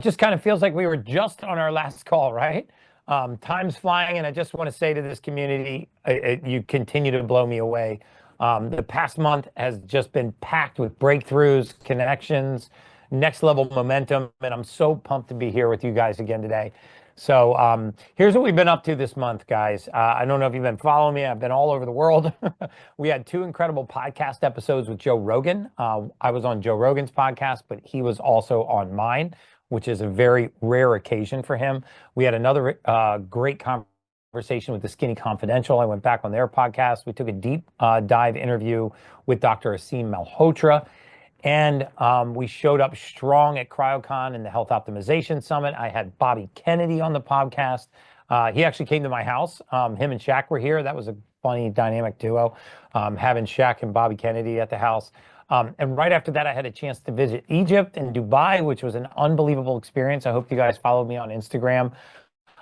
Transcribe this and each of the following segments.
just kind of feels like we were just on our last call, right? Time's flying, and I just want to say to this community, you continue to blow me away. The past month has just been packed with breakthroughs, connections, next level momentum, and I'm so pumped to be here with you guys again today. So here's what we've been up to this month, guys. I don't know if you've been following me. I've been all over the world. We had two incredible podcast episodes with Joe Rogan. I was on Joe Rogan's podcast, but he was also on mine, which is a very rare occasion for him. We had another great conversation with the Skinny Confidential. I went back on their podcast. We took a deep dive interview with Dr. Aseem Malhotra. And we showed up strong at CryoCon and the Health Optimization Summit. I had Bobby Kennedy on the podcast. He actually came to my house. Him and Shaq were here. That was a funny dynamic duo, having Shaq and Bobby Kennedy at the house. And right after that, I had a chance to visit Egypt and Dubai, which was an unbelievable experience. I hope you guys followed me on Instagram.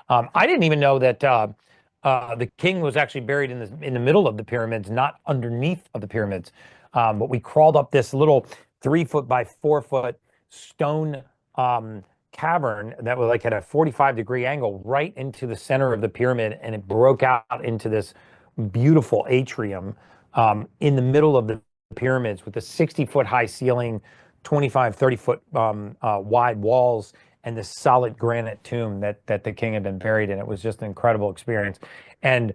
I didn't even know that the king was actually buried in the middle of the pyramids, not underneath of the pyramids. But we crawled up this little 3-foot by 4-foot stone cavern that was like at a 45-degree angle right into the center of the pyramid, and it broke out into this beautiful atrium in the middle of the pyramids with a 60-foot high ceiling, 25, 30-foot wide walls, and this solid granite tomb that the king had been buried in. It was just an incredible experience. And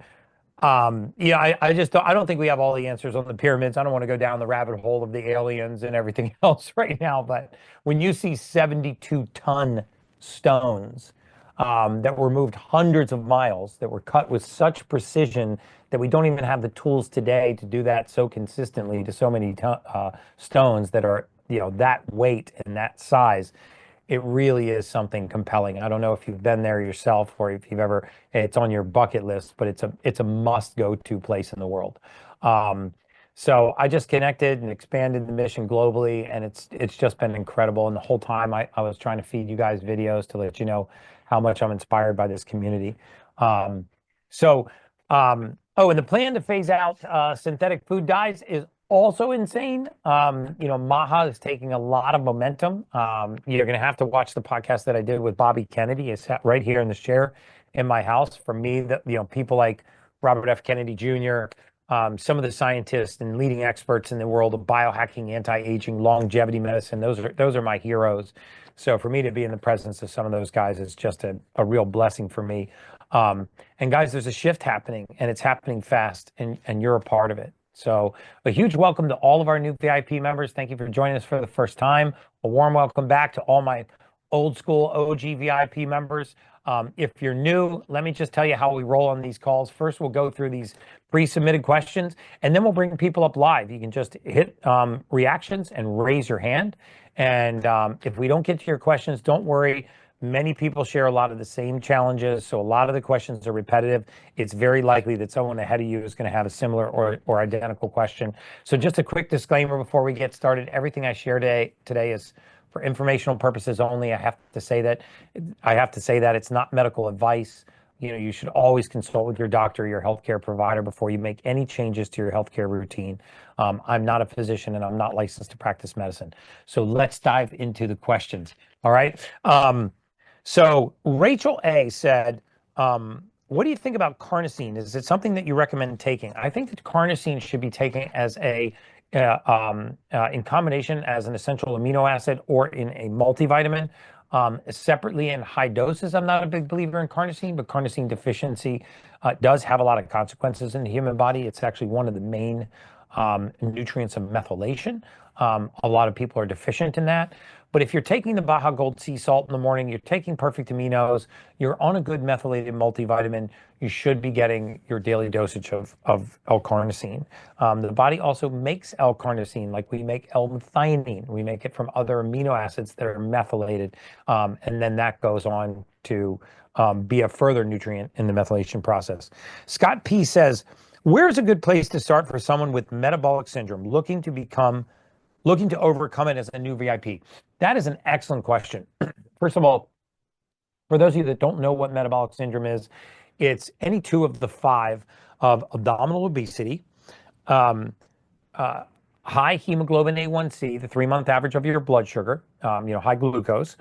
yeah, I don't think we have all the answers on the pyramids. I don't want to go down the rabbit hole of the aliens and everything else right now. But when you see 72-ton stones that were moved hundreds of miles, that were cut with such precision that we don't even have the tools today to do that so consistently to so many stones that are, that weight and that size, it really is something compelling. I don't know if you've been there yourself or if you've ever, it's on your bucket list, but it's a must go to place in the world. So I just connected and expanded the mission globally, and it's just been incredible. And the whole time I was trying to feed you guys videos to let you know how much I'm inspired by this community. Oh, and the plan to phase out synthetic food dyes is also insane. Maha is taking a lot of momentum. You're going to have to watch the podcast that I did with Bobby Kennedy. It's sat right here in this chair in my house. For me, people like Robert F. Kennedy Jr., some of the scientists and leading experts in the world of biohacking, anti-aging, longevity medicine, those are my heroes. So for me to be in the presence of some of those guys is just a real blessing for me. And guys, there's a shift happening, and it's happening fast, and you're a part of it. So a huge welcome to all of our new VIP members. Thank you for joining us for the first time. A warm welcome back to all my old school OG VIP members. If you're new, let me just tell you how we roll on these calls. First, we'll go through these pre-submitted questions, and then we'll bring people up live. You can just hit reactions and raise your hand. And if we don't get to your questions, don't worry. Many people share a lot of the same challenges, so a lot of the questions are repetitive. It's very likely that someone ahead of you is going to have a similar or identical question. So just a quick disclaimer before we get started. Everything I share today is for informational purposes only. I have to say that it's not medical advice. You should always consult with your doctor or your healthcare provider before you make any changes to your healthcare routine. I'm not a physician, and I'm not licensed to practice medicine. So let's dive into the questions. All right. So Rachel A said, what do you think about carnosine? Is it something that you recommend taking? I think that carnosine should be taken as in combination as an essential amino acid or in a multivitamin. Separately in high doses, I'm not a big believer in carnosine, but carnosine deficiency does have a lot of consequences in the human body. It's actually one of the main nutrients of methylation. A lot of people are deficient in that. But if you're taking the Baja Gold sea salt in the morning, you're taking perfect aminos, you're on a good methylated multivitamin, you should be getting your daily dosage of L-carnosine. The body also makes L-carnosine like we make L-methionine. We make it from other amino acids that are methylated. And then that goes on to be a further nutrient in the methylation process. Scott P says, where's a good place to start for someone with metabolic syndrome looking to overcome it as a new VIP? That is an excellent question. First of all, for those of you that don't know what metabolic syndrome is, it's any two of the five of abdominal obesity, high hemoglobin A1C, the 3-month average of your blood sugar, high glucose,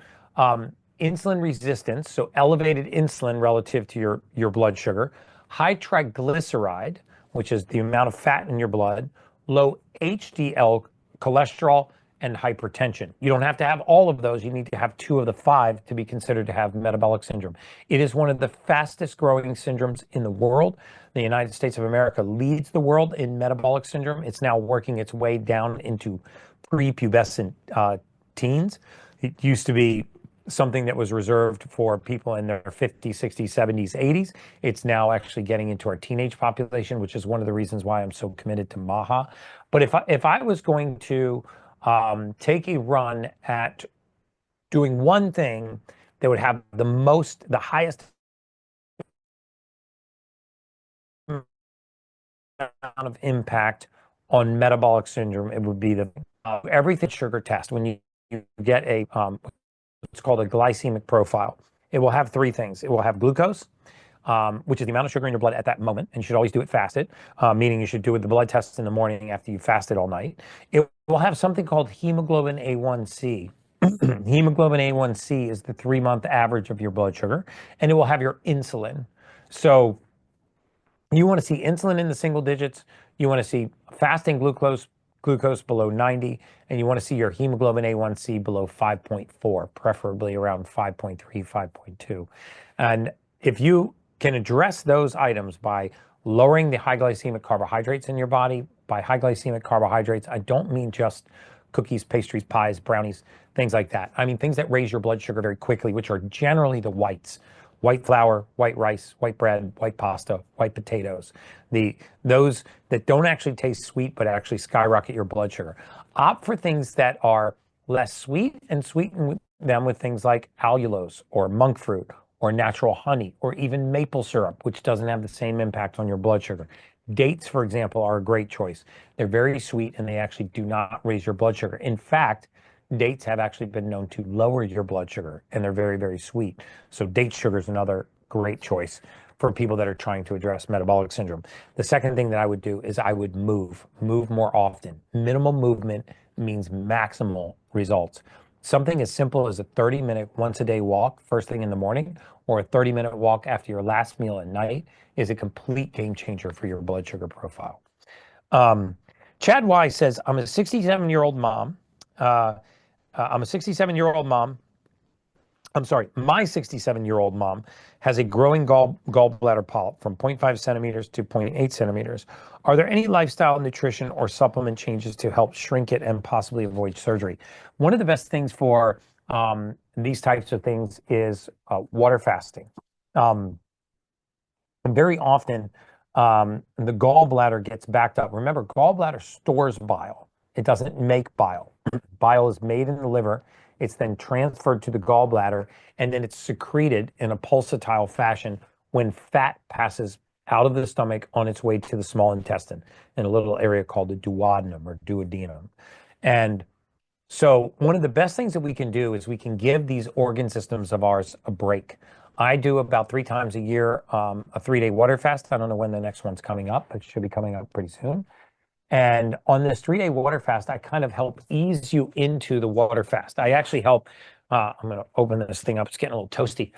insulin resistance, so elevated insulin relative to your blood sugar, high triglyceride, which is the amount of fat in your blood, low HDL cholesterol, and hypertension. You don't have to have all of those. You need to have 2 of the 5 to be considered to have metabolic syndrome. It is one of the fastest growing syndromes in the world. The United States of America leads the world in metabolic syndrome. It's now working its way down into prepubescent teens. It used to be something that was reserved for people in their 50s, 60s, 70s, 80s. It's now actually getting into our teenage population, which is one of the reasons why I'm so committed to MAHA. But if I was going to take a run at doing one thing that would have the highest amount of impact on metabolic syndrome, it would be the everything sugar test. When you get a it's called a glycemic profile, it will have 3 things. It will have glucose, which is the amount of sugar in your blood at that moment, and you should always do it fasted, meaning you should do the blood tests in the morning after you fasted all night. It will have something called hemoglobin A1C. Hemoglobin A1C is the 3-month average of your blood sugar, and it will have your insulin. So you want to see insulin in the single digits, you want to see fasting glucose below 90, and you want to see your hemoglobin A1C below 5.4, preferably around 5.3, 5.2. And if you can address those items by lowering the high glycemic carbohydrates in your body, by high glycemic carbohydrates, I don't mean just cookies, pastries, pies, brownies, things like that. I mean things that raise your blood sugar very quickly, which are generally the whites. White flour, white rice, white bread, white pasta, white potatoes. Those that don't actually taste sweet, but actually skyrocket your blood sugar. Opt for things that are less sweet and sweeten them with things like allulose or monk fruit or natural honey or even maple syrup, which doesn't have the same impact on your blood sugar. Dates, for example, are a great choice. They're very sweet and they actually do not raise your blood sugar. In fact, dates have actually been known to lower your blood sugar, and they're very, very sweet. So date sugar is another great choice for people that are trying to address metabolic syndrome. The second thing that I would do is I would move more often. Minimal movement means maximal results. Something as simple as a 30-minute once-a-day walk first thing in the morning or a 30-minute walk after your last meal at night is a complete game changer for your blood sugar profile. Chad Y says, I'm a 67-year-old mom. I'm a 67-year-old mom. I'm sorry, my 67-year-old mom has a growing gallbladder polyp from 0.5 centimeters to 0.8 centimeters. Are there any lifestyle, nutrition, or supplement changes to help shrink it and possibly avoid surgery? One of the best things for these types of things is water fasting. Very often, the gallbladder gets backed up. Remember, gallbladder stores bile. It doesn't make bile. Bile is made in the liver. It's then transferred to the gallbladder, and then it's secreted in a pulsatile fashion when fat passes out of the stomach on its way to the small intestine in a little area called the duodenum or duodenum. And so one of the best things that we can do is we can give these organ systems of ours a break. I do about 3 times a year a 3-day water fast. I don't know when the next one's coming up. It should be coming up pretty soon. And on this 3-day water fast, I kind of help ease you into the water fast. I actually help, I'm going to open this thing up. It's getting a little toasty.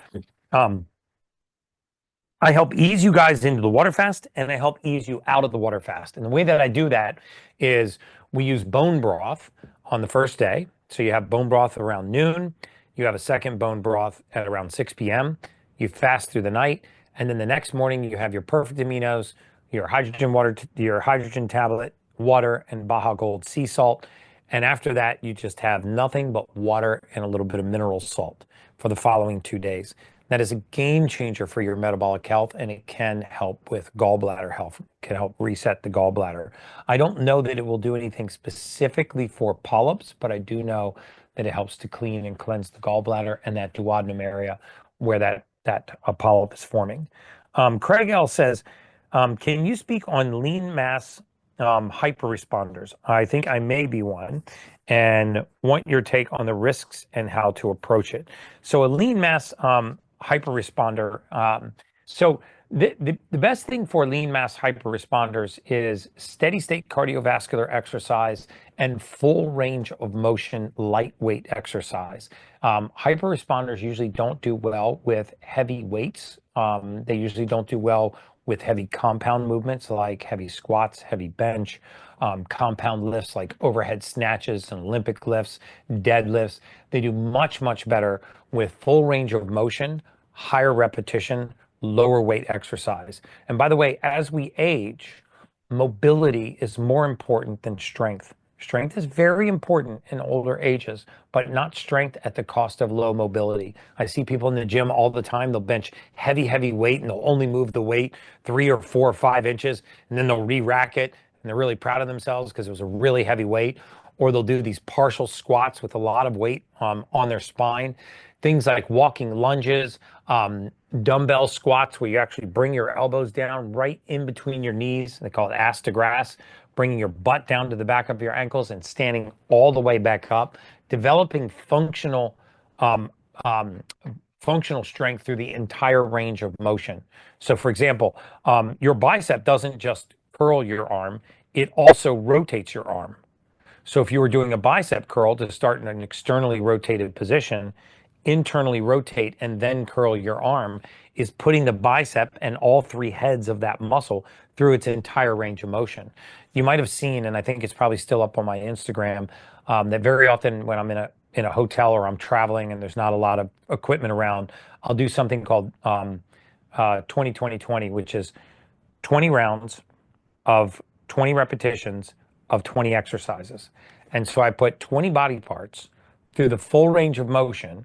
I help ease you guys into the water fast, and I help ease you out of the water fast. And the way that I do that is we use bone broth on the first day. So you have bone broth around noon. You have a second bone broth at around 6 p.m. You fast through the night. And then the next morning, you have your perfect aminos, your hydrogen tablet, water, and Baja Gold sea salt. And after that, you just have nothing but water and a little bit of mineral salt for the following 2 days. That is a game changer for your metabolic health, and it can help with gallbladder health. It can help reset the gallbladder. I don't know that it will do anything specifically for polyps, but I do know that it helps to clean and cleanse the gallbladder and that duodenum area where that polyp is forming. Craig L says, can you speak on lean mass hyperresponders? I think I may be one, and want your take on the risks and how to approach it. So a lean mass hyperresponder, So the best thing for lean mass hyperresponders is steady state cardiovascular exercise and full range of motion lightweight exercise. Hyperresponders usually don't do well with heavy weights. They usually don't do well with heavy compound movements like heavy squats, heavy bench, compound lifts like overhead snatches and Olympic lifts, deadlifts. They do much, much better with full range of motion, higher repetition, lower weight exercise. And by the way, as we age, mobility is more important than strength. Strength is very important in older ages, but not strength at the cost of low mobility. I see people in the gym all the time. They'll bench heavy, heavy weight and they'll only move the weight 3 or 4 or 5 inches, and then they'll re-rack it and they're really proud of themselves because it was a really heavy weight. Or they'll do these partial squats with a lot of weight on their spine. Things like walking lunges, dumbbell squats where you actually bring your elbows down right in between your knees. They call it ass to grass, bringing your butt down to the back of your ankles and standing all the way back up, developing um, functional strength through the entire range of motion. So for example, your bicep doesn't just curl your arm, it also rotates your arm. So if you were doing a bicep curl to start in an externally rotated position, internally rotate and then curl your arm is putting the bicep and all three heads of that muscle through its entire range of motion. You might have seen, and I think it's probably still up on my Instagram, that very often when I'm in a hotel or I'm traveling and there's not a lot of equipment around, I'll do something called 20-20-20, which is 20 rounds of 20 repetitions of 20 exercises. And so I put 20 body parts through the full range of motion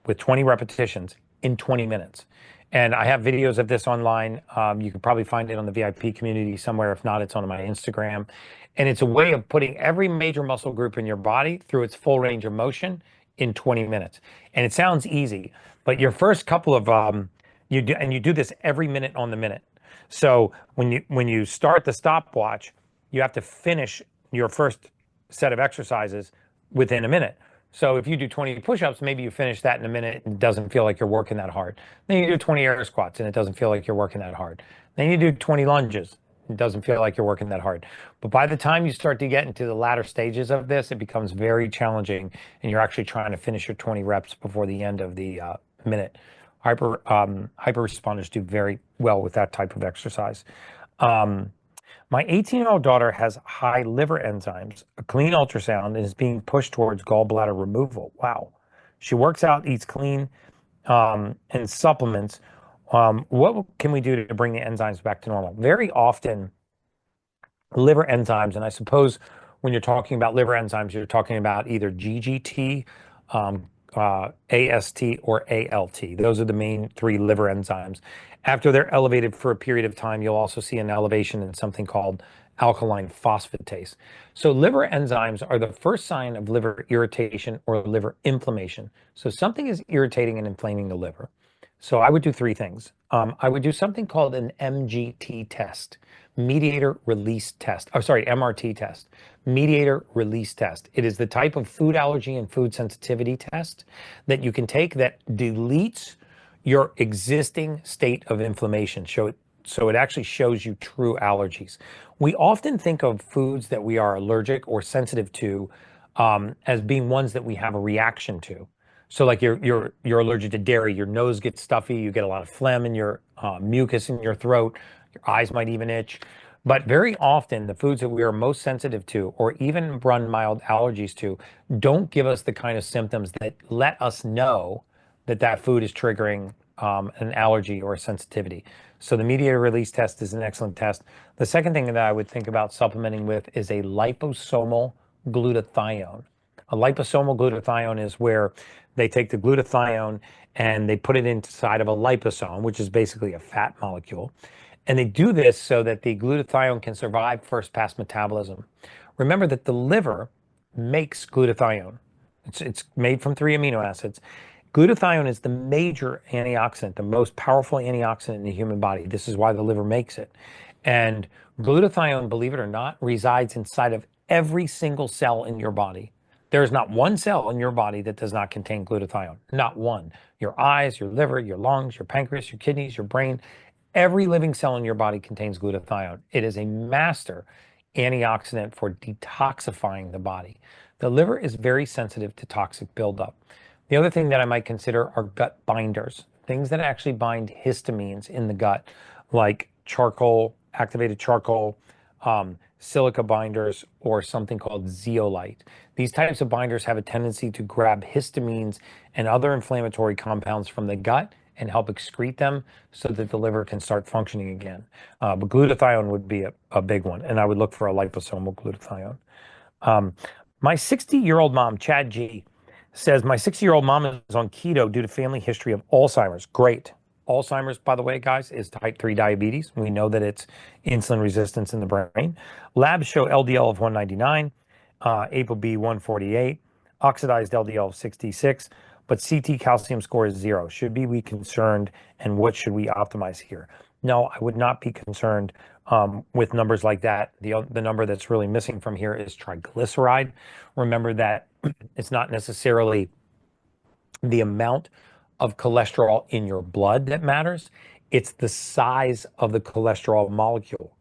with 20 repetitions in 20 minutes. And I have videos of this online. You can probably find it on the VIP community somewhere. If not, it's on my Instagram. And it's a way of putting every major muscle group in your body through its full range of motion in 20 minutes. And it sounds easy, but your first couple of you do this every minute on the minute. So when you start the stopwatch, you have to finish your first set of exercises within a minute. So if you do 20 push-ups, maybe you finish that in a minute and it doesn't feel like you're working that hard. Then you do 20 air squats and it doesn't feel like you're working that hard. Then you do 20 lunges. It doesn't feel like you're working that hard. But by the time you start to get into the latter stages of this, it becomes very challenging and you're actually trying to finish your 20 reps before the end of the minute. Hyper responders do very well with that type of exercise. My 18-year-old daughter has high liver enzymes, a clean ultrasound, and is being pushed towards gallbladder removal. Wow. She works out, eats clean, and supplements. What can we do to bring the enzymes back to normal? Very often, liver enzymes, and I suppose when you're talking about liver enzymes, you're talking about either GGT, AST, or ALT. Those are the main three liver enzymes. After they're elevated for a period of time, you'll also see an elevation in something called alkaline phosphatase. So liver enzymes are the first sign of liver irritation or liver inflammation. So something is irritating and inflaming the liver. So I would do three things. I would do something called an MGT test, mediator release test. Oh, sorry, MRT test, mediator release test. It is the type of food allergy and food sensitivity test that you can take that deletes your existing state of inflammation. So it actually shows you true allergies. We often think of foods that we are allergic or sensitive to as being ones that we have a reaction to. So like you're allergic to dairy, your nose gets stuffy, you get a lot of phlegm in your mucus in your throat, your eyes might even itch. But very often the foods that we are most sensitive to or even run mild allergies to don't give us the kind of symptoms that let us know that that food is triggering an allergy or a sensitivity. So the mediator release test is an excellent test. The second thing that I would think about supplementing with is a liposomal glutathione. A liposomal glutathione is where they take the glutathione and they put it inside of a liposome, which is basically a fat molecule. And they do this so that the glutathione can survive first pass metabolism. Remember that the liver makes glutathione. It's made from 3 amino acids. Glutathione is the major antioxidant, the most powerful antioxidant in the human body. This is why the liver makes it. And glutathione, believe it or not, resides inside of every single cell in your body. There is not one cell in your body that does not contain glutathione. Not one. Your eyes, your liver, your lungs, your pancreas, your kidneys, your brain, Every living cell in your body contains glutathione. It is a master antioxidant for detoxifying the body. The liver is very sensitive to toxic buildup. The other thing that I might consider are gut binders, things that actually bind histamines in the gut, like charcoal, activated charcoal, silica binders, or something called zeolite. These types of binders have a tendency to grab histamines and other inflammatory compounds from the gut and help excrete them so that the liver can start functioning again. But glutathione would be a big one, and I would look for a liposomal glutathione. My 60-year-old mom, Chad G, says, my 60-year-old mom is on keto due to family history of Alzheimer's. Great. Alzheimer's, by the way, guys, is type 3 diabetes. We know that it's insulin resistance in the brain. Labs show LDL of 199, ApoB 148, oxidized LDL of 66, but CT calcium score is 0. Should we be concerned, and what should we optimize here? No, I would not be concerned with numbers like that. The number that's really missing from here is triglyceride. Remember that it's not necessarily the amount of cholesterol in your blood that matters. It's the size of the cholesterol molecule.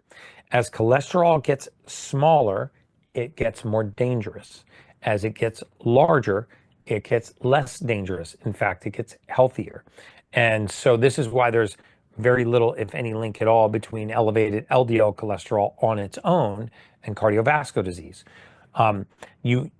As cholesterol gets smaller, it gets more dangerous. As it gets larger, it gets less dangerous. In fact, it gets healthier. And so this is why there's very little, if any, link at all between elevated LDL cholesterol on its own and cardiovascular disease.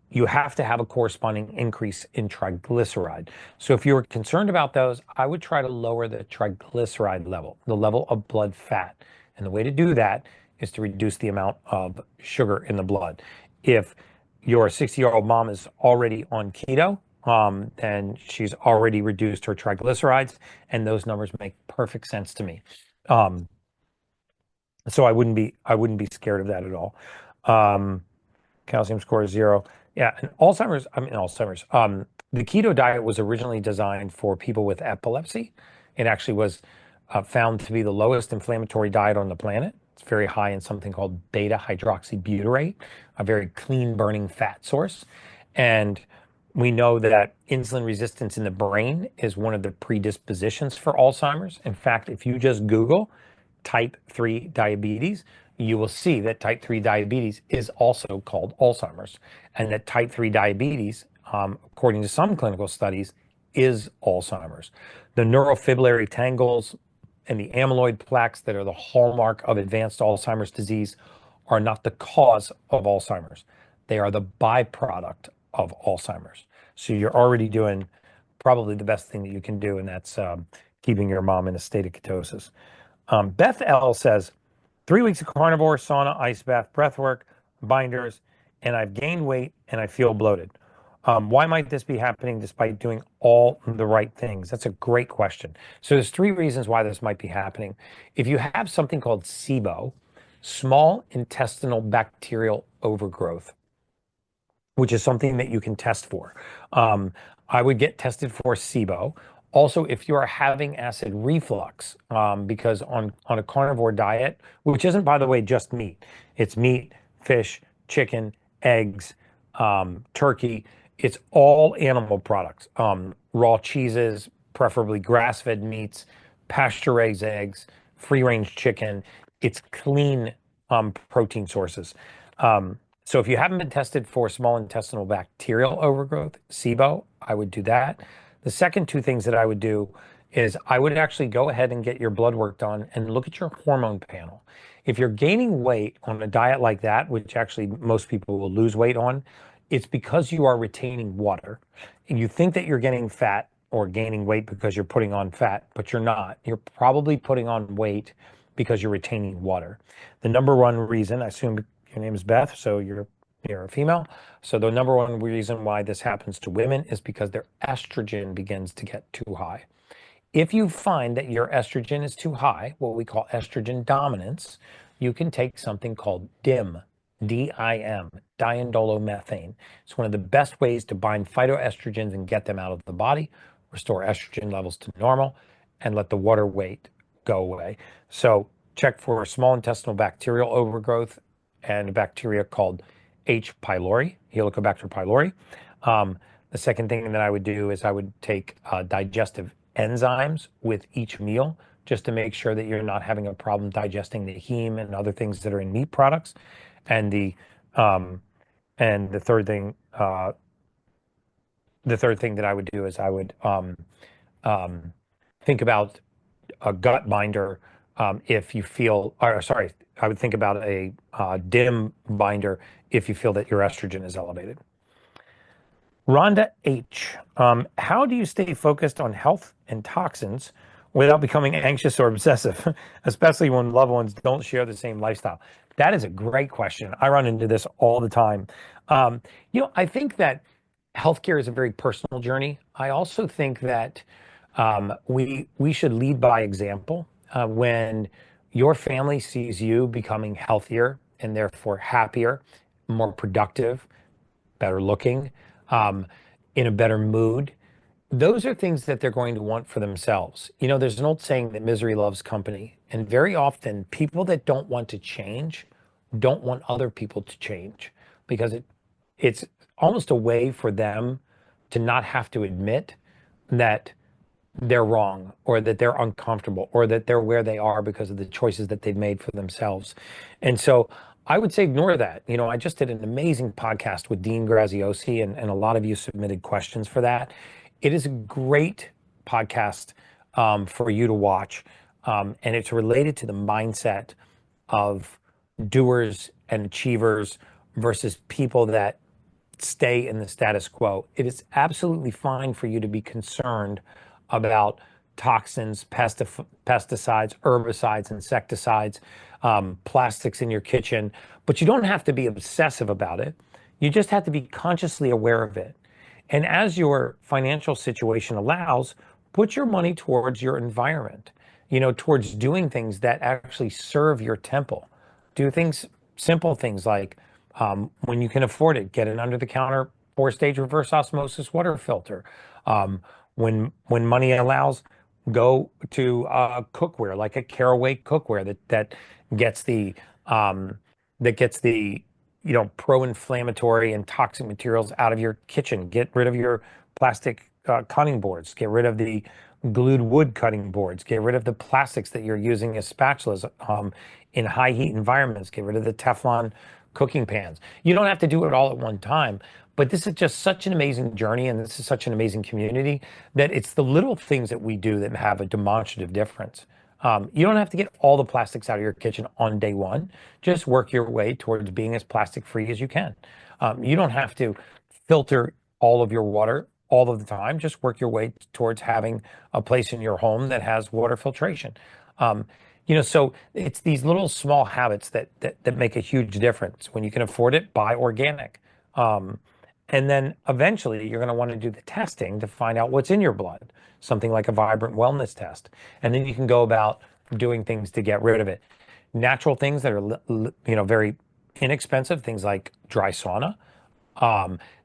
You have to have a corresponding increase in triglyceride. So if you're concerned about those, I would try to lower the triglyceride level, the level of blood fat. And the way to do that is to reduce the amount of sugar in the blood. If your 60-year-old mom is already on keto, then she's already reduced her triglycerides, and those numbers make perfect sense to me. So I wouldn't be scared of that at all. Calcium score is 0. Yeah, and Alzheimer's. The keto diet was originally designed for people with epilepsy. It actually was found to be the lowest inflammatory diet on the planet. It's very high in something called beta hydroxybutyrate, a very clean burning fat source. And we know that insulin resistance in the brain is one of the predispositions for Alzheimer's. In fact, if you just Google type 3 diabetes, you will see that type 3 diabetes is also called Alzheimer's, and that type 3 diabetes, according to some clinical studies, is Alzheimer's. The neurofibrillary tangles and the amyloid plaques that are the hallmark of advanced Alzheimer's disease are not the cause of Alzheimer's. They are the byproduct of Alzheimer's. So you're already doing probably the best thing that you can do, and that's keeping your mom in a state of ketosis. Beth L says, 3 weeks of carnivore, sauna, ice bath, breath work, binders, and I've gained weight and I feel bloated. Why might this be happening despite doing all the right things? That's a great question. So there's 3 reasons why this might be happening. If you have something called SIBO, small intestinal bacterial overgrowth, which is something that you can test for, I would get tested for SIBO. Also, if you are having acid reflux, because on a carnivore diet, which isn't, by the way, just meat, it's meat, fish, chicken, eggs, turkey, it's all animal products, raw cheeses, preferably grass-fed meats, pasture-raised eggs, free-range chicken. It's clean protein sources. So if you haven't been tested for small intestinal bacterial overgrowth, SIBO, I would do that. The second 2 things that I would do is I would actually go ahead and get your blood work done and look at your hormone panel. If you're gaining weight on a diet like that, which actually most people will lose weight on, it's because you are retaining water. And you think that you're getting fat or gaining weight because you're putting on fat, but you're not. You're probably putting on weight because you're retaining water. The number 1 reason, I assume your name is Beth, so you're a female. So the number 1 reason why this happens to women is because their estrogen begins to get too high. If you find that your estrogen is too high, what we call estrogen dominance, you can take something called DIM, D-I-M, diindolomethane. It's one of the best ways to bind phytoestrogens and get them out of the body, restore estrogen levels to normal, and let the water weight go away. So check for small intestinal bacterial overgrowth and a bacteria called H. pylori, Helicobacter pylori. The second thing that I would do is I would take digestive enzymes with each meal just to make sure that you're not having a problem digesting the heme and other things that are in meat products. And um, the third thing that I would do is I would um, think about a gut binder if you feel, or sorry, I would think about a DIM binder if you feel that your estrogen is elevated. Rhonda H. How do you stay focused on health and toxins without becoming anxious or obsessive, especially when loved ones don't share the same lifestyle? That is a great question. I run into this all the time. I think that healthcare is a very personal journey. I also think that we should lead by example. When your family sees you becoming healthier and therefore happier, more productive, better looking, um, in a better mood, those are things that they're going to want for themselves. There's an old saying that misery loves company. And very often, people that don't want to change don't want other people to change because it's almost a way for them to not have to admit that they're wrong or that they're uncomfortable or that they're where they are because of the choices that they've made for themselves. And so I would say ignore that. I just did an amazing podcast with Dean Graziosi, and a lot of you submitted questions for that. It is a great podcast for you to watch. And it's related to the mindset of doers and achievers versus people that stay in the status quo. It is absolutely fine for you to be concerned about toxins, pesticides, herbicides, insecticides, plastics in your kitchen, but you don't have to be obsessive about it. You just have to be consciously aware of it. And as your financial situation allows, put your money towards your environment, towards doing things that actually serve your temple. Do things, simple things like when you can afford it, get an under-the-counter 4-stage reverse osmosis water filter. When money allows, go to cookware like a Caraway cookware that gets the pro-inflammatory and toxic materials out of your kitchen. Get rid of your plastic cutting boards. Get rid of the glued wood cutting boards. Get rid of the plastics that you're using as spatulas in high heat environments. Get rid of the Teflon cooking pans. You don't have to do it all at one time, but this is just such an amazing journey, and this is such an amazing community that it's the little things that we do that have a demonstrative difference. You don't have to get all the plastics out of your kitchen on day one. Just work your way towards being as plastic free as you can. You don't have to filter all of your water all of the time. Just work your way towards having a place in your home that has water filtration. So it's these little small habits that make a huge difference. When you can afford it, buy organic. And then eventually you're going to want to do the testing to find out what's in your blood, something like a Vibrant Wellness test. And then you can go about doing things to get rid of it. Natural things that are, very inexpensive, things like dry sauna,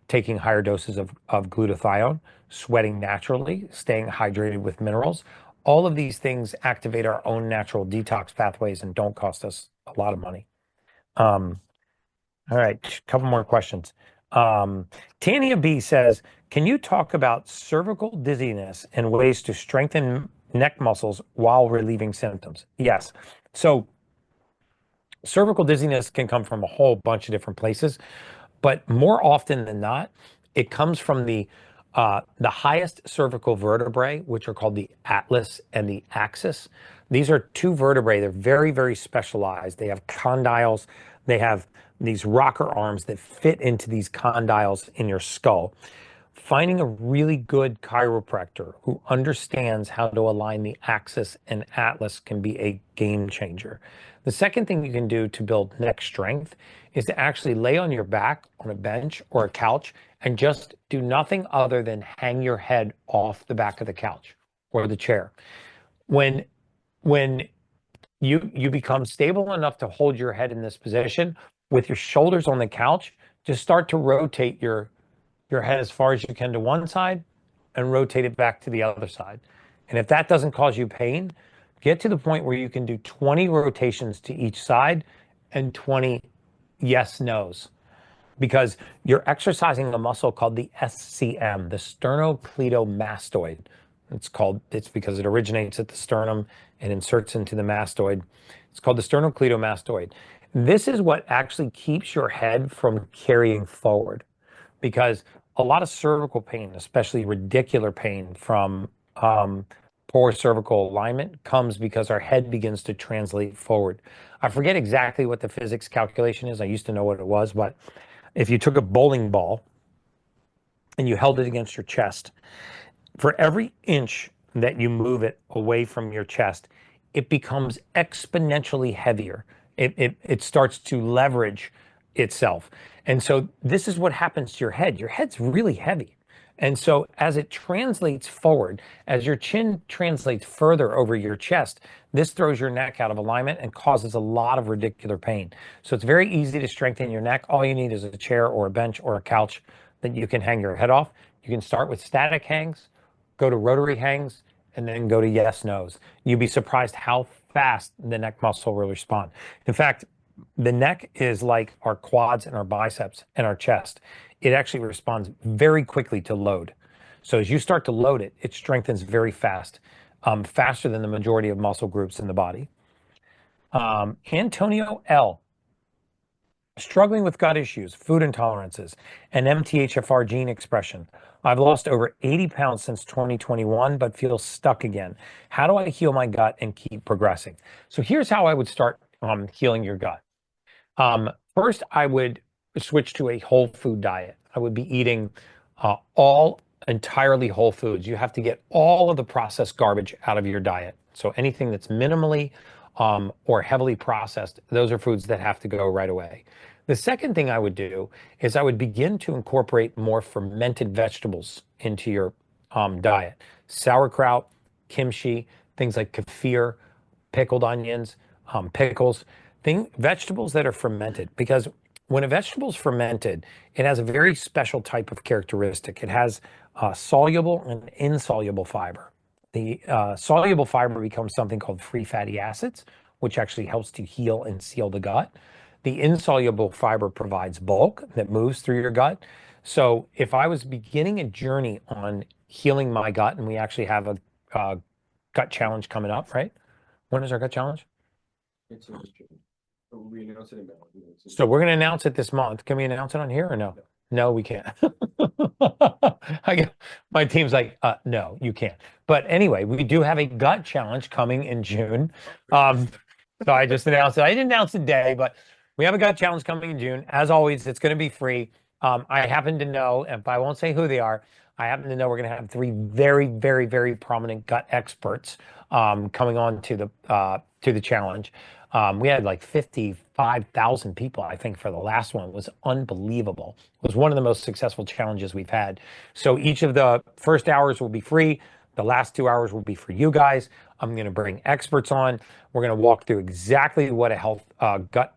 taking higher doses of glutathione, sweating naturally, staying hydrated with minerals. All of these things activate our own natural detox pathways and don't cost us a lot of money. All right, a couple more questions. Tania B says, can you talk about cervical dizziness and ways to strengthen neck muscles while relieving symptoms? Yes. So cervical dizziness can come from a whole bunch of different places, but more often than not, it comes from the highest cervical vertebrae, which are called the atlas and the axis. These are two vertebrae. They're very, very specialized. They have condyles. They have these rocker arms that fit into these condyles in your skull. Finding a really good chiropractor who understands how to align the axis and atlas can be a game changer. The second thing you can do to build neck strength is to actually lay on your back on a bench or a couch and just do nothing other than hang your head off the back of the couch or the chair. When you become stable enough to hold your head in this position with your shoulders on the couch, just start to rotate your head as far as you can to one side and rotate it back to the other side. And if that doesn't cause you pain, get to the point where you can do 20 rotations to each side and 20 yes nos, because you're exercising a muscle called the SCM, the sternocleidomastoid. It's because it originates at the sternum and inserts into the mastoid. It's called the sternocleidomastoid. This is what actually keeps your head from carrying forward, because a lot of cervical pain, especially radicular pain from poor cervical alignment, comes because our head begins to translate forward. I forget exactly what the physics calculation is. I used to know what it was, but if you took a bowling ball and you held it against your chest, for every inch that you move it away from your chest, it becomes exponentially heavier. It starts to leverage itself. And so this is what happens to your head. Your head's really heavy. And so as it translates forward, as your chin translates further over your chest, this throws your neck out of alignment and causes a lot of radicular pain. So it's very easy to strengthen your neck. All you need is a chair or a bench or a couch that you can hang your head off. You can start with static hangs, go to rotary hangs, and then go to yes nos. You'd be surprised how fast the neck muscle will respond. In fact, the neck is like our quads and our biceps and our chest. It actually responds very quickly to load. So as you start to load it, it strengthens very fast, faster than the majority of muscle groups in the body. Antonio L. Struggling with gut issues, food intolerances, and MTHFR gene expression. I've lost over 80 pounds since 2021, but feel stuck again. How do I heal my gut and keep progressing? So here's how I would start healing your gut. First, I would switch to a whole food diet. I would be eating all entirely whole foods. You have to get all of the processed garbage out of your diet. So anything that's minimally or heavily processed, those are foods that have to go right away. The second thing I would do is I would begin to incorporate more fermented vegetables into your diet. Sauerkraut, kimchi, things like kefir, pickled onions, pickles, vegetables that are fermented. Because when a vegetable is fermented, it has a very special type of characteristic. It has soluble and insoluble fiber. The soluble fiber becomes something called free fatty acids, which actually helps to heal and seal the gut. The insoluble fiber provides bulk that moves through your gut. So if I was beginning a journey on healing my gut, and we actually have a gut challenge coming up, right? When is our gut challenge? It's in this June. We announced it in May. So we're going to announce it this month. Can we announce it on here or no? No, we can't. My team's like, no, you can't. But anyway, we do have a gut challenge coming in June. So I just announced it. I didn't announce the day, but we have a gut challenge coming in June. As always, it's going to be free. I happen to know, and I won't say who they are, I happen to know we're going to have three very, very, very prominent gut experts coming on to the challenge. We had like 55,000 people, I think, for the last one. It was unbelievable. It was one of the most successful challenges we've had. So each of the first hours will be free. The last 2 hours will be for you guys. I'm going to bring experts on. We're going to walk through exactly what a gut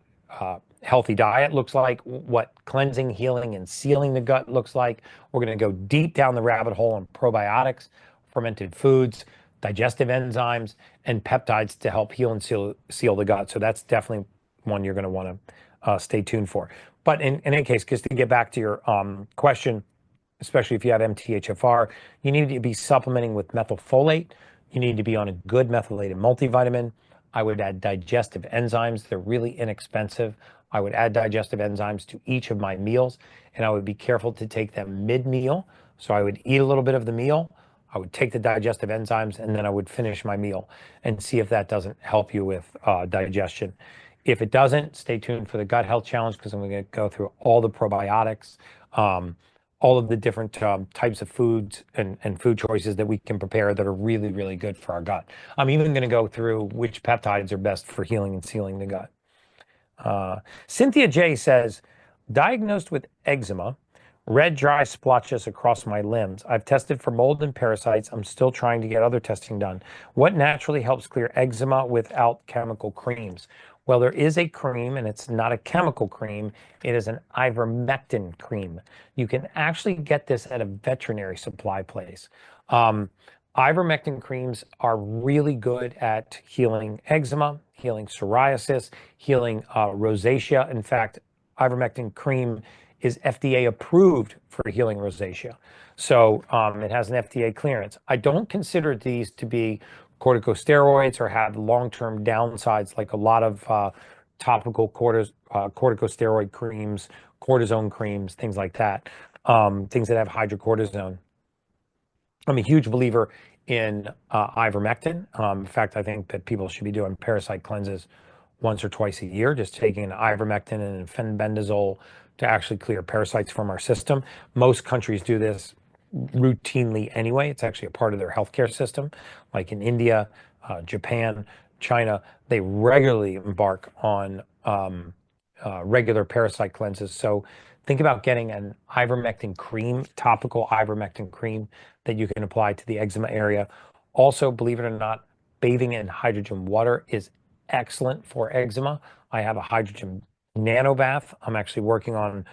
healthy diet looks like, what cleansing, healing, and sealing the gut looks like. We're going to go deep down the rabbit hole on probiotics, fermented foods, digestive enzymes, and peptides to help heal and seal the gut. So that's definitely one you're going to want to stay tuned for. But in any case, just to get back to your question, especially if you have MTHFR, you need to be supplementing with methylfolate. You need to be on a good methylated multivitamin. I would add digestive enzymes. They're really inexpensive. I would add digestive enzymes to each of my meals, and I would be careful to take them mid-meal. So I would eat a little bit of the meal, I would take the digestive enzymes, and then I would finish my meal and see if that doesn't help you with digestion. If it doesn't, stay tuned for the gut health challenge, because I'm going to go through all the probiotics, all of the different types of foods and food choices that we can prepare that are really, really good for our gut. I'm even going to go through which peptides are best for healing and sealing the gut. Cynthia J says, diagnosed with eczema, red dry splotches across my limbs. I've tested for mold and parasites. I'm still trying to get other testing done. What naturally helps clear eczema without chemical creams? Well, there is a cream, and it's not a chemical cream. It is an ivermectin cream. You can actually get this at a veterinary supply place. Ivermectin creams are really good at healing eczema, healing psoriasis, healing rosacea. In fact, ivermectin cream is FDA approved for healing rosacea. So it has an FDA clearance. I don't consider these to be corticosteroids or have long-term downsides like a lot of topical corticosteroid creams, cortisone creams, things like that, things that have hydrocortisone. I'm a huge believer in ivermectin. In fact, I think that people should be doing parasite cleanses once or twice a year, just taking an ivermectin and fenbendazole to actually clear parasites from our system. Most countries do this routinely anyway. It's actually a part of their healthcare system, like in India, Japan, China. They regularly embark on regular parasite cleanses. So think about getting an ivermectin cream, topical ivermectin cream that you can apply to the eczema area. Also, believe it or not, bathing in hydrogen water is excellent for eczema. I have a hydrogen nano bath. I'm actually working on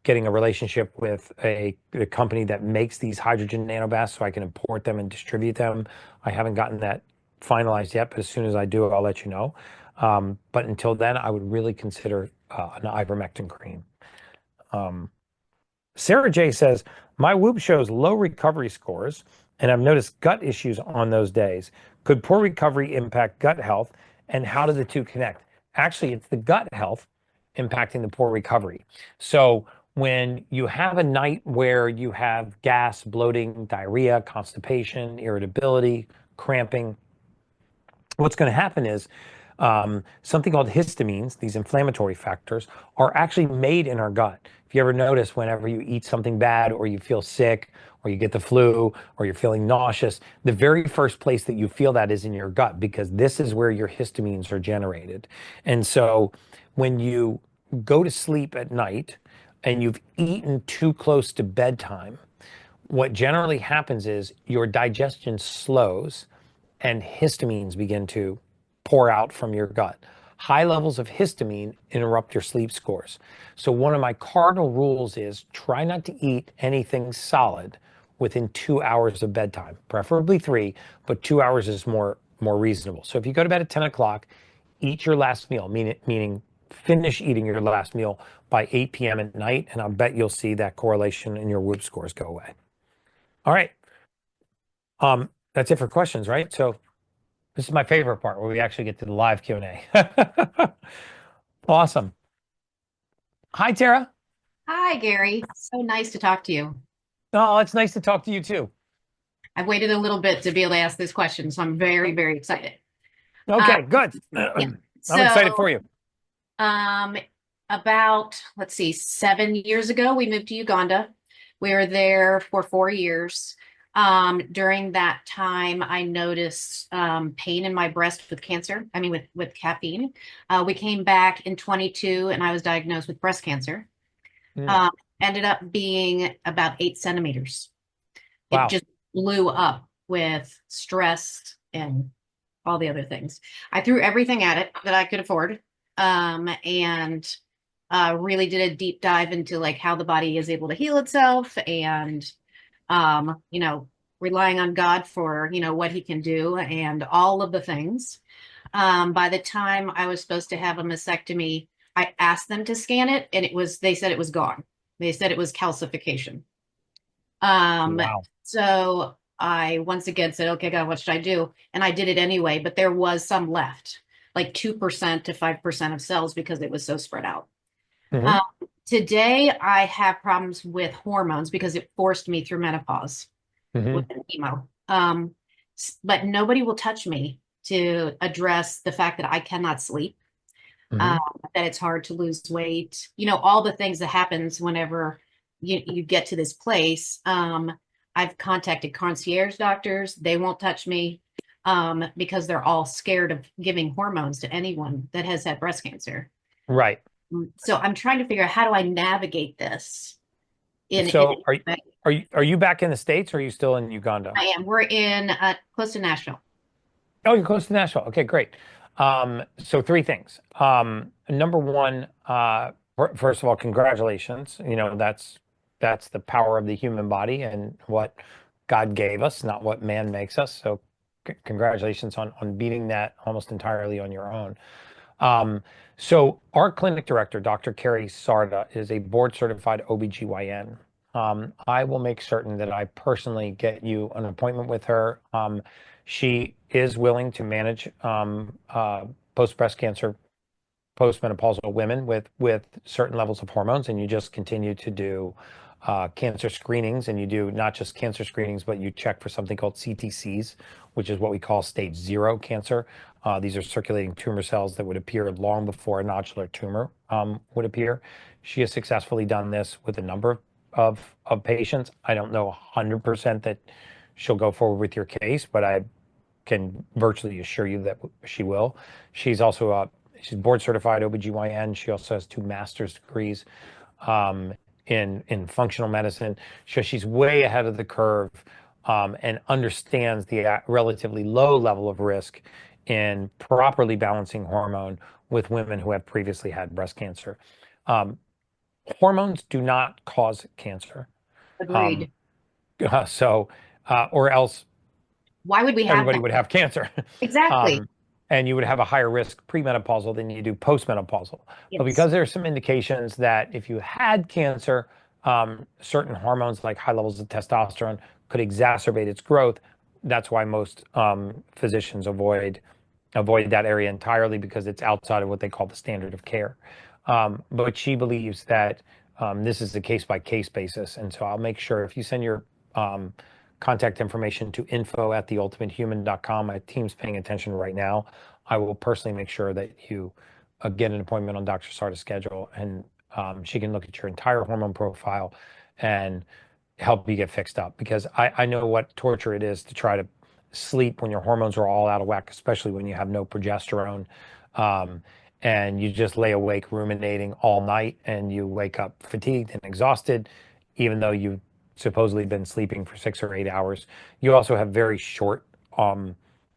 getting a relationship with a company that makes these hydrogen nano baths so I can import them and distribute them. I haven't gotten that finalized yet, but as soon as I do, I'll let you know. But until then, I would really consider an ivermectin cream. Sarah J says, my Whoop shows low recovery scores, and I've noticed gut issues on those days. Could poor recovery impact gut health, and how do the two connect? Actually, it's the gut health impacting the poor recovery. So when you have a night where you have gas, bloating, diarrhea, constipation, irritability, cramping, what's going to happen is something called histamines, these inflammatory factors, are actually made in our gut. If you ever notice, whenever you eat something bad or you feel sick or you get the flu or you're feeling nauseous, the very first place that you feel that is in your gut, because this is where your histamines are generated. And so when you go to sleep at night and you've eaten too close to bedtime, what generally happens is your digestion slows and histamines begin to pour out from your gut. High levels of histamine interrupt your sleep scores. So one of my cardinal rules is try not to eat anything solid within 2 hours of bedtime, preferably 3, but 2 hours is more reasonable. So if you go to bed at 10 o'clock, eat your last meal, meaning finish eating your last meal by 8 p.m. at night, and I'll bet you'll see that correlation in your Whoop scores go away. All right. That's it for questions, right? So this is my favorite part where we actually get to the live Q&A. Awesome. Hi, Tara. Hi, Gary. So nice to talk to you. Oh, it's nice to talk to you too. I've waited a little bit to be able to ask this question, so I'm very, very excited. Okay, good. Yeah. I'm excited for you. About, let's see, 7 years ago, we moved to Uganda. We were there for 4 years. During that time, I noticed pain in my breast with cancer. I mean, with caffeine. We came back in 22, and I was diagnosed with breast cancer. Ended up being about 8 centimeters. Wow. It just blew up with stress and all the other things. I threw everything at it that I could afford, and really did a deep dive into like how the body is able to heal itself, and relying on God for what He can do and all of the things. By the time I was supposed to have a mastectomy, I asked them to scan it, and they said it was gone. They said it was calcification. Wow. So I once again said, okay, God, what should I do? And I did it anyway, but there was some left, like 2% to 5% of cells, because it was so spread out. Today, I have problems with hormones because it forced me through menopause with chemo. But nobody will touch me to address the fact that I cannot sleep, that it's hard to lose weight, all the things that happens whenever you get to this place. I've contacted concierge doctors. They won't touch me because they're all scared of giving hormones to anyone that has had breast cancer. Right. So I'm trying to figure out, how do I navigate this? Are you back in the States, or are you still in Uganda? I am. We're in close to Nashville. Oh, you're close to Nashville. Okay, great. So 3 things. Number one, first of all, congratulations. That's the power of the human body and what God gave us, not what man makes us. So congratulations on beating that almost entirely on your own. So our clinic director, Dr. Carrie Sarda, is a board certified OBGYN. I will make certain that I personally get you an appointment with her. She is willing to manage post-breast cancer, postmenopausal women with certain levels of hormones, and you just continue to do cancer screenings, and you do not just cancer screenings, but you check for something called CTCs, which is what we call stage 0 cancer. These are circulating tumor cells that would appear long before a nodular tumor would appear. She has successfully done this with a number of patients. I don't know 100% that she'll go forward with your case, but I can virtually assure you that she will. She's also she's board certified OBGYN. She also has 2 master's degrees in functional medicine. So she's way ahead of the curve and understands the relatively low level of risk in properly balancing hormone with women who have previously had breast cancer. Hormones do not cause cancer. Agreed. Or else Why would we have everybody that? would have cancer. Exactly. And you would have a higher risk premenopausal than you do postmenopausal. But Yes. because there are some indications that if you had cancer, certain hormones like high levels of testosterone could exacerbate its growth. That's why most physicians avoid that area entirely, because it's outside of what they call the standard of care. But she believes that this is a case-by-case basis. And so I'll make sure if you send your contact information to info@theultimatehuman.com. My team's paying attention right now. I will personally make sure that you get an appointment on Dr. Sarda's schedule, and she can look at your entire hormone profile and help you get fixed up. Because I know what torture it is to try to sleep when your hormones are all out of whack, especially when you have no progesterone. And you just lay awake ruminating all night, and you wake up fatigued and exhausted, even though you've supposedly been sleeping for 6 or 8 hours. You also have very short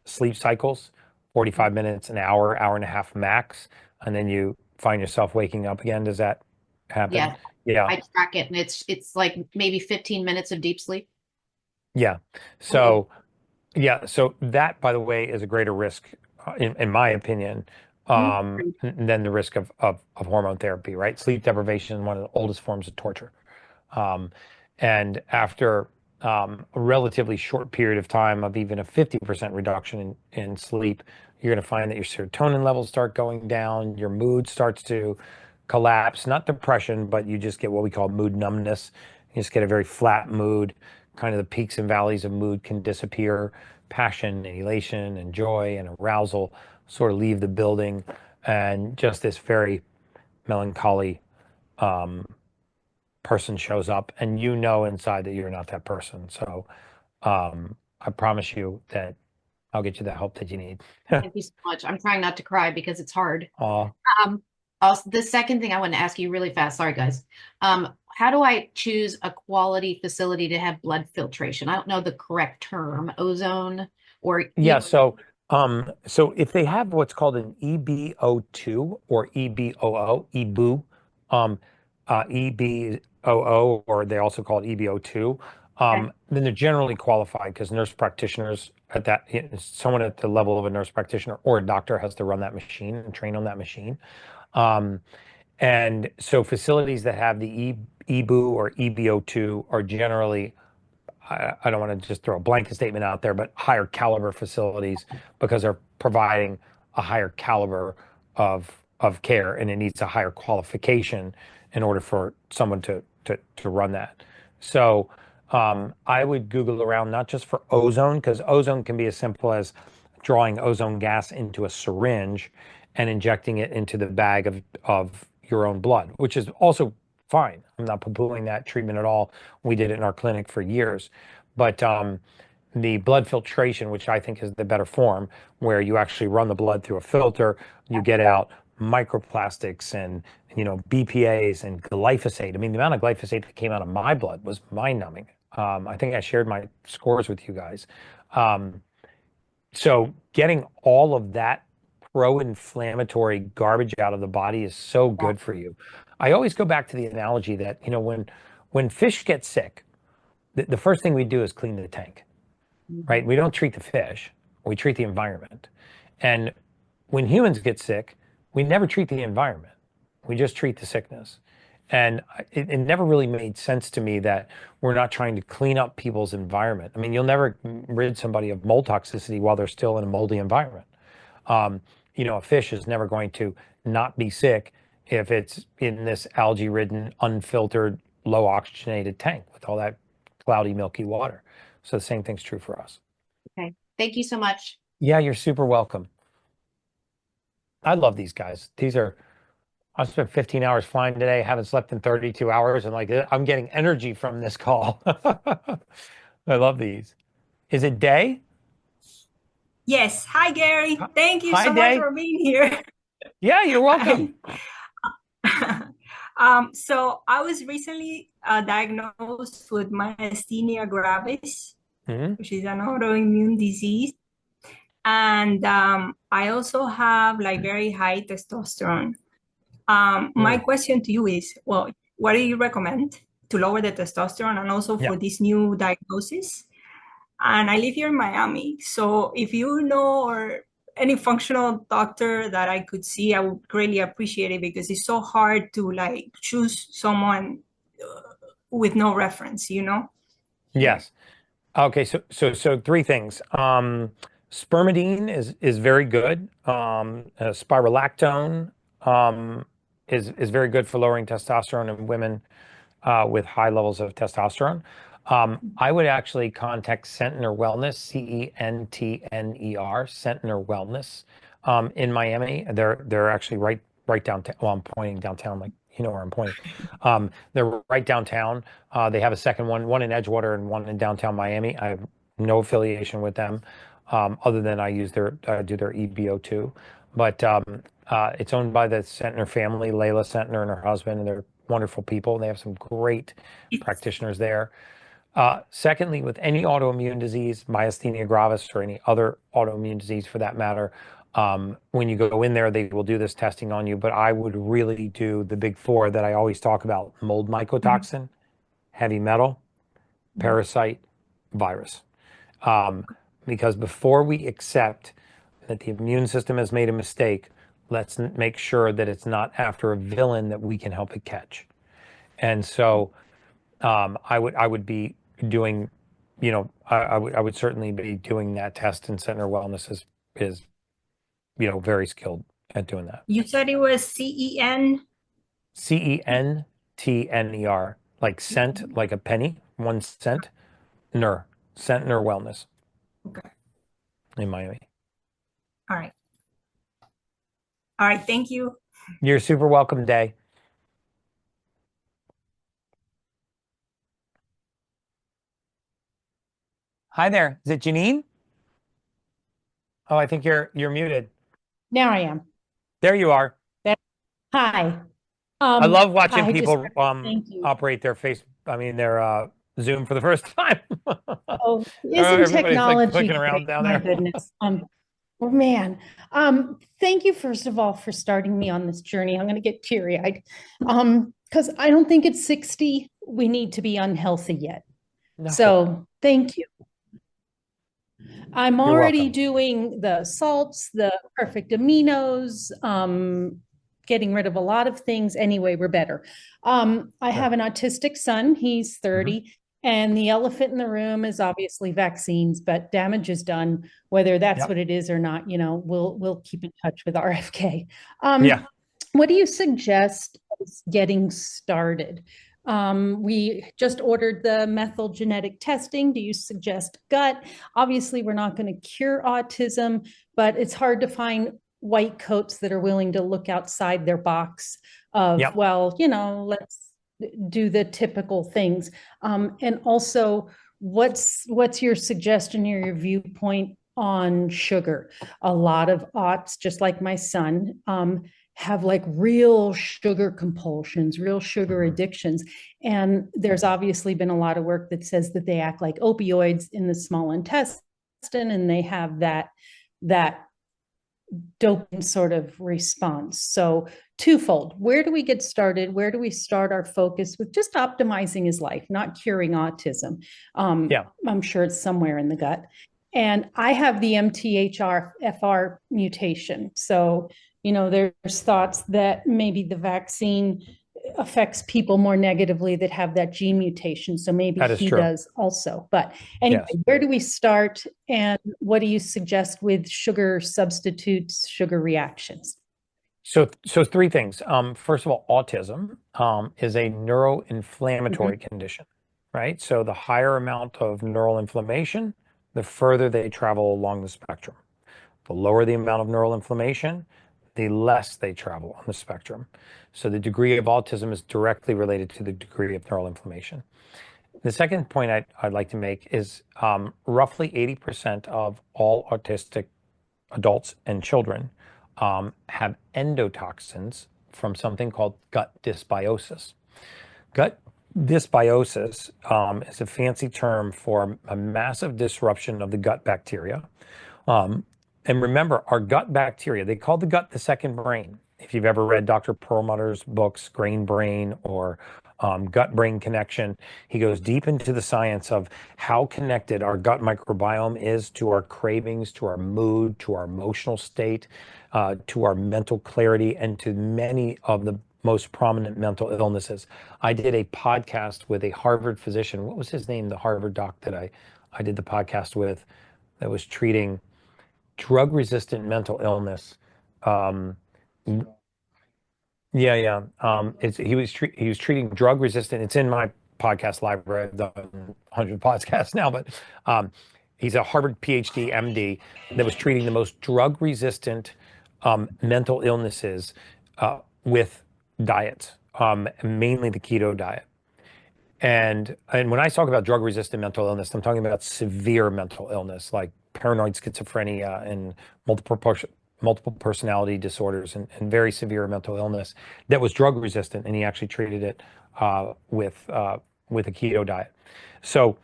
sleep cycles, 45 minutes, an hour, hour and a half max, and then you find yourself waking up again. Does that happen? Yeah. Yeah. I track it, and it's like maybe 15 minutes of deep sleep. Yeah. So, yeah. So that, by the way, is a greater risk, in my opinion, than the risk of hormone therapy, right? Sleep deprivation is one of the oldest forms of torture. And after a relatively short period of time of even a 50% reduction in sleep, you're going to find that your serotonin levels start going down, your mood starts to collapse, not depression, but you just get what we call mood numbness. You just get a very flat mood, kind of the peaks and valleys of mood can disappear. Passion and elation and joy and arousal sort of leave the building, and just this very melancholy person shows up, and you know inside that you're not that person. So I promise you that I'll get you the help that you need. Thank you so much. I'm trying not to cry because it's hard. Uh, Also, the second thing I want to ask you really fast, sorry guys. How do I choose a quality facility to have blood filtration? I don't know the correct term, ozone or yeah. So if they have what's called an EBO2 or EBOO, EBOO, or they also call it EBO2, then they're generally qualified, because nurse practitioners someone at the level of a nurse practitioner or a doctor has to run that machine and train on that machine. And so facilities that have the EBOO or EBO2 are generally, I don't want to just throw a blanket statement out there, but higher caliber facilities, because they're providing a higher caliber of care, and it needs a higher qualification in order for someone to run that. So I would Google around, not just for ozone, because ozone can be as simple as drawing ozone gas into a syringe and injecting it into the bag of your own blood, which is also fine. I'm not poo-pooing that treatment at all. We did it in our clinic for years. But the blood filtration, which I think is the better form, where you actually run the blood through a filter, you get out microplastics and BPAs and glyphosate. I mean, the amount of glyphosate that came out of my blood was mind-numbing. I think I shared my scores with you guys. So getting all of that pro-inflammatory garbage out of the body is so good for you. I always go back to the analogy that, when fish get sick, the first thing we do is clean the tank, right? We don't treat the fish, we treat the environment. And when humans get sick, we never treat the environment. We just treat the sickness. And it never really made sense to me that we're not trying to clean up people's environment. I mean, you'll never rid somebody of mold toxicity while they're still in a moldy environment. You know, a fish is never going to not be sick if it's in this algae-ridden, unfiltered, low oxygenated tank with all that cloudy, milky water. So the same thing's true for us. Okay. Thank you so much. Yeah, you're super welcome. I love these guys. I spent 15 hours flying today, haven't slept in 32 hours, and like I'm getting energy from this call. I love these. Is it Day? Yes. Hi, Gary. Thank you Hi, so much Day. for being here. Yeah, you're welcome. So I was recently diagnosed with myasthenia gravis, Mhm. which is an autoimmune disease. And I also have like very high testosterone. My question to you is, well, what do you recommend to lower the testosterone and also for Yeah. this new diagnosis? And I live here in Miami. So if you know or any functional doctor that I could see, I would greatly appreciate it because it's so hard to like choose someone with no reference, you know? Yes. Okay, so three things. Spermidine is very good. Spirolactone is very good for lowering testosterone in women with high levels of testosterone. I would actually contact Centner Wellness, Centner, Centner Wellness, in Miami. They're actually right downtown. Well, I'm pointing downtown, like you know where I'm pointing. They're right downtown. They have a second one in Edgewater and one in downtown Miami. I have no affiliation with them, other than I do their EBO2. But it's owned by the Centner family, Layla Centner and her husband, and they're wonderful people. They have some great practitioners there. Secondly, with any autoimmune disease, myasthenia gravis, or any other autoimmune disease for that matter, when you go in there, they will do this testing on you. But I would really do the big four that I always talk about: mold mycotoxin, heavy metal, parasite, virus. Because before we accept that the immune system has made a mistake, let's make sure that it's not after a villain that we can help it catch. And so I would be doing, you know, I would certainly be doing that test, and Center Wellness is you know very skilled at doing that. You said it was CEN? CENTNER, like cent, like a penny, 1 cent, Centner Wellness Okay. in Miami. All right. All right. Thank you. You're super welcome, Day. Hi there. Is it Janine? Oh, I think you're muted. Now I am. There you are. Hi. I love watching I just people thank you. operate their their Zoom for the first time. Oh, isn't Everybody's like technology clicking around great? down My there. goodness. Oh man. Thank you first of all for starting me on this journey. I'm going to get teary-eyed. Because I don't think at 60 we need to be unhealthy yet. No. So thank you. I'm You're already welcome. doing the salts, the perfect aminos, getting rid of a lot of things. Anyway, we're better. I have an autistic son. He's 30. And the elephant in the room is obviously vaccines, but damage is done, whether that's Yep. what it is or not. You know, we'll keep in touch with RFK. Yeah. What do you suggest as getting started? We just ordered the methyl genetic testing. Do you suggest gut? Obviously, we're not going to cure autism, but it's hard to find white coats that are willing to look outside their box of, Yep. well, you know, let's do the typical things. And also, what's your suggestion or your viewpoint on sugar? A lot of aughts, just like my son, have like real sugar compulsions, real sugar addictions. And there's obviously been a lot of work that says that they act like opioids in the small intestine, and they have that dopamine sort of response. So twofold, where do we get started? Where do we start our focus with just optimizing his life, not curing autism? Yeah. I'm sure it's somewhere in the gut. And I have the MTHFR mutation. So, There's thoughts that maybe the vaccine affects people more negatively that have that gene mutation. So maybe That is he true. does also. But anyway, Yes. where do we start? And what do you suggest with sugar substitutes, sugar reactions? So three things. First of all, autism is a neuroinflammatory condition, right? So the higher amount of neural inflammation, the further they travel along the spectrum. The lower the amount of neural inflammation, the less they travel on the spectrum. So the degree of autism is directly related to the degree of neural inflammation. The second point I'd like to make is roughly 80% of all autistic adults and children have endotoxins from something called gut dysbiosis. Gut dysbiosis is a fancy term for a massive disruption of the gut bacteria. And remember, our gut bacteria, they call the gut the second brain. If you've ever read Dr. Perlmutter's books, Grain Brain or Gut-Brain Connection, he goes deep into the science of how connected our gut microbiome is to our cravings, to our mood, to our emotional state, to our mental clarity, and to many of the most prominent mental illnesses. I did a podcast with a Harvard physician. What was his name? The Harvard doc that I did the podcast with that was treating drug-resistant mental illness. Yeah. He was treating drug-resistant. It's in my podcast library. I've done 100 podcasts now, but he's a Harvard PhD, MD, that was treating the most drug-resistant mental illnesses with diets, mainly the keto diet. And when I talk about drug-resistant mental illness, I'm talking about severe mental illness like paranoid schizophrenia and multiple personality disorders and very severe mental illness that was drug-resistant, and he actually treated it with a keto diet. So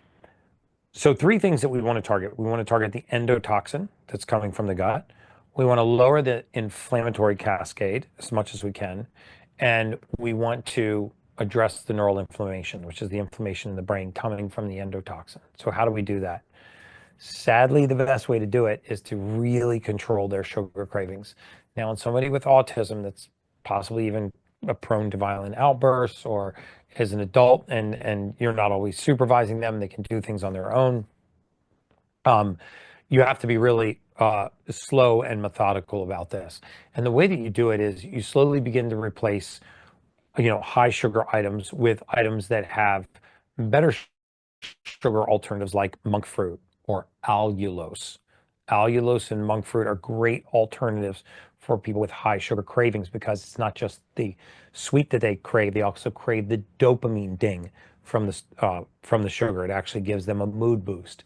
three things that we want to target. We want to target the endotoxin that's coming from the gut. We want to lower the inflammatory cascade as much as we can. And we want to address the neural inflammation, which is the inflammation in the brain coming from the endotoxin. So how do we do that? Sadly, the best way to do it is to really control their sugar cravings. Now, in somebody with autism that's possibly even prone to violent outbursts, or as an adult and you're not always supervising them, they can do things on their own. You have to be really slow and methodical about this. And the way that you do it is you slowly begin to replace high sugar items with items that have better sugar alternatives like monk fruit or allulose. Allulose and monk fruit are great alternatives for people with high sugar cravings because it's not just the sweet that they crave, they also crave the dopamine ding from the sugar. It actually gives them a mood boost.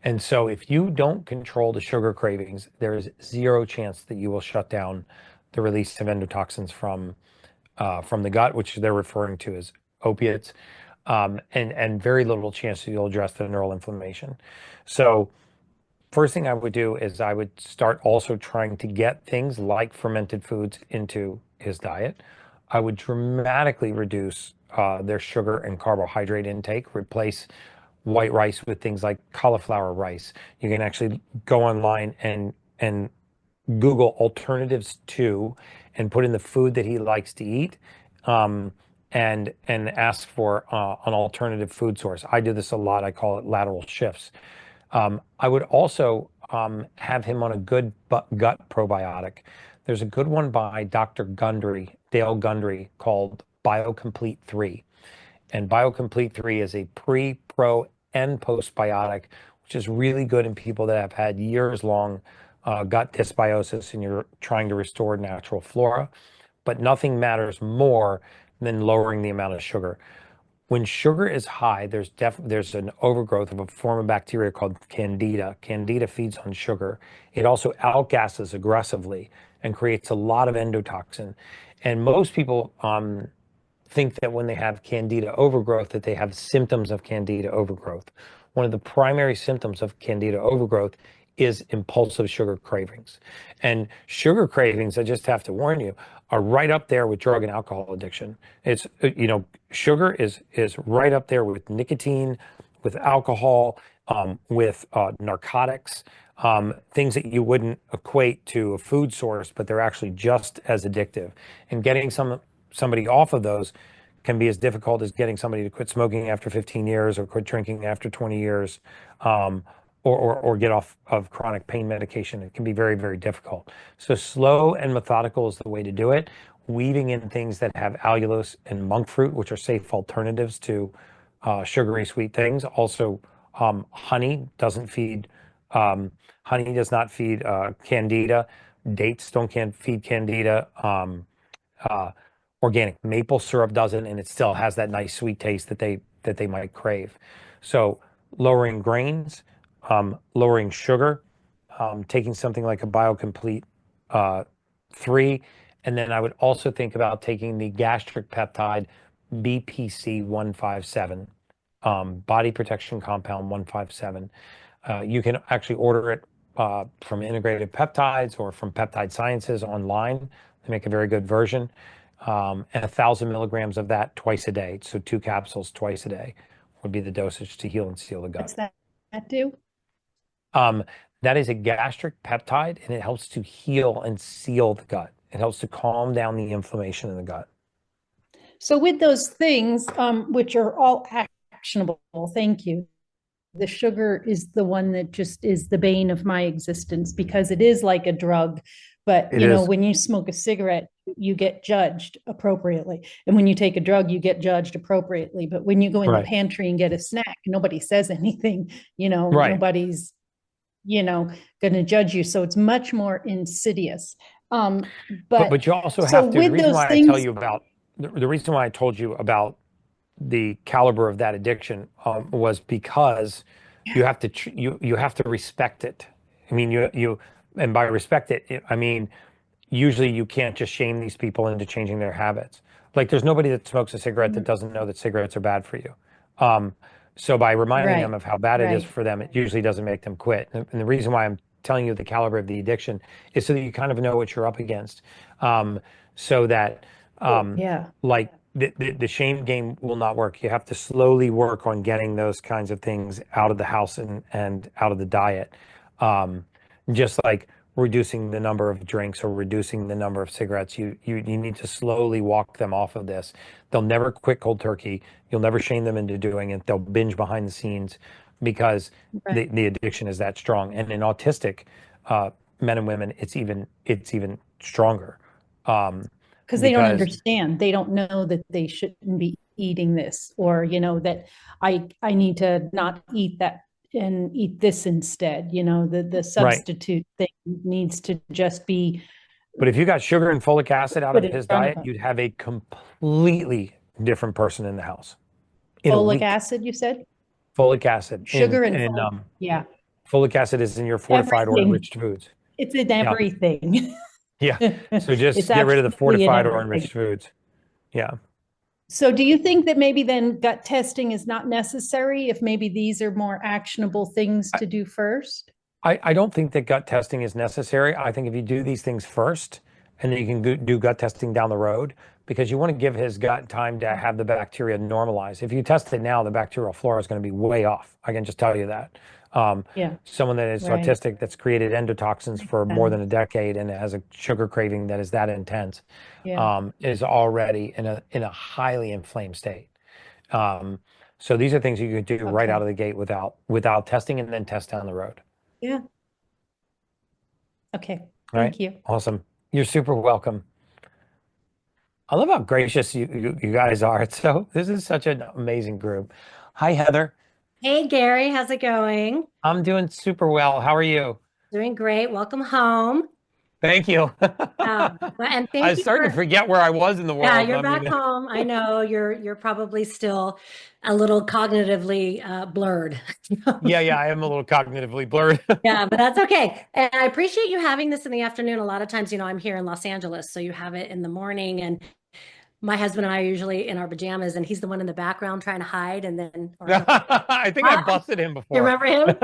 And so if you don't control the sugar cravings, there is zero chance that you will shut down the release of endotoxins from the gut, which they're referring to as opiates, and very little chance that you'll address the neural inflammation. So first thing I would do is I would start also trying to get things like fermented foods into his diet. I would dramatically reduce their sugar and carbohydrate intake, replace white rice with things like cauliflower rice. You can actually go online and Google alternatives to, and put in the food that he likes to eat, and ask for an alternative food source. I do this a lot. I call it lateral shifts. I would also have him on a good gut probiotic. There's a good one by Dr. Gundry, Dale Gundry, called BioComplete 3. And BioComplete 3 is a pre, pro, and postbiotic, which is really good in people that have had years-long gut dysbiosis and you're trying to restore natural flora. But nothing matters more than lowering the amount of sugar. When sugar is high, there's an overgrowth of a form of bacteria called Candida. Candida feeds on sugar. It also outgasses aggressively and creates a lot of endotoxin. And most people think that when they have Candida overgrowth, that they have symptoms of Candida overgrowth. One of the primary symptoms of Candida overgrowth is impulsive sugar cravings. And sugar cravings, I just have to warn you, are right up there with drug and alcohol addiction. It's, sugar is right up there with nicotine, with alcohol, with narcotics. things that you wouldn't equate to a food source, but they're actually just as addictive. And getting somebody off of those can be as difficult as getting somebody to quit smoking after 15 years or quit drinking after 20 years, or get off of chronic pain medication. It can be very, very difficult. So slow and methodical is the way to do it. Weaving in things that have allulose and monk fruit, which are safe alternatives to sugary sweet things. Also, honey doesn't feed, honey does not feed candida. Dates don't feed candida. Organic maple syrup doesn't, and it still has that nice sweet taste that they might crave. So lowering grains, lowering sugar, taking something like a BioComplete 3, and then I would also think about taking the gastric peptide BPC 157, body protection compound 157. You can actually order it from Integrated Peptides or from Peptide Sciences online. They make a very good version. And 1,000 milligrams of that twice a day. So 2 capsules twice a day would be the dosage to heal and seal the gut. What's that do? That is a gastric peptide, and it helps to heal and seal the gut. It helps to calm down the inflammation in the gut. So with those things, which are all actionable, thank you. The sugar is the one that just is the bane of my existence because it is like a drug. But, you know, when you smoke a cigarette, you get judged appropriately. And when you take a drug, you get judged appropriately. But when you go in the pantry and get a snack, nobody says anything, nobody's, going to judge you. So it's much more insidious. But you also have to, the reason why I tell you about, the reason why I told you about the caliber of that addiction was because you have to, you have to respect it. I mean, and by respect it, I mean, usually you can't just shame these people into changing their habits. Like there's nobody that smokes a cigarette that doesn't know that cigarettes are bad for you. So by reminding them of how bad it is for them, it usually doesn't make them quit. And the reason why I'm telling you the caliber of the addiction is so that you kind of know what you're up against. So that like the shame game will not work. You have to slowly work on getting those kinds of things out of the house and out of the diet. Just like reducing the number of drinks or reducing the number of cigarettes, you need to slowly walk them off of this. They'll never quit cold turkey. You'll never shame them into doing it. They'll binge behind the scenes because the addiction is that strong. And in autistic men and women, it's even stronger. Because they don't understand. They don't know that they shouldn't be eating this, or that I need to not eat that and eat this instead. The substitute thing needs to just be. But if you got sugar and folic acid out of his diet, you'd have a completely different person in the house. Folic acid, you said? Folic acid. Sugar and Folic acid is in your fortified or enriched foods. It's in everything. Yeah. So just get rid of the fortified or enriched foods. Yeah. So do you think that maybe then gut testing is not necessary if maybe these are more actionable things to do first? I don't think that gut testing is necessary. I think if you do these things first, and then you can do gut testing down the road, because you want to give his gut time to have the bacteria normalize. If you test it now, the bacterial flora is going to be way off. I can just tell you that. Someone that is autistic that's created endotoxins for more than a decade and has a sugar craving that is that intense is already in a highly inflamed state. So these are things you can do right out of the gate without testing, and then test down the road. Yeah. Okay. Thank you. Awesome. You're super welcome. I love how gracious you guys are. So this is such an amazing group. Hi, Heather. Hey, Gary, how's it going? I'm doing super well. How are you? Doing great. Welcome home. Thank you. And thank I was starting to forget where I was in the world. Yeah, you're back home. I know you're probably still a little cognitively blurred. Yeah, I am a little cognitively blurred. Yeah, but that's okay. And I appreciate you having this in the afternoon. A lot of times, I'm here in Los Angeles, so you have it in the morning, and my husband and I are usually in our pajamas, and he's the one in the background trying to hide. And then I think I busted him before. You remember him?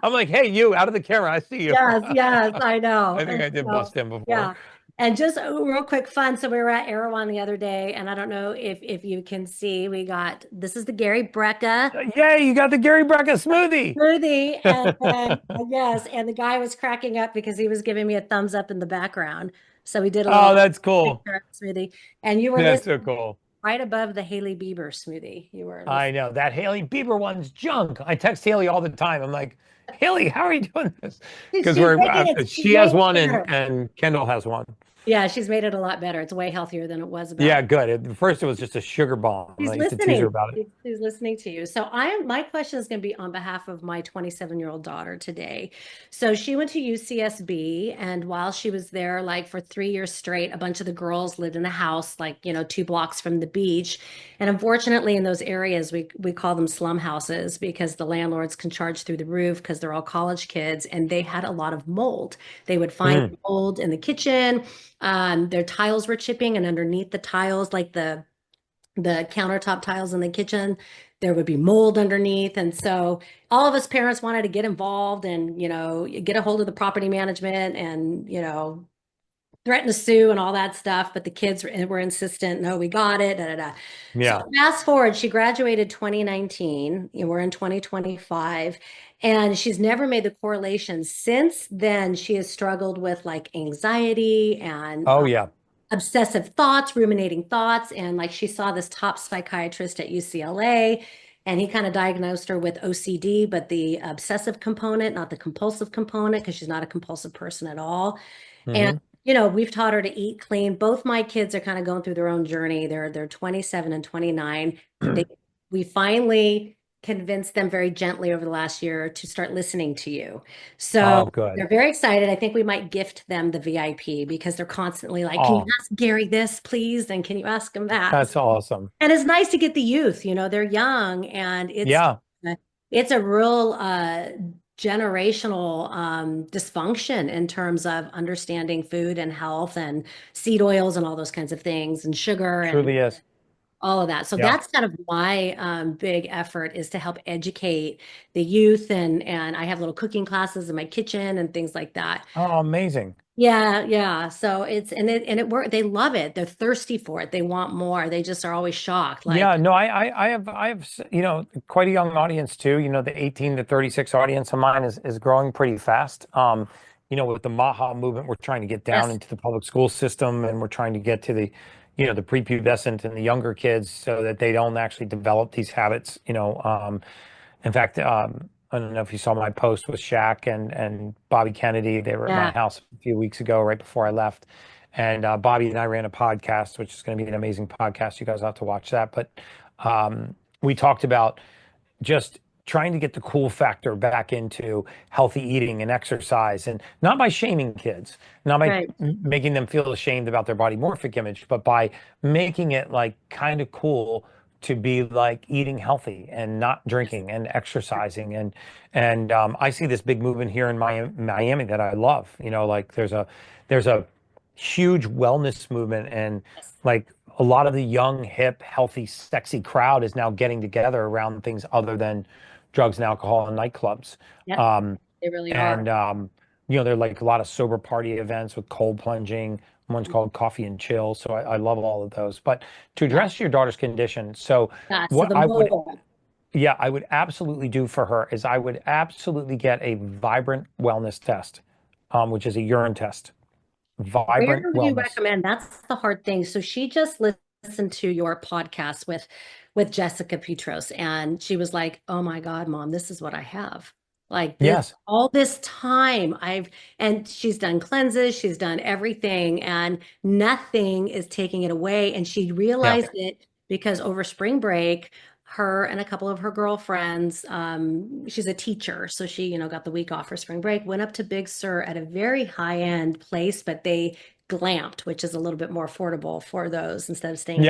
I'm like, hey, you out of the camera. I see you. Yes, I know. I think I did bust him before. Yeah. And just real quick fun. So we were at Erewhon the other day, and I don't know if you can see, this is the Gary Brecka Yay, you got the Gary Brecka smoothie. smoothie. And then, yes, and the guy was cracking up because he was giving me a thumbs up in the background. So we did a Oh, little that's cool. smoothie. And you were That's so listening cool. right above the Hailey Bieber smoothie. You were I know that Haley Bieber one's junk. I text Haley all the time. I'm like, Haley, how are you doing this? Because She's making it- she has one better. and Kendall has one. Yeah, she's made it a lot better. It's way healthier than it was about. Yeah, good. At first, it was just a sugar bomb. She's I used to tease listening. her about it. She's listening to you. So my question is going to be on behalf of my 27-year-old daughter today. So she went to UCSB, and while she was there, like for 3 years straight, a bunch of the girls lived in a house, like, 2 blocks from the beach. And unfortunately, in those areas, we call them slum houses because the landlords can charge through the roof because they're all college kids, and they had a lot of mold. They would find mold in the kitchen. Their tiles were chipping, and underneath the tiles, like the countertop tiles in the kitchen, there would be mold underneath. And so all of us parents wanted to get involved and, get a hold of the property management and, threaten to sue and all that stuff. But the kids were insistent, no, we got it. Da, da, da. Yeah. So fast forward, she graduated 2019. We're in 2025. And she's never made the correlation. Since then, she has struggled with like anxiety and Oh, yeah. obsessive thoughts, ruminating thoughts. And like she saw this top psychiatrist at UCLA, and he kind of diagnosed her with OCD, but the obsessive component, not the compulsive component, because she's not a compulsive person at all. And we've taught her to eat clean. Both my kids are kind of going through their own journey. They're 27 and 29. We finally convinced them very gently over the last year to start listening to you. So good. they're very excited. I think we might gift them the VIP because they're constantly like, can you ask Gary this, please? And can you ask him that? That's awesome. And it's nice to get the youth, they're young, and it's a real generational dysfunction in terms of understanding food and health and seed oils and all those kinds of things and sugar and Truly is. all of that. So that's kind of my big effort, is to help educate the youth. And I have little cooking classes in my kitchen and things like that. Oh, amazing. Yeah. So it worked. They love it. They're thirsty for it. They want more. They just are always shocked. Like, Yeah, no, I have, quite a young audience too. The 18 to 36 audience of mine is growing pretty fast. With the MAHA movement, we're trying to get down into the public school system, and we're trying to get to the prepubescent and the younger kids so that they don't actually develop these habits. In fact, I don't know if you saw my post with Shaq and Bobby Kennedy. They were at my house a few weeks ago, right before I left. And Bobby and I ran a podcast, which is going to be an amazing podcast. You guys have to watch that. But we talked about just trying to get the cool factor back into healthy eating and exercise, and not by shaming kids, not by making them feel ashamed about their body morphic image, but by making it like kind of cool to be like eating healthy and not drinking and exercising. And I see this big movement here in Miami that I love. Like there's a huge wellness movement, and like a lot of the young, hip, healthy, sexy crowd is now getting together around things other than drugs and alcohol and nightclubs. they really are. And there are like a lot of sober party events with cold plunging. One's called Coffee and Chill. So I love all of those. But to address your daughter's condition, what I would absolutely do for her is I would absolutely get a Vibrant wellness test, which is a urine test. Vibrant Where would you recommend? That's the hard thing. So she just listened to your podcast with Jessica Petros, and she was like, "Oh my God, Mom, this is what I have." Like this, all this time and she's done cleanses, she's done everything, and nothing is taking it away. And she realized it because over spring break, her and a couple of her girlfriends, she's a teacher, so she, got the week off for spring break, went up to Big Sur at a very high-end place, but they glamped, which is a little bit more affordable for those instead of staying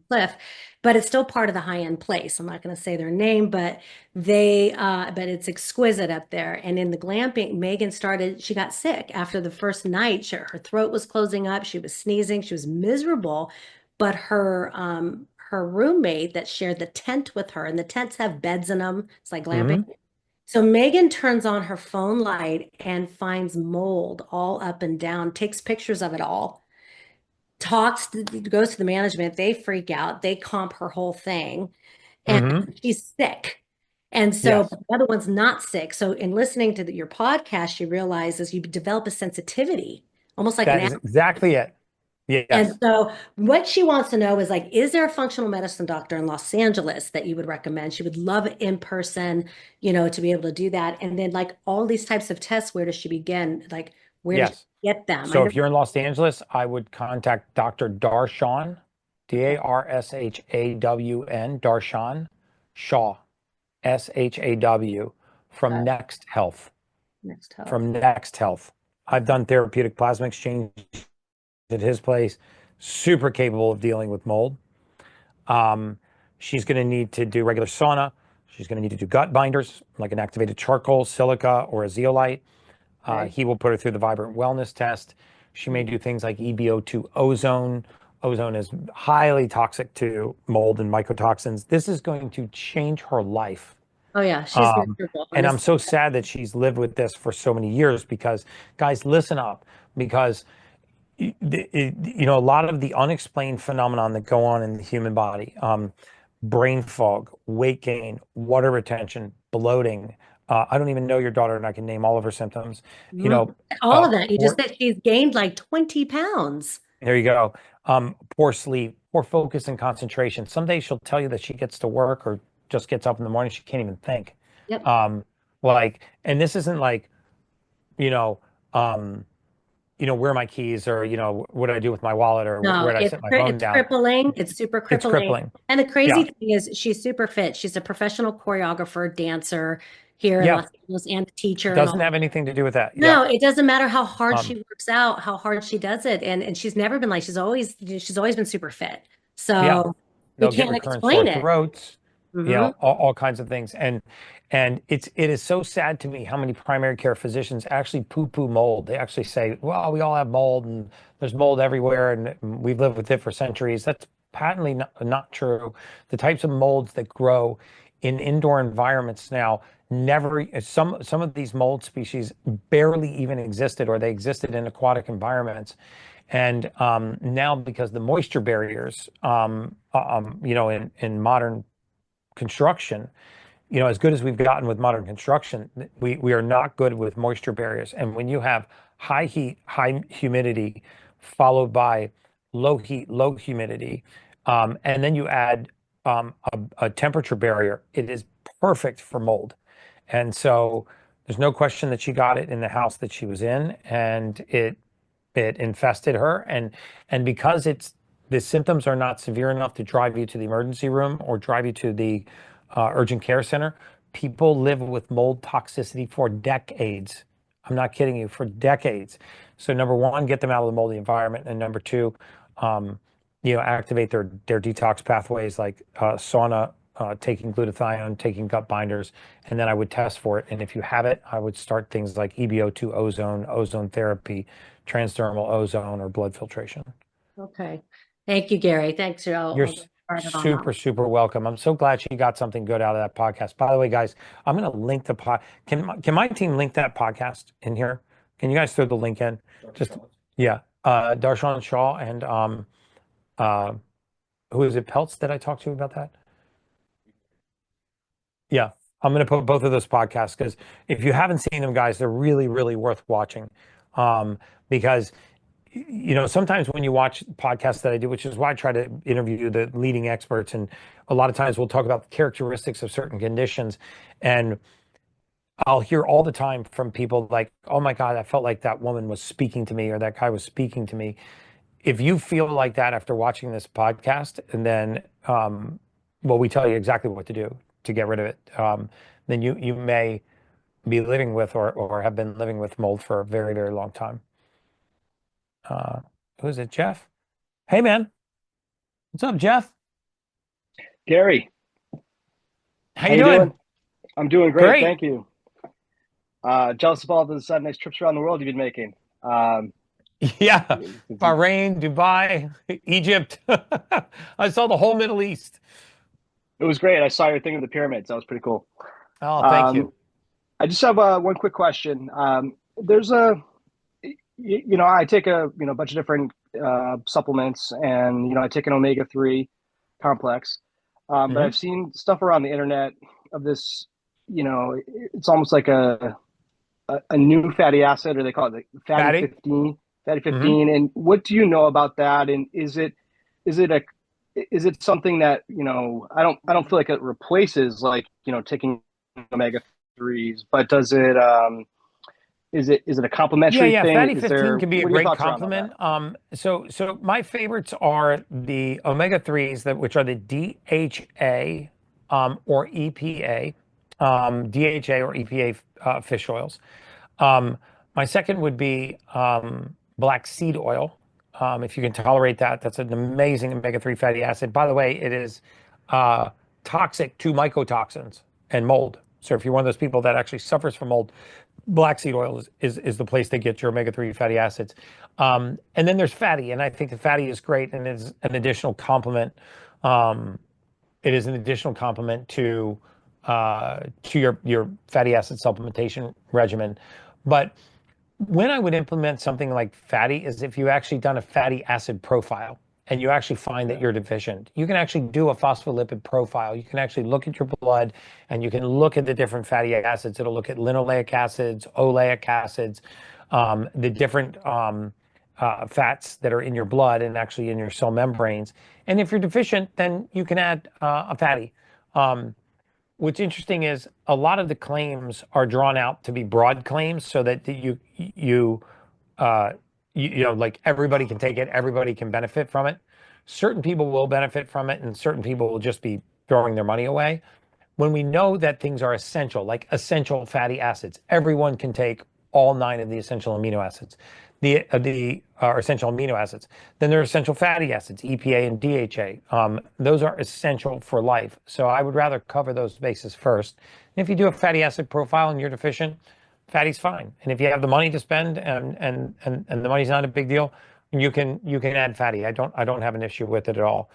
cliff, but it's still part of the high-end place. I'm not going to say their name, but but it's exquisite up there. And in the glamping, Megan she got sick after the first night. Her throat was closing up. She was sneezing. She was miserable, but her roommate that shared the tent with her, and the tents have beds in them. It's like glamping. So Megan turns on her phone light and finds mold all up and down, takes pictures of it all, goes to the management. They freak out. They comp her whole thing, and Mhm. she's sick. And so Yes. but the other one's not sick. So in listening to your podcast, you realize as you develop a sensitivity, almost like an That is exactly it. and Yes. so what she wants to know is like, is there a functional medicine doctor in Los Angeles that you would recommend? She would love it in person, to be able to do that. And then like all these types of tests, where does she begin? Like, where does Yes. she get them? I So know. if you're in Los Angeles, I would contact Dr. Darshan, Darshawn, Darshan Shaw, SHAW, from Next Health. Next health. From Next Health. I've done therapeutic plasma exchange at his place. Super capable of dealing with mold. She's going to need to do regular sauna. She's going to need to do gut binders, like an activated charcoal, silica, or a zeolite. Okay. He will put her through the Vibrant Wellness test. She may do things like EbO2 ozone. Ozone is highly toxic to mold and mycotoxins. This is going to change her life. Oh yeah, she's miserable. And I'm so sad that she's lived with this for so many years, because, guys, listen up, because a lot of the unexplained phenomenon that go on in the human body, brain fog, weight gain, water retention, bloating. I don't even know your daughter, and I can name all of her symptoms. all of that. You just poor- said she's gained like 20 pounds. There you go. Poor sleep, poor focus and concentration. Some days she'll tell you that she gets to work or just gets up in the morning, she can't even think. Yep. And this isn't like, where are my keys, or, what do I do with my wallet, or No, where did I it's, set my phone it's down? crippling. It's super It's crippling. crippling. And the crazy Yeah. thing is she's super fit. She's a professional choreographer, dancer here in Yeah. Los Angeles, and a teacher. It and doesn't all. have anything to do with that. No, Yeah. it doesn't matter how hard Um, she works out, how hard she does it. And she's never been like, she's always been super fit. So Yeah. we They'll get can't recurrent explain sore it. throats, Mhm. all kinds of things. And it is so sad to me how many primary care physicians actually poo-poo mold. They actually say, well, we all have mold, and there's mold everywhere, and we've lived with it for centuries. That's patently not true. The types of molds that grow in indoor environments now some of these mold species barely even existed, or they existed in aquatic environments. And now, because the moisture barriers, in modern construction, as good as we've gotten with modern construction, we are not good with moisture barriers. And when you have high heat, high humidity, followed by low heat, low humidity, and then you add a temperature barrier, it is perfect for mold. And so there's no question that she got it in the house that she was in, and it infested her. And because the symptoms are not severe enough to drive you to the emergency room or drive you to the urgent care center, people live with mold toxicity for decades. I'm not kidding you, for decades. So number one, get them out of the moldy environment, and number two, activate their detox pathways, like sauna, taking glutathione, taking gut binders, and then I would test for it. And if you have it, I would start things like EbO2 ozone, ozone therapy, transdermal ozone, or blood filtration. Okay. Thank you, Gary. Thanks. You're super welcome. I'm so glad she got something good out of that podcast. By the way, guys, I'm going to link the Can my team link that podcast in here? Can you guys throw the link in? Just Darshan Shaw and who is it? Peltz that I talked to about that? Yeah, I'm going to put both of those podcasts, because if you haven't seen them, guys, they're really, really worth watching. Because sometimes when you watch podcasts that I do, which is why I try to interview the leading experts, and a lot of times we'll talk about the characteristics of certain conditions, and I'll hear all the time from people like, oh my God, I felt like that woman was speaking to me, or that guy was speaking to me. If you feel like that after watching this podcast, and then, we tell you exactly what to do to get rid of it, then you may be living with or have been living with mold for a very, very long time. Who is it, Jeff? Hey, man. What's up, Jeff? Gary. How you doing? I'm doing great. Great. Thank you. Jealous of all the nice trips around the world you've been making. Yeah, Bahrain, Dubai, Egypt. I saw the whole Middle East. It was great. I saw your thing with the pyramids. That was pretty cool. Oh, thank you. I just have one quick question. There's I take a bunch of different supplements, and I take an omega-3 complex. But Mhm. I've seen stuff around the internet of this. It's almost like a new fatty acid, or they call it the fatty Fatty. 15, fatty Mhm. 15. And what do you know about that? And is it a is it something that I don't feel like it replaces, like taking omega-3s, but does it is it a Yeah, complementary yeah. thing? Fatty 15 can be a What are your great thoughts around all that? complement. So my favorites are the omega-3s, which are the DHA or EPA, DHA or EPA fish oils. Um, my second would be black seed oil. If you can tolerate that, that's an amazing omega-3 fatty acid. By the way, it is uh, toxic to mycotoxins and mold. So if you're one of those people that actually suffers from mold, black seed oil is the place to get your omega-3 fatty acids. And then there's fatty, and I think the fatty is great and is an additional complement. Um, it is an additional complement to your fatty acid supplementation regimen. But when I would implement something like fatty is if you actually done a fatty acid profile and you actually find that you're deficient. You can actually do a phospholipid profile. You can actually look at your blood and you can look at the different fatty acids. It'll look at linoleic acids, oleic acids, the different fats that are in your blood and actually in your cell membranes. And if you're deficient, then you can add a fatty. Um, What's interesting is a lot of the claims are drawn out to be broad claims so that uh, like everybody can take it, everybody can benefit from it. Certain people will benefit from it, and certain people will just be throwing their money away. When we know that things are essential, like essential fatty acids, everyone can take all 9 of the essential amino acids, the essential amino acids. Then there are essential fatty acids, EPA and DHA. Those are essential for life. So I would rather cover those bases first. And if you do a fatty acid profile and you're deficient, fatty's fine. And if you have the money to spend and the money's not a big deal, you can add fatty. I don't have an issue with it at all.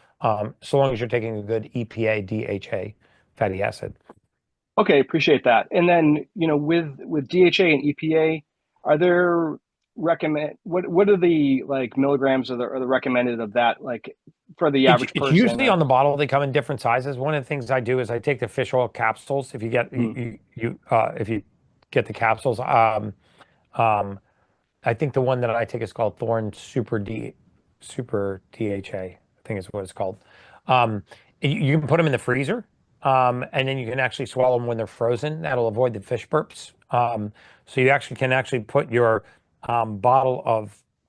So long as you're taking a good EPA, DHA fatty acid. Okay, appreciate that. And then, with DHA and EPA, are there what are the like milligrams or the recommended of that, like for the It's average it's person? usually on the bottle. They come in different sizes. One of the things I do is I take the fish oil capsules. If you get Mm, if you get the capsules, um, I think the one that I take is called Thorne Super DHA. I think is what it's called. You can put them in the freezer, and then you can actually swallow them when they're frozen. That'll avoid the fish burps. So you actually can put your bottle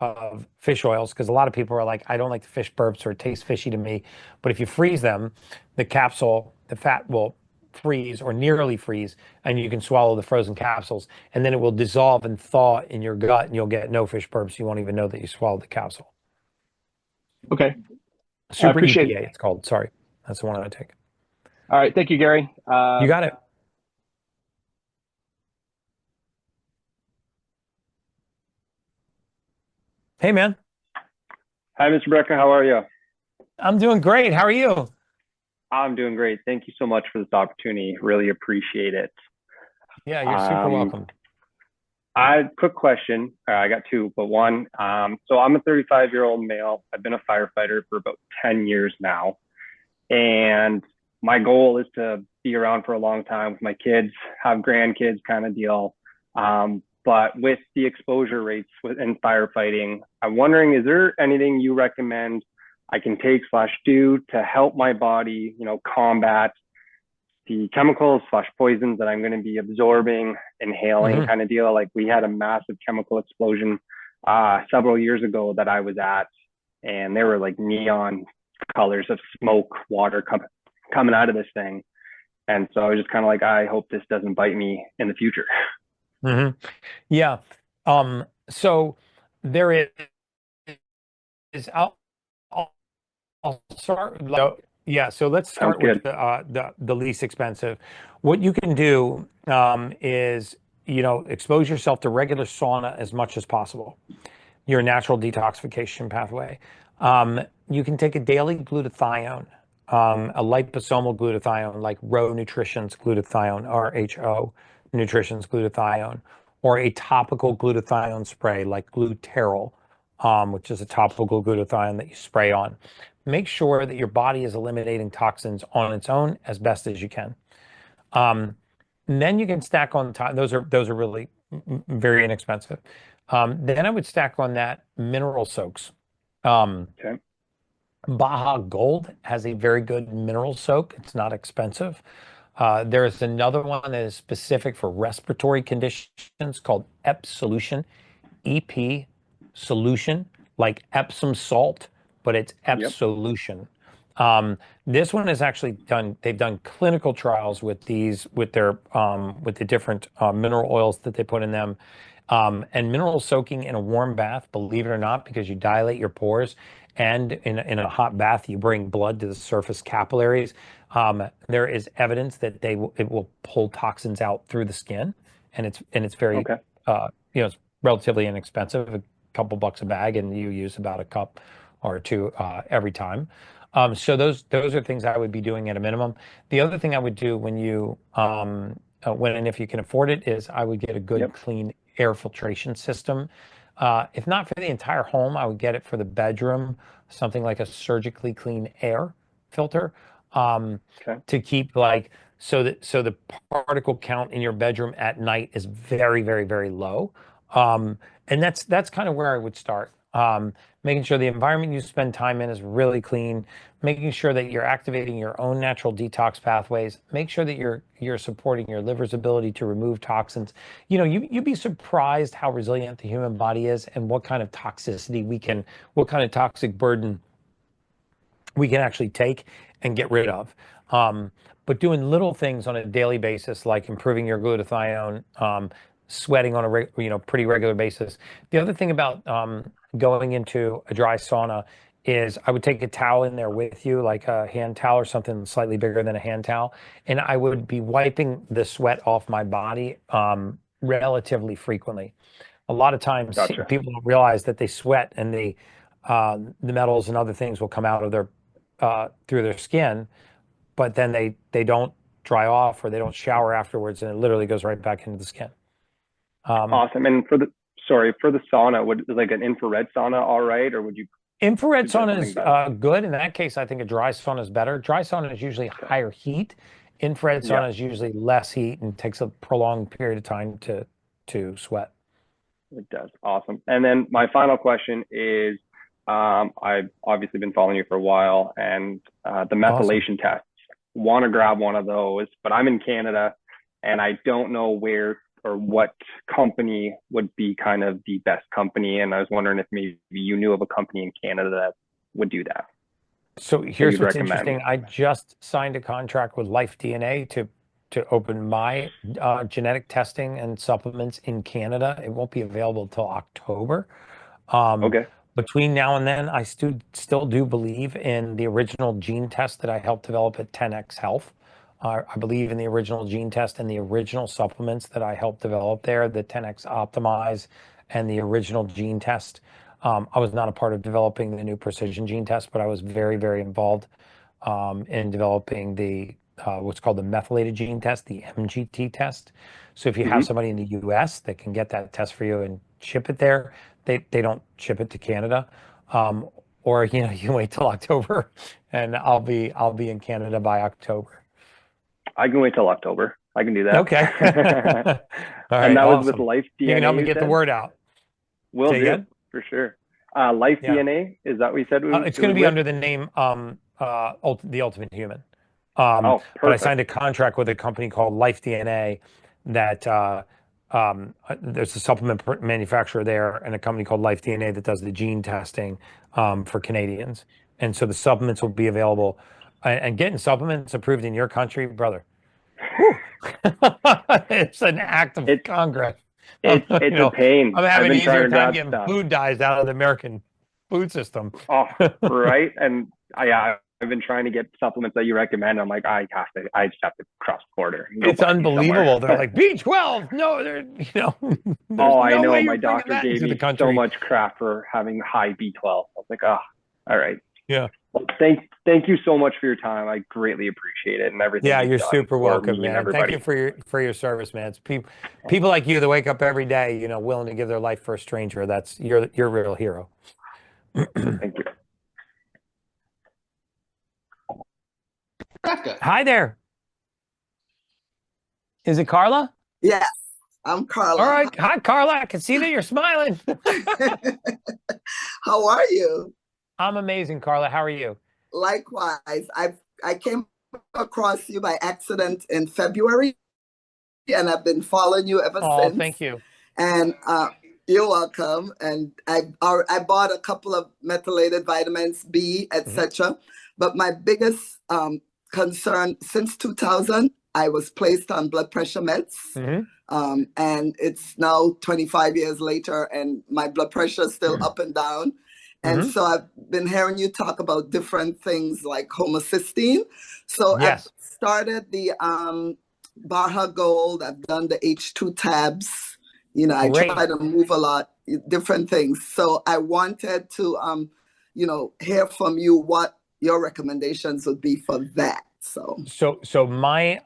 of fish oils, because a lot of people are like, I don't like the fish burps or it tastes fishy to me. But if you freeze them, the capsule, the fat will freeze or nearly freeze, and you can swallow the frozen capsules, and then it will dissolve and thaw in your gut, and you'll get no fish burps. You won't even know that you swallowed the capsule. okay, I Super appreciate it. EPA, it's called. Sorry, that's the one I take. All right, thank you, Gary. You got it. Hey, man, Hi, Mr. Brecker. How are you? I'm doing great. How are you? I'm doing great. Thank you so much for this opportunity. Really appreciate it. Yeah, you're super Um, welcome. quick question. I got two, but one. So I'm a 35-year-old male. I've been a firefighter for about 10 years now. And my goal is to be around for a long time with my kids, have grandkids kind of deal. But with the exposure rates in firefighting, I'm wondering, is there anything you recommend I can take / do to help my body, combat the chemicals / poisons that I'm going to be absorbing, inhaling Hmm. kind of deal? Like we had a massive chemical explosion several years ago that I was at, and there were like neon colors of smoke, water coming out of this thing. And so I was just kind of like, I hope this doesn't bite me in the future. Hmm. Yeah. So there is. I'll start. Yeah, so let's Sounds start with good. the least expensive. What you can do is expose yourself to regular sauna as much as possible. Your natural detoxification pathway. You can take a daily glutathione, a liposomal glutathione, like Row Nutrition's glutathione, RHO. Nutrition's glutathione, or a topical glutathione spray like Gluterol, which is a topical glutathione that you spray on. Make sure that your body is eliminating toxins on its own as best as you can. And then you can stack on top. Those are really very inexpensive. Then I would stack on that mineral soaks. Okay. Baja Gold has a very good mineral soak. It's not expensive. There's another one that is specific for respiratory conditions called EP Solution, EP Solution, like Epsom salt, but it's EP Yep. Solution. This one is actually done. They've done clinical trials with these, with the different mineral oils that they put in them. And mineral soaking in a warm bath, believe it or not, because you dilate your pores, and in a hot bath, you bring blood to the surface capillaries. There is evidence that it will pull toxins out through the skin, and it's very, Okay. it's relatively inexpensive, a couple bucks a bag, and you use about a cup or two every time. So those are things I would be doing at a minimum. The other thing I would do when and if you can afford it, is I would get a good Yep. clean air filtration system. If not for the entire home, I would get it for the bedroom, something like a surgically clean air filter, Okay. to keep so the particle count in your bedroom at night is very, very, very low. And that's kind of where I would start. Making sure the environment you spend time in is really clean, making sure that you're activating your own natural detox pathways, make sure that you're supporting your liver's ability to remove toxins. You'd be surprised how resilient the human body is, and what kind of toxicity what kind of toxic burden we can actually take and get rid of. But doing little things on a daily basis, like improving your glutathione, sweating on a pretty regular basis. The other thing about going into a dry sauna is I would take a towel in there with you, like a hand towel or something slightly bigger than a hand towel, and I would be wiping the sweat off my body relatively frequently. A lot of times, Gotcha. people don't realize that they sweat, and the metals and other things will come out of their through their skin, but then they don't dry off, or they don't shower afterwards, and it literally goes right back into the skin. Awesome. And for the sauna, would like an infrared sauna all right, or would you? Infrared suggest sauna is something better? good. In that case, I think a dry sauna is better. Dry sauna is usually higher heat. Infrared Yeah. sauna is usually less heat and takes a prolonged period of time to sweat. It does. Awesome. And then my final question is, I've obviously been following you for a while, and the methylation tests. Want to grab one of those, but I'm in Canada, and I don't know where or what company would be kind of the best company. And I was wondering if maybe you knew of a company in Canada that would do that. So here's you'd what's recommend? interesting. I just signed a contract with Life DNA to open my genetic testing and supplements in Canada. It won't be available till October. Okay. Between now and then, I still do believe in the original gene test that I helped develop at 10X Health. I believe in the original gene test and the original supplements that I helped develop there, the 10X Optimize and the original gene test. I was not a part of developing the new precision gene test, but I was very, very involved in developing the what's called the methylated gene test, the MGT test. So if you have somebody in the US that can get that test for you and ship it there, they don't ship it to Canada. Or you wait till October, and I'll be in Canada by October. I can wait till October. I can do that. Okay. All right, And that was awesome. with Life DNA. You can help me you get the said? word out. Will Say do, again? for sure. Life Yeah. DNA, is that what you said? It's going to be under the name The Ultimate Human. Oh, But I perfect. signed a contract with a company called Life DNA that there's a supplement manufacturer there, and a company called Life DNA that does the gene testing for Canadians. And so the supplements will be available. And getting supplements approved in your country, brother, whew, it's an act of Congress. It's You a pain. I'm I've having an been trying easier to time grab getting stuff. food dyes out of the American food system. Oh, right. And I've been trying to get supplements that you recommend. I'm like, I just have to cross the border. and go It's buy these somewhere. unbelievable. They're like B12. No, they're there's Oh, I no know. way My you're bringing doctor that gave into me the country. so much crap for having high B12. I was like, oh, all right. Yeah. Well, thank you so much for your time. I greatly appreciate it and everything Yeah, you've you're done super for welcome, me and man. Thank everybody. you for your service, man. It's people like you that wake up every day, willing to give their life for a stranger. That's you're a real hero. Thank you. Rebecca. Hi there. Is it Carla? Yes, I'm All Carla. right. Hi, Carla. I can see that you're smiling. How are you? I'm amazing, Carla. How are you? Likewise, I came across you by accident in February, and I've been following you ever Oh, since. thank you. And you're welcome. And I bought a couple of methylated vitamins B, etc. But my biggest concern since 2000, I was placed on blood pressure meds. And it's now 25 years later, and my blood pressure is still up and down. And so I've been hearing you talk about different things like homocysteine. So I've started the Baja Gold. I've done the H2 tabs. I try to move a lot, different things. So I wanted to, hear from you what your recommendations would be for that. So my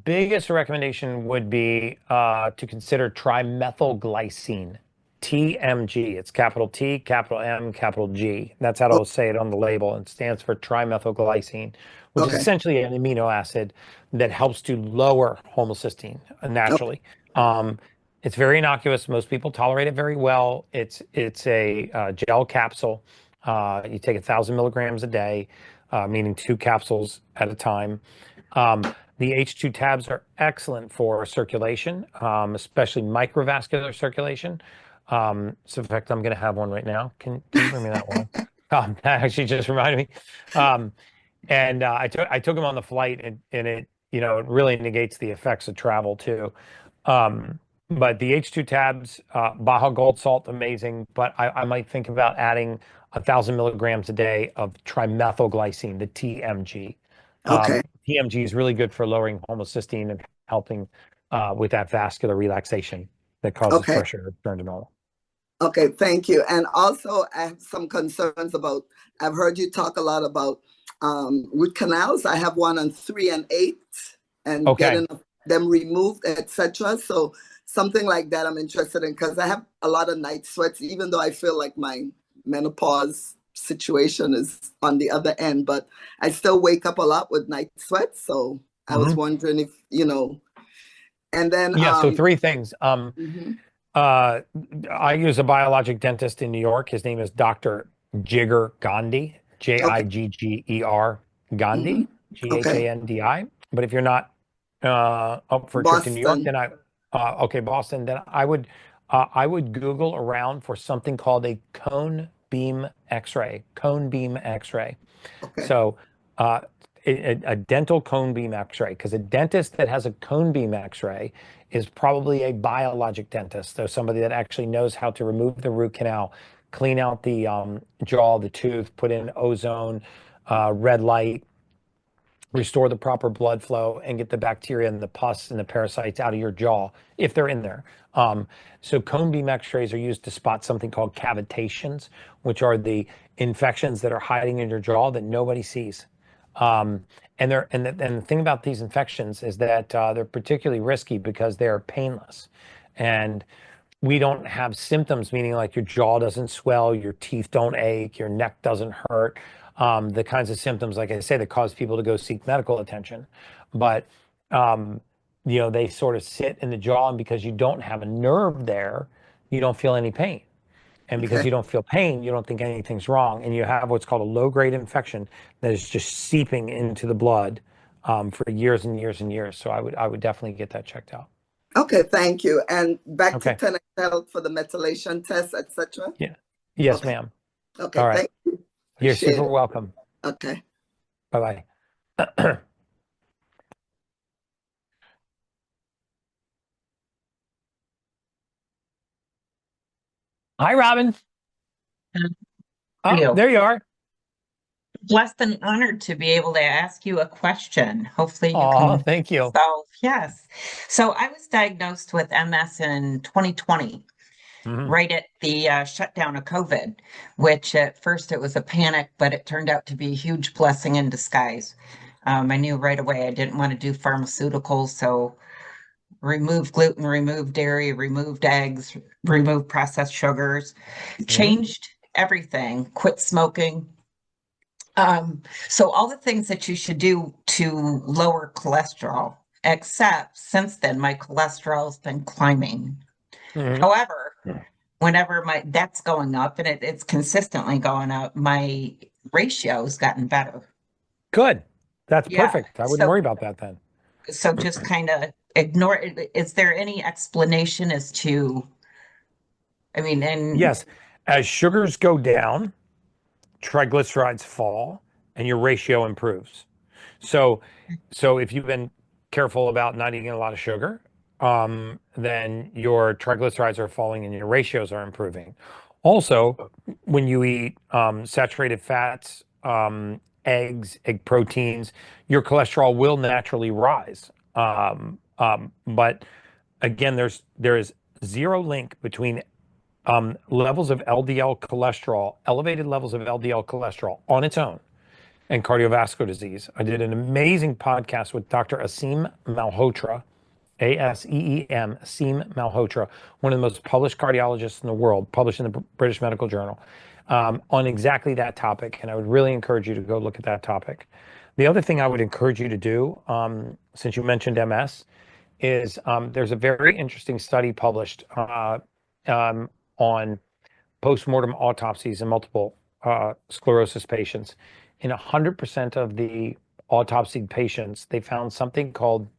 biggest recommendation would be to consider trimethylglycine, TMG. It's capital T, capital M, capital G. That's how it'll say it on the label. It stands for trimethylglycine, which is essentially an amino acid that helps to lower homocysteine naturally. It's very innocuous. Most people tolerate it very well. It's a gel capsule. You take 1,000 milligrams a day, meaning 2 capsules at a time. The H2 tabs are excellent for circulation, especially microvascular circulation. So in fact, I'm going to have one right now. Can you bring me that one? That actually just reminded me. And I took them on the flight, and it it really negates the effects of travel too. But the H2 tabs, Baja Gold Salt, amazing. But I might think about adding 1,000 milligrams a day of trimethylglycine, the TMG. TMG is really good for lowering homocysteine and helping with that vascular relaxation that causes pressure to return to normal. Okay, thank you. And also, I have some concerns about, I've heard you talk a lot about root canals. I have one on 3 and 8 and getting them removed, etc. So something like that I'm interested in, because I have a lot of night sweats, even though I feel like my menopause situation is on the other end, but I still wake up a lot with night sweats. So I was wondering if, and then so 3 things. I use a biologic dentist in New York. His name is Dr. Jigger Gandhi, Jigger Gandhi, Ghandi. But if you're not up for a trip to New York, then Boston, then I would Google around for something called a cone beam X-ray. So a dental cone beam X-ray, because a dentist that has a cone beam X-ray is probably a biologic dentist. So somebody that actually knows how to remove the root canal, clean out the jaw, the tooth, put in ozone, red light, restore the proper blood flow, and get the bacteria and the pus and the parasites out of your jaw if they're in there. So cone beam X-rays are used to spot something called cavitations, which are the infections that are hiding in your jaw that nobody sees. And the thing about these infections is that they're particularly risky because they're painless, and we don't have symptoms, meaning like your jaw doesn't swell, your teeth don't ache, your neck doesn't hurt. The kinds of symptoms, like I say, that cause people to go seek medical attention. But they sort of sit in the jaw, and because you don't have a nerve there, you don't feel any pain. And because you don't feel pain, you don't think anything's wrong. And you have what's called a low-grade infection that is just seeping into the blood for years and years and years. So I would definitely get that checked out. Okay, thank you. And back to 10XL for the methylation test, etc. Yeah. Yes, ma'am. Okay, all right. Thank you. You're Appreciate super it. welcome. Okay. Bye-bye. Hi, Robin. There you are. Blessed and honored to be able to ask you a question. Hopefully you can. Thank you. So, yes. So I was diagnosed with MS in 2020. Mhm. right at the shutdown of COVID, which at first it was a panic, but it turned out to be a huge blessing in disguise. I knew right away I didn't want to do pharmaceuticals, so removed gluten, removed dairy, removed eggs, removed processed sugars, changed everything, quit smoking. So all the things that you should do to lower cholesterol, except since then my cholesterol's been climbing. Mhm. However, whenever that's going up and it's consistently going up, my ratio's gotten better. Good. That's Yeah, perfect. I wouldn't so- worry about that then. So just kind of ignore it. Is there any explanation as to, I mean, and Yes. As sugars go down, triglycerides fall, and your ratio improves. So if you've been careful about not eating a lot of sugar, then your triglycerides are falling and your ratios are improving. Also, when you eat saturated fats, eggs, egg proteins, your cholesterol will naturally rise. But again, there is zero link between levels of LDL cholesterol, elevated levels of LDL cholesterol on its own, and cardiovascular disease. I did an amazing podcast with Dr. Aseem Malhotra, Aseem, Aseem Malhotra, one of the most published cardiologists in the world, published in the British Medical Journal, on exactly that topic. And I would really encourage you to go look at that topic. The other thing I would encourage you to do, since you mentioned MS, is there's a very interesting study published on postmortem autopsies in multiple sclerosis patients. In 100% of the autopsied patients, they found something called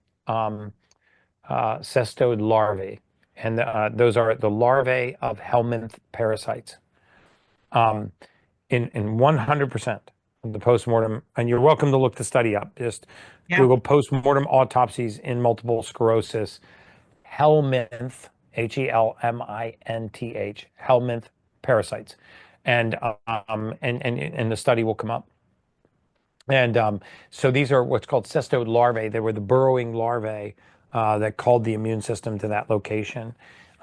cestode larvae, and those are the larvae of helminth parasites. In 100% of the postmortem, and you're welcome to look the study up. Just Google postmortem autopsies in multiple sclerosis, helminth, Helminth, helminth parasites, and the study will come up. And so these are what's called cestode larvae. They were the burrowing larvae that called the immune system to that location.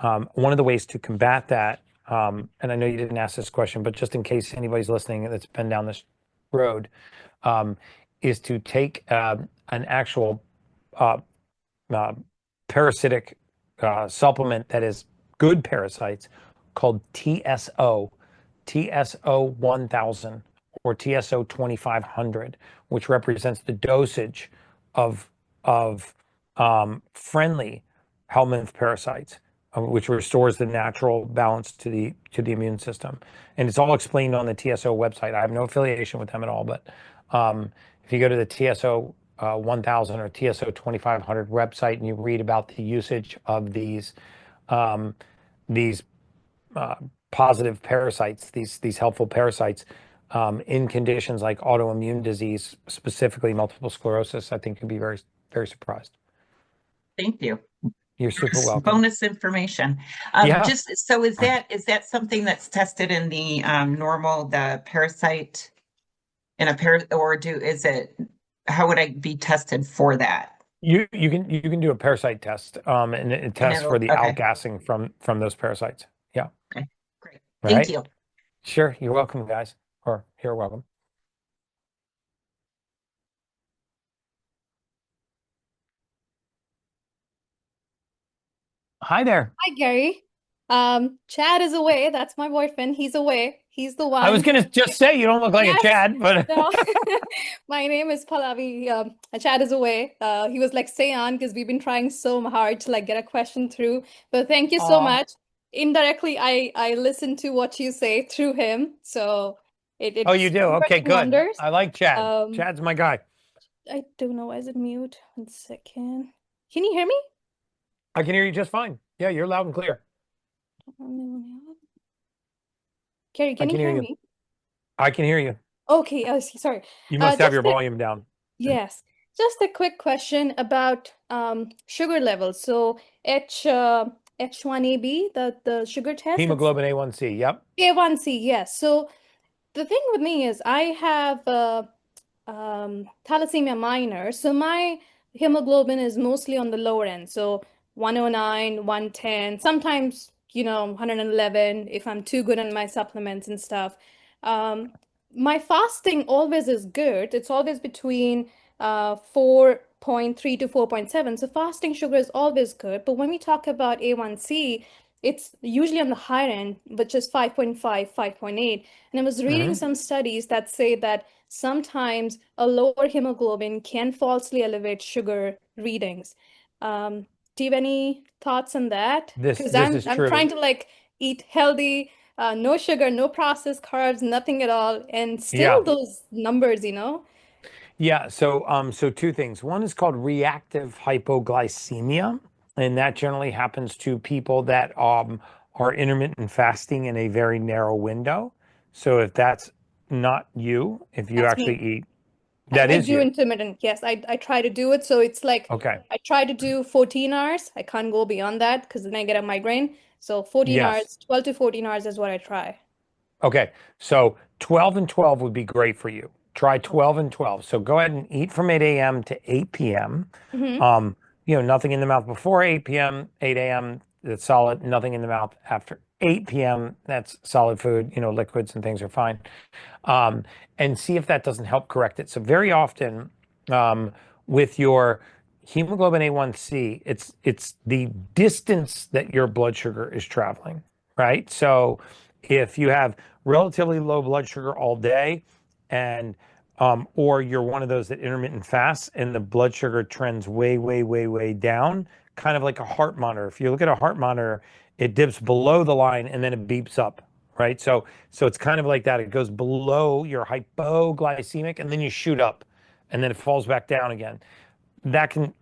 One of the ways to combat that, and I know you didn't ask this question, but just in case anybody's listening that's been down this road, is to take an actual parasitic supplement that is good parasites called TSO 1000 or TSO 2500, which represents the dosage of friendly helminth parasites, which restores the natural balance to the immune system. And it's all explained on the TSO website. I have no affiliation with them at all, but if you go to the TSO 1000 or TSO 2500 website and you read about the usage of these positive parasites, these helpful parasites in conditions like autoimmune disease, specifically multiple sclerosis, I think you'll be very, very surprised. thank you. You're super welcome. Bonus information. Just so is that something that's tested in the the parasite in a how would I be tested for that? You can do a parasite test and it tests for the outgassing from those parasites. Yeah. Okay, great. All Thank right. you. Sure, you're welcome, guys. Or you're welcome. Hi there. Hi, Gary. Chad is away. That's my boyfriend. He's away. He's the one. I was gonna just say you don't look like Yes. a Chad, but No. My name is Pallavi. Chad is away. He was like, stay on because we've been trying so hard to like get a question through. But thank you so Aw. much. Indirectly, I listen to what you say through him. So it oh, you do? Okay, working good. wonders. I like Chad. Chad's my guy. I don't know. Why is it mute? 1 second. Can you hear me? I can hear you just fine. Yeah, you're loud and clear. Gary, can you hear me? I can hear you. Okay, oh, sorry. You must have your just a- volume down. Yes, just a quick question about sugar levels. So H1AB, the sugar test. Hemoglobin A1C. Yep. A1C, yes. So the thing with me is I have thalassemia minor, so my hemoglobin is mostly on the lower end. So 109, 110, sometimes 111 if I'm too good on my supplements and stuff. My fasting always is good. It's always between 4.3 to 4.7. So fasting sugar is always good. But when we talk about A1C, it's usually on the higher end, which is 5.5, 5.8. And I was reading some studies that say that sometimes a lower hemoglobin can falsely elevate sugar readings. Do you have any thoughts on that? This Because is I'm true. trying to like eat healthy, no sugar, no processed carbs, nothing at all, and Yeah. still those numbers. Yeah, so two things. One is called reactive hypoglycemia, and that generally happens to people that are intermittent fasting in a very narrow window. So if that's not you, if you That's actually me. eat, that I is do you. intermittent. Yes, I try to do it. So it's like Okay. I try to do 14 hours. I can't go beyond that because then I get a migraine. So 14 Yes. hours, 12 to 14 hours is what I try. Okay. So 12 and 12 would be great for you. Try 12 and 12. So go ahead and eat from 8 a.m. to 8 p.m. Mm-hmm. Nothing in the mouth before 8 p.m., 8 a.m., that's solid. Nothing in the mouth after 8 p.m., that's solid food. Liquids and things are fine. And see if that doesn't help correct it. So very often with your hemoglobin A1C, it's the distance that your blood sugar is traveling, right? So if you have relatively low blood sugar all day and or you're one of those that intermittent fasts and the blood sugar trends way, way, way, way down, kind of like a heart monitor. If you look at a heart monitor, it dips below the line and then it beeps up, right? So it's kind of like that. It goes below your hypoglycemic and then you shoot up and then it falls back down again. That can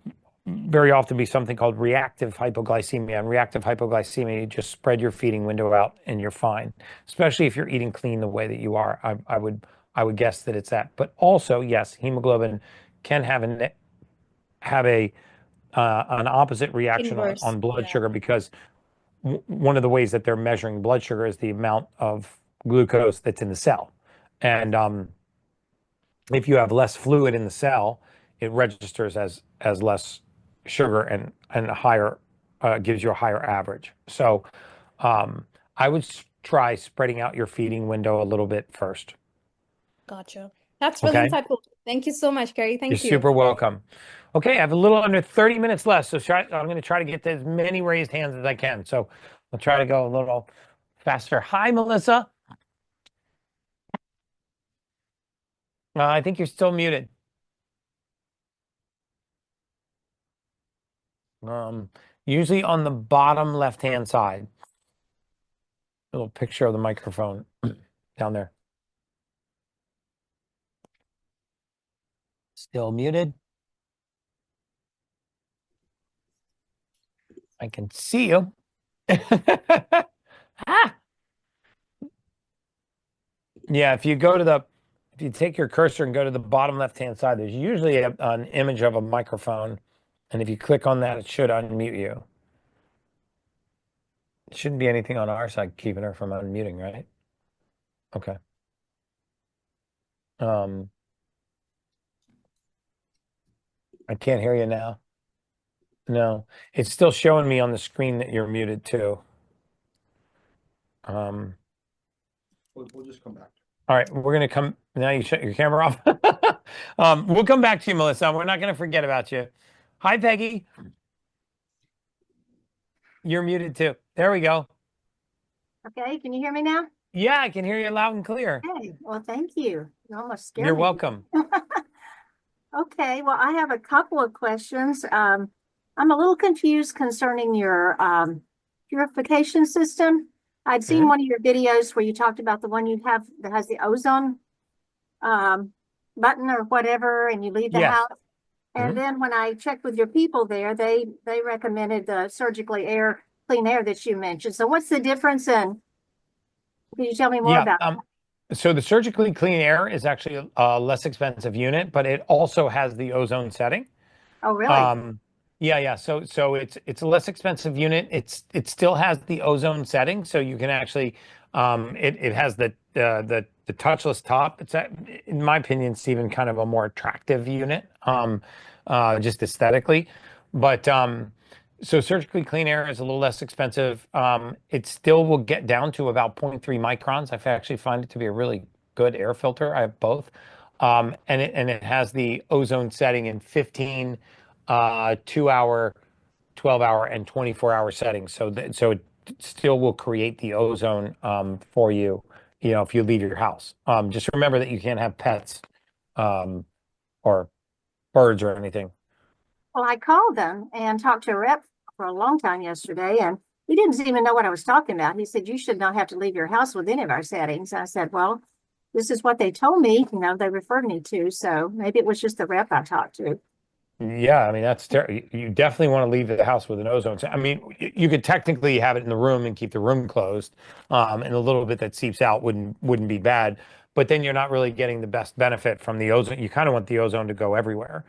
very often be something called reactive hypoglycemia. And reactive hypoglycemia, you just spread your feeding window out and you're fine, especially if you're eating clean the way that you are. I would guess that it's that. But also, yes, hemoglobin can have an opposite reaction Inverse. on blood Yeah. sugar because one of the ways that they're measuring blood sugar is the amount of glucose that's in the cell. And if you have less fluid in the cell, it registers as less sugar and higher, gives you a higher average. So I would try spreading out your feeding window a little bit first. Gotcha. That's really Okay. insightful. Thank you so much, Gary. You're Thank you. super welcome. Okay, I have a little under 30 minutes left, so I'm going to try to get to as many raised hands as I can. So I'll try to go a little faster. Hi, Melissa. I think you're still muted. Usually on the bottom left-hand side. Little picture of the microphone down there. Still muted. I can see you. Ah! Yeah, if you take your cursor and go to the bottom left-hand side, there's usually an image of a microphone. And if you click on that, it should unmute you. It shouldn't be anything on our side keeping her from unmuting, right? Okay. I can't hear you now. No, it's still showing me on the screen that you're muted too. We'll just come back. All right, we're gonna come now. You shut your camera off. We'll come back to you, Melissa. We're not gonna forget about you. Hi, Peggy. You're muted too. There we go. Okay, can you hear me now? Yeah, I can hear you loud and clear. Okay, well, thank you. You almost scared You're me. welcome. Okay, well, I have a couple of questions. I'm a little confused concerning your purification system. I'd seen one of your videos where you talked about the one you have that has the ozone button or whatever, and you leave the Yes. house. And then when I checked with your people there, they recommended the clean air that you mentioned. So what's the difference in? Can you tell me more about that? So the surgically clean air is actually a less expensive unit, but it also has the ozone setting. Oh, really? Yeah. So it's a less expensive unit. It still has the ozone setting, so you can actually it has the touchless top. It's in my opinion, Stephen, kind of a more attractive unit, just aesthetically. But So surgically clean air is a little less expensive. It still will get down to about 0.3 microns. I actually find it to be a really good air filter. I have both. And it has the ozone setting in 15, 2-hour, 12-hour, and 24-hour settings. So so it still will create the ozone for you, if you leave your house. Just remember that you can't have pets or birds or anything. Well, I called them and talked to a rep for a long time yesterday, and he didn't even know what I was talking about. He said, you should not have to leave your house with any of our settings. I said, well, this is what they told me, they referred me to. So maybe it was just the rep I talked to. Yeah, I mean, that's you definitely want to leave the house with an ozone. I mean, you could technically have it in the room and keep the room closed, and a little bit that seeps out wouldn't be bad. But then you're not really getting the best benefit from the ozone. You kind of want the ozone to go everywhere.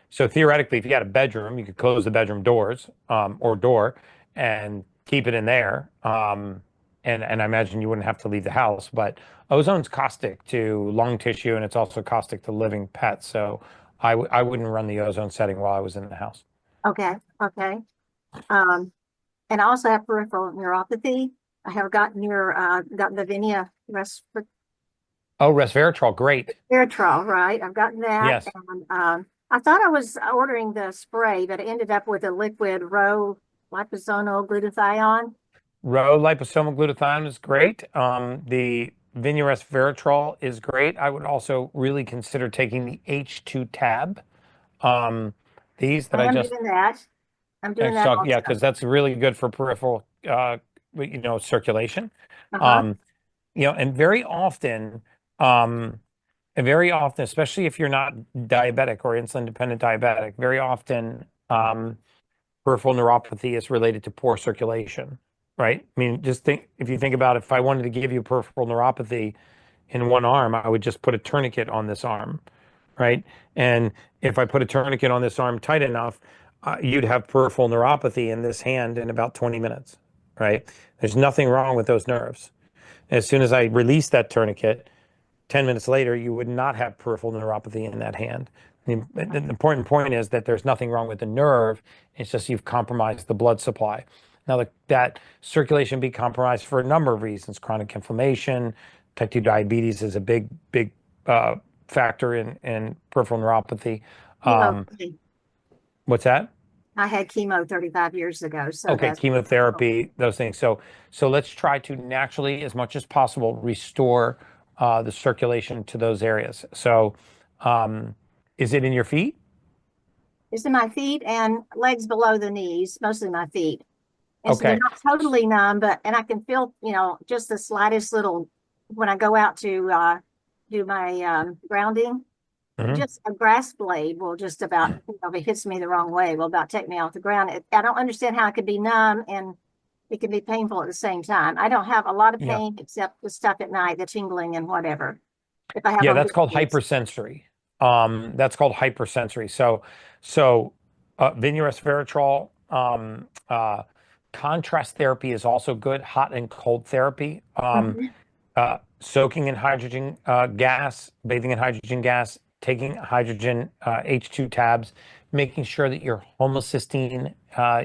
So theoretically, if you had a bedroom, you could close the bedroom doors or door and keep it in there. And I imagine you wouldn't have to leave the house. But ozone's caustic to lung tissue, and it's also caustic to living pets. So I wouldn't run the ozone setting while I was in the house. Okay. And I also have peripheral neuropathy. I have gotten the Vinia Resveratrol, great. Resveratrol, right? I've gotten that. Yes. And I thought I was ordering the spray, but I ended up with a liquid Rho liposomal glutathione. Rho liposomal glutathione is great. The Vinia Resveratrol is great. I would also really consider taking the H2 tab. These that I'm doing that. I'm doing that also. Yeah, because that's really good for peripheral, circulation. And very often, especially if you're not diabetic or insulin-dependent diabetic, very often peripheral neuropathy is related to poor circulation, right? I mean, if you think about if I wanted to give you peripheral neuropathy in one arm, I would just put a tourniquet on this arm, right? And if I put a tourniquet on this arm tight enough, you'd have peripheral neuropathy in this hand in about 20 minutes, right? There's nothing wrong with those nerves. As soon as I release that tourniquet, 10 minutes later, you would not have peripheral neuropathy in that hand. The important point is that there's nothing wrong with the nerve. It's just you've compromised the blood supply. Now, that circulation be compromised for a number of reasons. Chronic inflammation, type 2 diabetes is a big factor in peripheral neuropathy. What's that? I had chemo 35 years ago. So okay, chemotherapy, those things. So let's try to naturally, as much as possible, restore the circulation to those areas. So is it in your feet? It's in my feet and legs below the knees, mostly my feet. And so Okay. they're not totally numb, and I can feel, just the slightest little, when I go out to do my grounding, Mhm. just a grass blade will just about, if it hits me the wrong way, will about take me off the ground. I don't understand how it could be numb and it can be painful at the same time. I don't have a lot of Yeah. pain except the stuff at night, the tingling and whatever. If I have Yeah, on that's good called days. hypersensory. That's called hypersensory. So Vinia Resveratrol, contrast therapy is also good. Hot and cold therapy. Soaking in hydrogen gas, bathing in hydrogen gas, taking hydrogen H2 tabs, making sure that your homocysteine,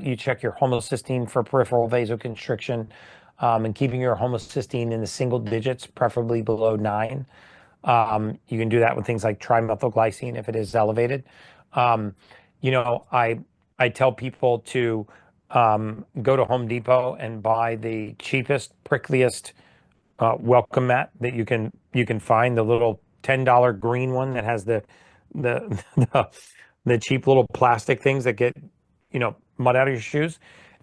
you check your homocysteine for peripheral vasoconstriction, and keeping your homocysteine in the single digits, preferably below 9. You can do that with things like trimethylglycine if it is elevated. I tell people to go to Home Depot and buy the cheapest, prickliest welcome mat that you can find, the little $10 green one that has the cheap little plastic things that get mud out of your shoes.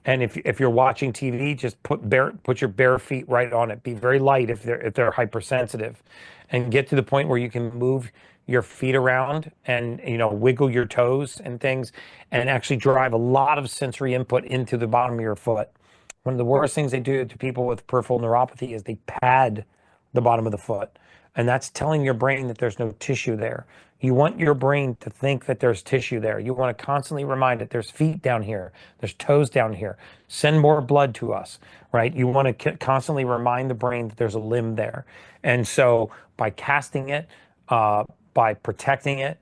And if you're watching TV, just put your bare feet right on it. Be very light if they're hypersensitive, and get to the point where you can move your feet around and wiggle your toes and things, and actually drive a lot of sensory input into the bottom of your foot. One of the worst things they do to people with peripheral neuropathy is they pad the bottom of the foot. And that's telling your brain that there's no tissue there. You want your brain to think that there's tissue there. You want to constantly remind it there's feet down here, there's toes down here. Send more blood to us, right? You want to constantly remind the brain that there's a limb there. And so by casting it, by protecting it,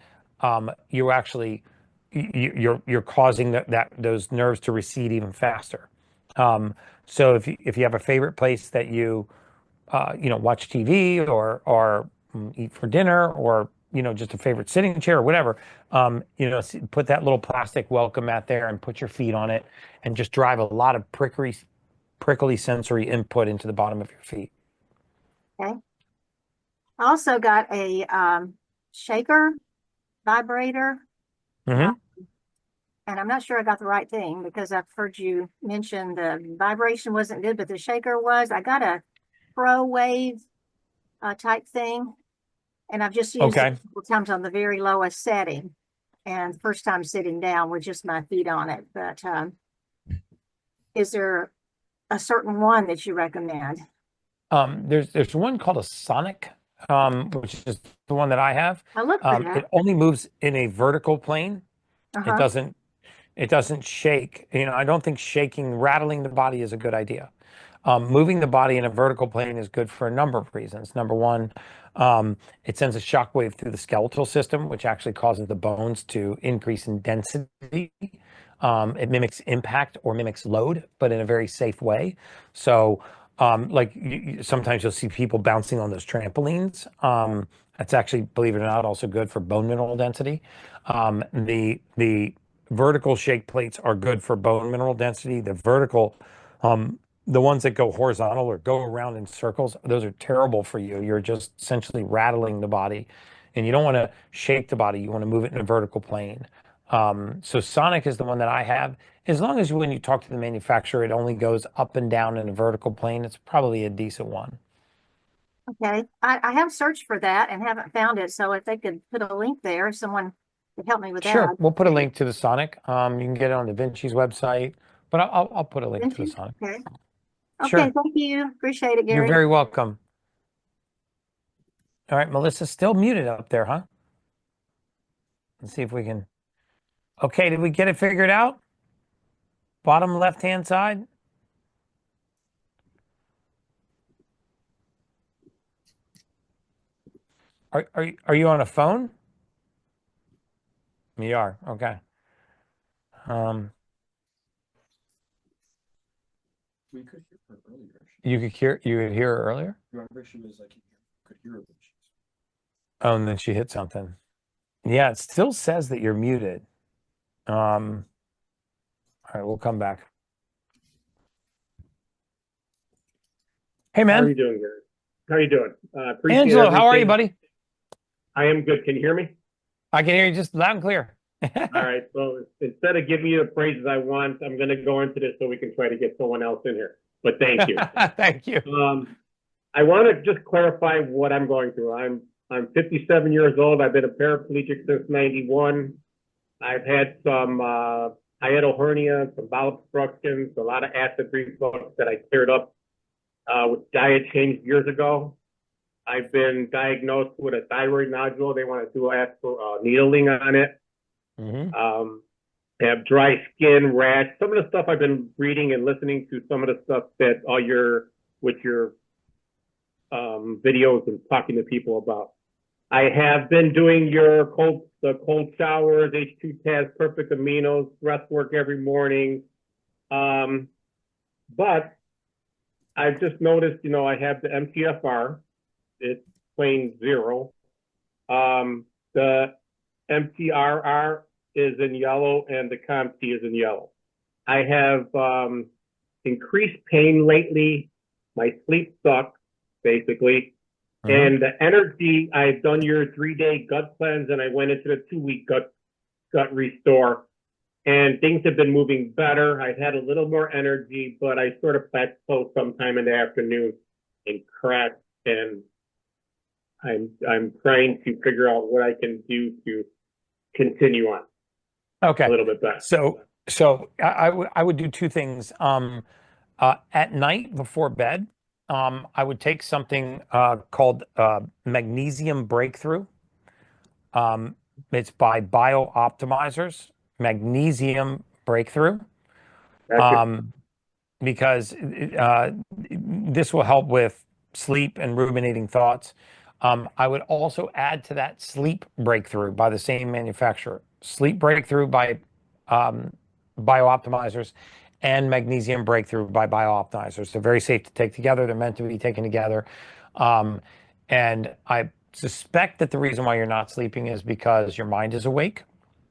you actually you're causing those nerves to recede even faster. So if you have a favorite place that you watch TV or eat for dinner, or just a favorite sitting chair or whatever, put that little plastic welcome mat there and put your feet on it, and just drive a lot of prickly sensory input into the bottom of your feet. Okay. I also got a shaker vibrator. Mm-hmm. And I'm not sure I got the right thing, because I've heard you mention the vibration wasn't good, but the shaker was. I got a Pro Wave type thing, and I've just used it a couple times on the very lowest setting, and first time sitting down with just my feet on it. But is there a certain one that you recommend? There's one called a Sonic, which is the one that I have. I looked for that. It only moves in a vertical plane. Uh-huh. It doesn't shake. I don't think rattling the body is a good idea. Moving the body in a vertical plane is good for a number of reasons. Number one, it sends a shock wave through the skeletal system, which actually causes the bones to increase in density. It mimics impact or mimics load, but in a very safe way. So sometimes you'll see people bouncing on those trampolines. That's actually, believe it or not, also good for bone mineral density. The vertical shake plates are good for bone mineral density. The ones that go horizontal or go around in circles, those are terrible for you. You're just essentially rattling the body, and you don't want to shake the body. You want to move it in a vertical plane. So Sonic is the one that I have. As long as when you talk to the manufacturer, it only goes up and down in a vertical plane, it's probably a decent one. Okay. I have searched for that and haven't found it. So if they could put a link there, if someone could help me with that. Sure, we'll put a link to the Sonic. You can get it on Da Vinci's website, but I'll put a link to the Sonic. Okay. Sure. Okay, thank you. Appreciate it, Gary. You're very welcome. All right, Melissa's still muted up there, huh? Let's see if we can. Okay, did we get it figured out? Bottom left-hand side? Are you on a phone? You are, okay. We could hear her earlier. You could hear her earlier? Remember, she was like, you could hear her. When she Oh, and then she hit something. Yeah, it still says that you're muted. All right, we'll come back. Hey, man. How are you doing, Gary? How are you doing? Appreciate Angelo, how are you, everything. buddy? I am good. Can you hear me? I can hear you just loud and clear. All right. So instead of giving you the praises I want, I'm going to go into this so we can try to get someone else in here. But thank you. Thank you. I want to just clarify what I'm going through. I'm 57 years old. I've been a paraplegic since '91. I've had some hiatal hernia, some bowel obstructions, a lot of acid reflux that I cleared up with diet change years ago. I've been diagnosed with a thyroid nodule. They want to do needling on it. Mm-hmm. I have dry skin, rash. Some of the stuff I've been reading and listening to, some of the stuff that with your videos and talking to people about. I have been doing the cold showers, H2 tests, perfect aminos, breath work every morning. But I've just noticed, I have the MTFR. It's plain 0. The MTRR is in yellow and the COMT is in yellow. I have increased pain lately. My sleep sucks, basically. Mm-hmm. And the energy, I've done your 3-day gut cleanse and I went into the 2-week gut restore. And things have been moving better. I've had a little more energy, but I sort of plateaued sometime in the afternoon and crashed. And I'm trying to figure out what I can do to continue on. Okay. A little bit better. So I would do 2 things. At night before bed, I would take something called Magnesium Breakthrough. It's by BioOptimizers, Magnesium Breakthrough, because this will help with sleep and ruminating thoughts. I would also add to that Sleep Breakthrough by the same manufacturer. Sleep Breakthrough by BioOptimizers and Magnesium Breakthrough by BioOptimizers. They're very safe to take together. They're meant to be taken together. And I suspect that the reason why you're not sleeping is because your mind is awake,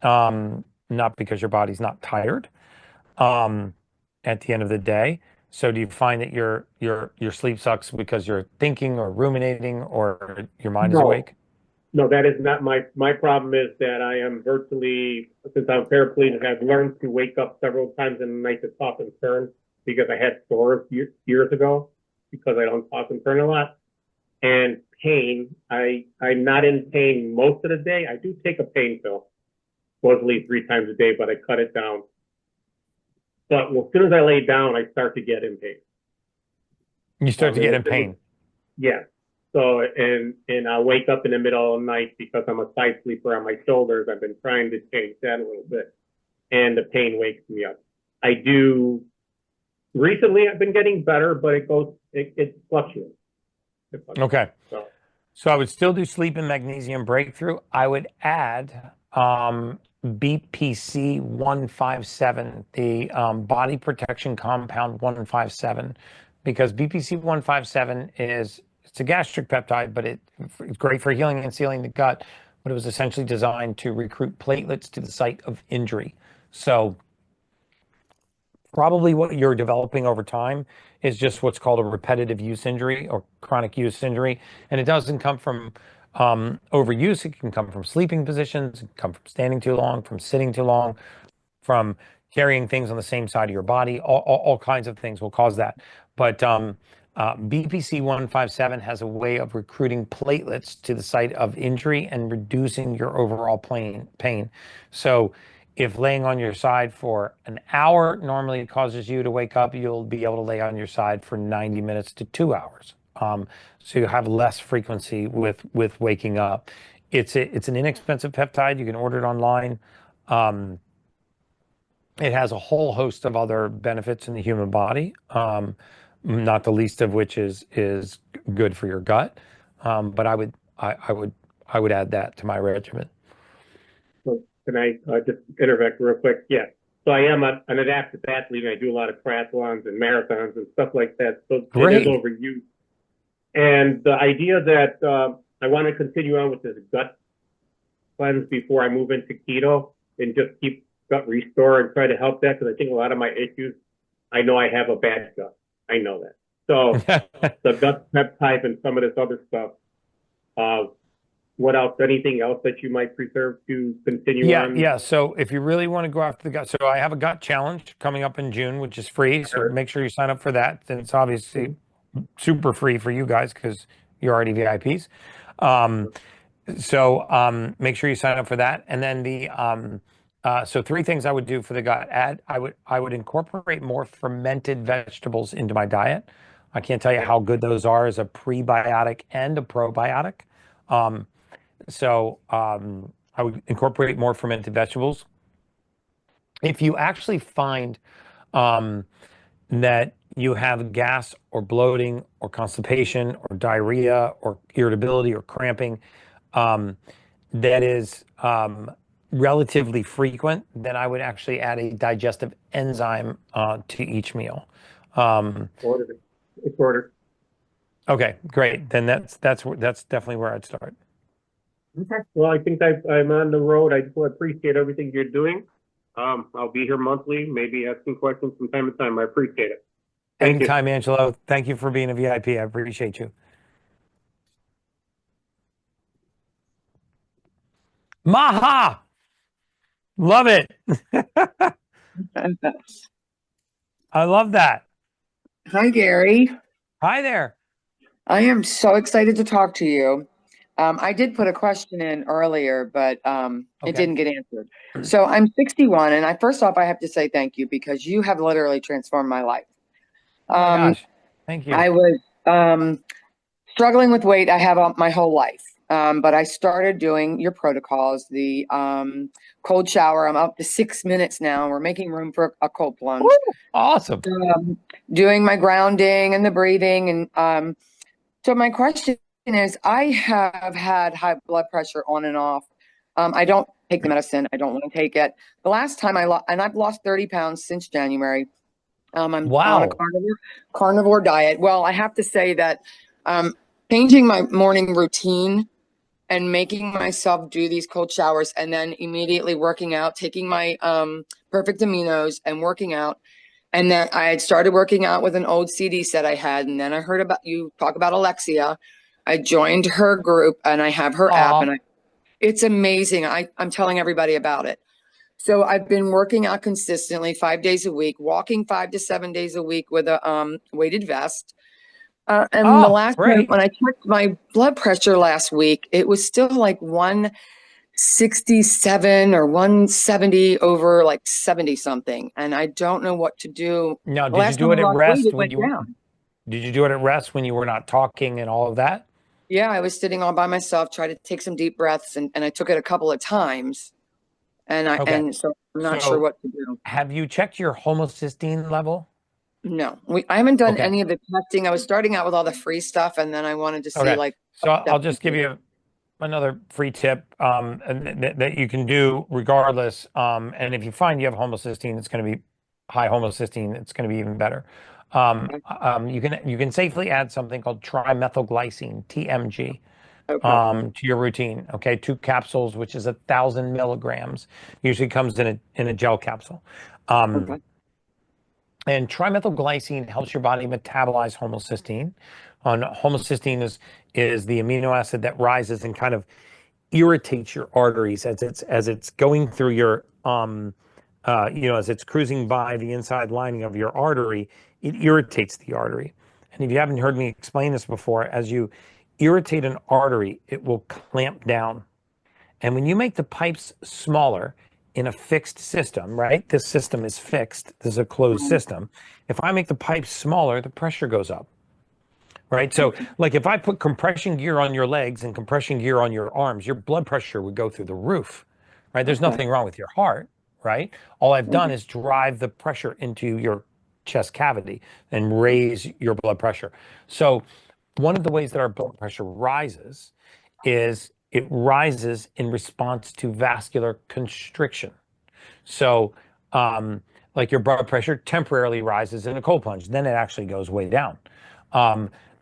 not because your body's not tired at the end of the day. So do you find that your sleep sucks because you're thinking or ruminating or your mind is awake? No, that is not my problem. Is that I am virtually, since I'm paraplegic, I've learned to wake up several times in the night to toss and turn because I had sores years ago because I don't toss and turn a lot. And pain, I'm not in pain most of the day. I do take a pain pill, supposedly 3 times a day, but I cut it down. But as soon as I lay down, I start to get in pain. You start to get in pain? Yeah. So, and I wake up in the middle of the night because I'm a side sleeper on my shoulders. I've been trying to change that a little bit, and the pain wakes me up. Recently I've been getting better, but it fluctuates. Okay. So I would still do Sleep and Magnesium Breakthrough. I would add BPC 157, the Body Protection Compound 157, because BPC 157 it's a gastric peptide, but it's great for healing and sealing the gut, but it was essentially designed to recruit platelets to the site of injury. So probably what you're developing over time is just what's called a repetitive use injury or chronic use injury. And it doesn't come from overuse. It can come from sleeping positions, it can come from standing too long, from sitting too long, from carrying things on the same side of your body. All kinds of things will cause that. But BPC 157 has a way of recruiting platelets to the site of injury and reducing your overall pain. So if laying on your side for an hour normally causes you to wake up, you'll be able to lay on your side for 90 minutes to 2 hours. So you have less frequency with waking up. It's an inexpensive peptide. You can order it online. It has a whole host of other benefits in the human body, not the least of which is good for your gut. But I would add that to my regimen. So can I just interject real quick? Yeah. So I am an adaptive athlete. I do a lot of triathlons and marathons and stuff like that. So it is overused. And the idea that I want to continue on with this gut cleanse before I move into keto and just keep gut restore and try to help that, because I think a lot of my issues, I know I have a bad gut. I know that. So the gut peptide and some of this other stuff. What else? Anything else that you might preserve to continue on? Yeah. So if you really want to go after the gut, so I have a gut challenge coming up in June, which is free. So make sure you sign up for that. And it's obviously super free for you guys because you're already VIPs. So make sure you sign up for that. And then so 3 things I would do for the gut. I would incorporate more fermented vegetables into my diet. I can't tell you how good those are as a prebiotic and a probiotic. So I would incorporate more fermented vegetables. If you actually find that you have gas or bloating or constipation or diarrhea or irritability or cramping that is relatively frequent, then I would actually add a digestive enzyme to each meal. It's ordered. Okay, great. Then that's definitely where I'd start. Okay. Well, I think I'm on the road. I just appreciate everything you're doing. I'll be here monthly, maybe asking questions from time to time. I appreciate it. Anytime, Angelo. Thank you for being a VIP. I appreciate you. Maha! Love it. I love that. Hi, Gary. Hi there. I am so excited to talk to you. I did put a question in earlier, but it didn't get answered. So I'm 61, and first off, I have to say thank you because you have literally transformed my life. Oh my gosh. Thank you. I was struggling with weight. I have my whole life, but I started doing your protocols, the cold shower. I'm up to 6 minutes now. We're making room for a cold plunge. Woo, awesome. Doing my grounding and the breathing. And so my question is, I have had high blood pressure on and off. I don't take the medicine. I don't want to take it. The last time and I've lost 30 pounds since January. I'm on a carnivore diet. Well, I have to say that changing my morning routine and making myself do these cold showers and then immediately working out, taking my Perfect Aminos and working out. And then I had started working out with an old CD set I had. And then I heard about you talk about Alexia. I joined her group and I have her app and it's amazing. I'm telling everybody about it. So I've been working out consistently 5 days a week, walking 5 to 7 days a week with a weighted vest. And the last time when I checked my blood pressure last week, it was still like 167 or 170 over like 70 something. And I don't know what to do. Now, did you do it at rest did you do it at rest when you were not talking and all of that? Yeah, I was sitting all by myself, tried to take some deep breaths, and I took it a couple of times. And so I'm not sure what to do. Have you checked your homocysteine level? No, I haven't done any of the testing. I was starting out with all the free stuff, and then I wanted to see So I'll just give you another free tip that you can do regardless. And if you find you have homocysteine, it's going to be high homocysteine. It's going to be even better. You can safely add something called trimethylglycine, TMG. To your routine. 2 capsules, which is 1,000 milligrams, usually comes in a gel capsule. And trimethylglycine helps your body metabolize homocysteine. Homocysteine is the amino acid that rises and kind of irritates your arteries as it's going through your as it's cruising by the inside lining of your artery. It irritates the artery. And if you haven't heard me explain this before, as you irritate an artery, it will clamp down. And when you make the pipes smaller in a fixed system, right? This system is fixed. This is a closed system. If I make the pipes smaller, the pressure goes up, right? So like if I put compression gear on your legs and compression gear on your arms, your blood pressure would go through the roof, right? There's nothing wrong with your heart, right? All I've done is drive the pressure into your chest cavity and raise your blood pressure. So one of the ways that our blood pressure rises is it rises in response to vascular constriction. So like your blood pressure temporarily rises in a cold plunge, then it actually goes way down.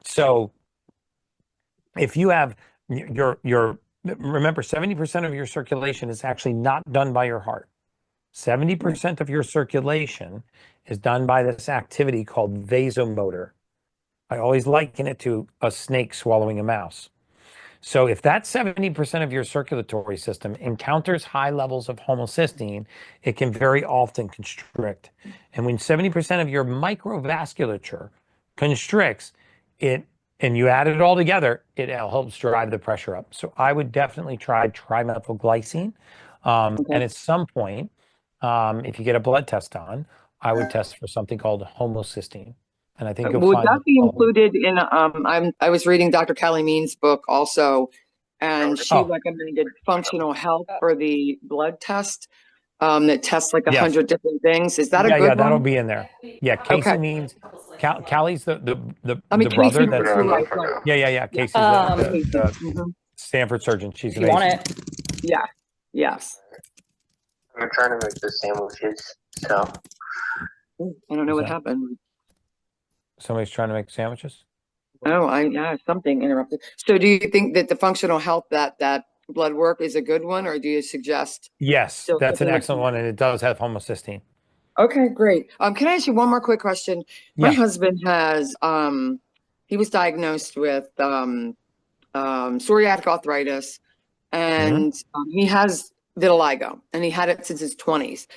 So if you have remember 70% of your circulation is actually not done by your heart. 70% of your circulation is done by this activity called vasomotor. I always liken it to a snake swallowing a mouse. So if that 70% of your circulatory system encounters high levels of homocysteine, it can very often constrict. And when 70% of your microvasculature constricts, and you add it all together, it helps drive the pressure up. So I would definitely try trimethylglycine. And at some point, if you get a blood test on, I would test for something called homocysteine. And I think you'll would find that be included in I was reading Dr. Callie Mean's book also, and she recommended functional health for the blood test that tests like 100 different things. Is that a good one? That'll be in there. Yeah, Casey Means Callie's the brother that's Casey's the Stanford surgeon. She's amazing. You want it? Yeah. Yes. I'm trying to make the sandwiches, so I don't know what happened. Somebody's trying to make sandwiches? Oh, something interrupted. So do you think that the functional health, that blood work is a good one, or do you suggest? Yes, that's an excellent one, and it does have homocysteine. Okay, great. Can I ask you one more quick question? My husband has, he was diagnosed with psoriatic arthritis, and he has vitiligo, and he had it since his 20s.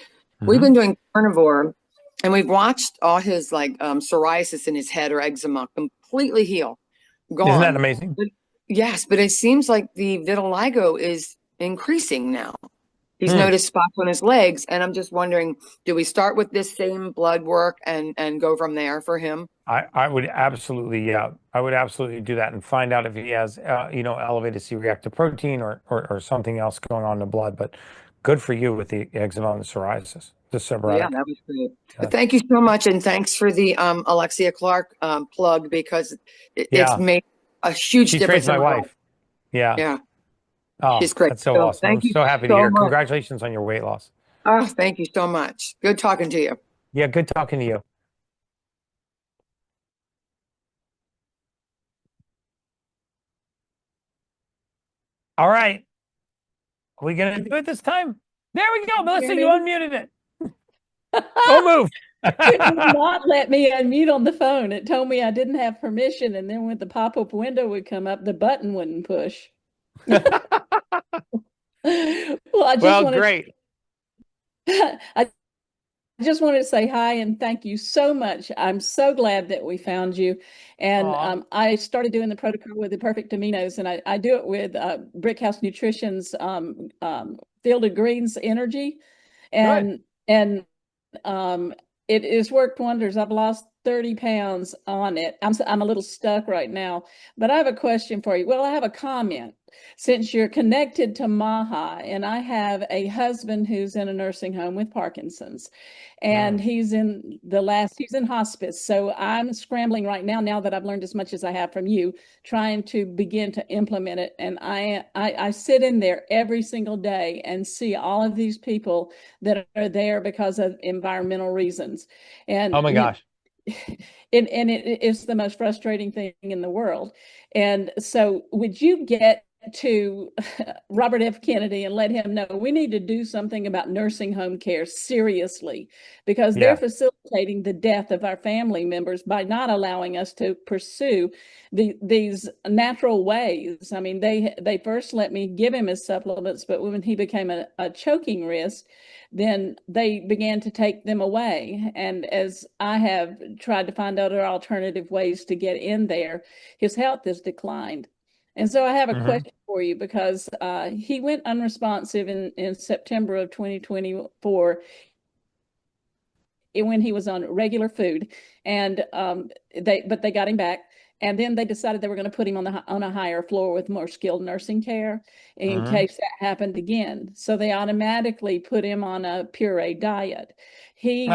We've been doing carnivore, and we've watched all his psoriasis in his head or eczema completely heal. Gone. Isn't that amazing? Yes, but it seems like the vitiligo is increasing now. He's noticed spots on his legs, and I'm just wondering, do we start with this same blood work and go from there for him? I would absolutely, I would absolutely do that and find out if he has, elevated C-reactive protein or something else going on in the blood. But good for you with the eczema and the psoriasis. The seborrheic. Yeah, that was great. Thank you so much, and thanks for the Alexia Clark plug, because it's made a huge difference. She trains my wife. Yeah. Oh, She's great. that's so So awesome. I'm thank you so happy to so hear. much. Congratulations on your weight loss. Oh, thank you so much. Good talking to you. Yeah, good talking to you. All right. Are we going to do it this time? There we go. Melissa, you unmuted it. Don't move. It would not let me unmute on the phone. It told me I didn't have permission, and then when the pop-up window would come up, the button wouldn't push. Well, I just Well, wanted great. I just wanted to say hi and thank you so much. I'm so glad that we found you. And I started doing the protocol with the Perfect Aminos, and I do it with Brickhouse Nutrition's Field of Greens Energy. And it has worked wonders. I've lost 30 pounds on it. I'm a little stuck right now, but I have a question for you. Well, I have a comment. Since you're connected to Maha, and I have a husband who's in a nursing home with Parkinson's, and he's in hospice. So I'm scrambling right now that I've learned as much as I have from you, trying to begin to implement it. And I sit in there every single day and see all of these people that are there because of environmental reasons. And oh my gosh. And it is the most frustrating thing in the world. And so would you get to Robert F. Kennedy and let him know we need to do something about nursing home care seriously, because they're facilitating the death of our family members by not allowing us to pursue these natural ways. I mean, they first let me give him his supplements, but when he became a choking risk, then they began to take them away. And as I have tried to find other alternative ways to get in there, his health has declined. And so I have a question for you, because he went unresponsive in September of 2024 when he was on regular food, and they got him back. And then they decided they were going to put him on a higher floor with more skilled nursing care in case that happened again. So they automatically put him on a puree diet. He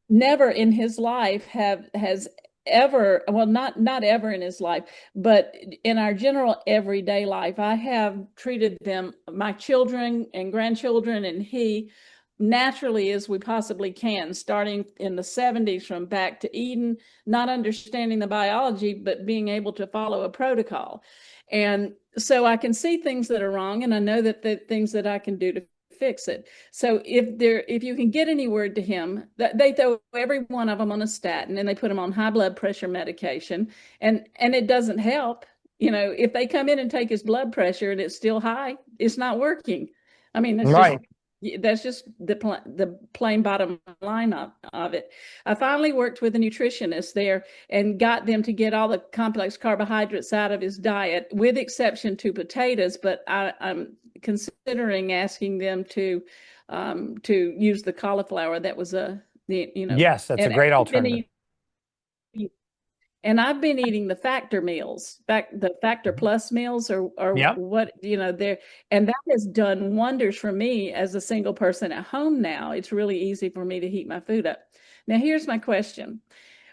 never in his life has ever, well, not ever in his life, but in our general everyday life, I have treated them, my children and grandchildren, and he, naturally as we possibly can, starting in the 70s from back to Eden, not understanding the biology, but being able to follow a protocol. And so I can see things that are wrong, and I know that the things that I can do to fix it. So if you can get any word to him, that they throw every one of them on a statin, and they put them on high blood pressure medication, and it doesn't help. You know, if they come in and take his blood pressure and it's still high, it's not working. I mean, that's just the plain bottom line of it. I finally worked with a nutritionist there and got them to get all the complex carbohydrates out of his diet, with exception to potatoes. But I'm considering asking them to use the cauliflower. That was yes, that's a great alternative. And I've been eating the Factor meals, the Factor Plus meals, or what, there, and that has done wonders for me as a single person at home now. It's really easy for me to heat my food up. Now, here's my question.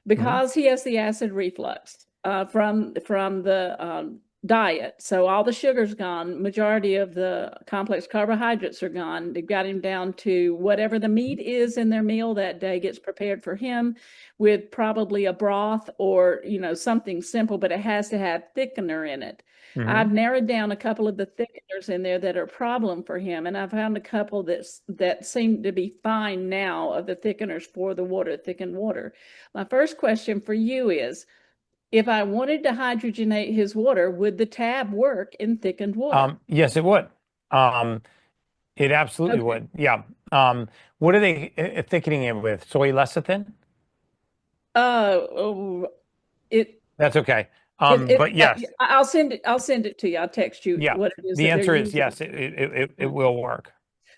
Because he has the acid reflux from the diet, so all the sugar's gone, majority of the complex carbohydrates are gone. They've got him down to whatever the meat is in their meal that day gets prepared for him with probably a broth or something simple, but it has to have thickener in it. I've narrowed down a couple of the thickeners in there that are a problem for him, and I've found a couple that seem to be fine now, of the thickeners for the thickened water. My first question for you is, if I wanted to hydrogenate his water, would the tab work in thickened water? Yes, it would. It absolutely would. Yeah. What are they thickening it with? Soy lecithin? That's okay. But yes, I'll send it to you. I'll text you what it is. The answer is yes, it will work.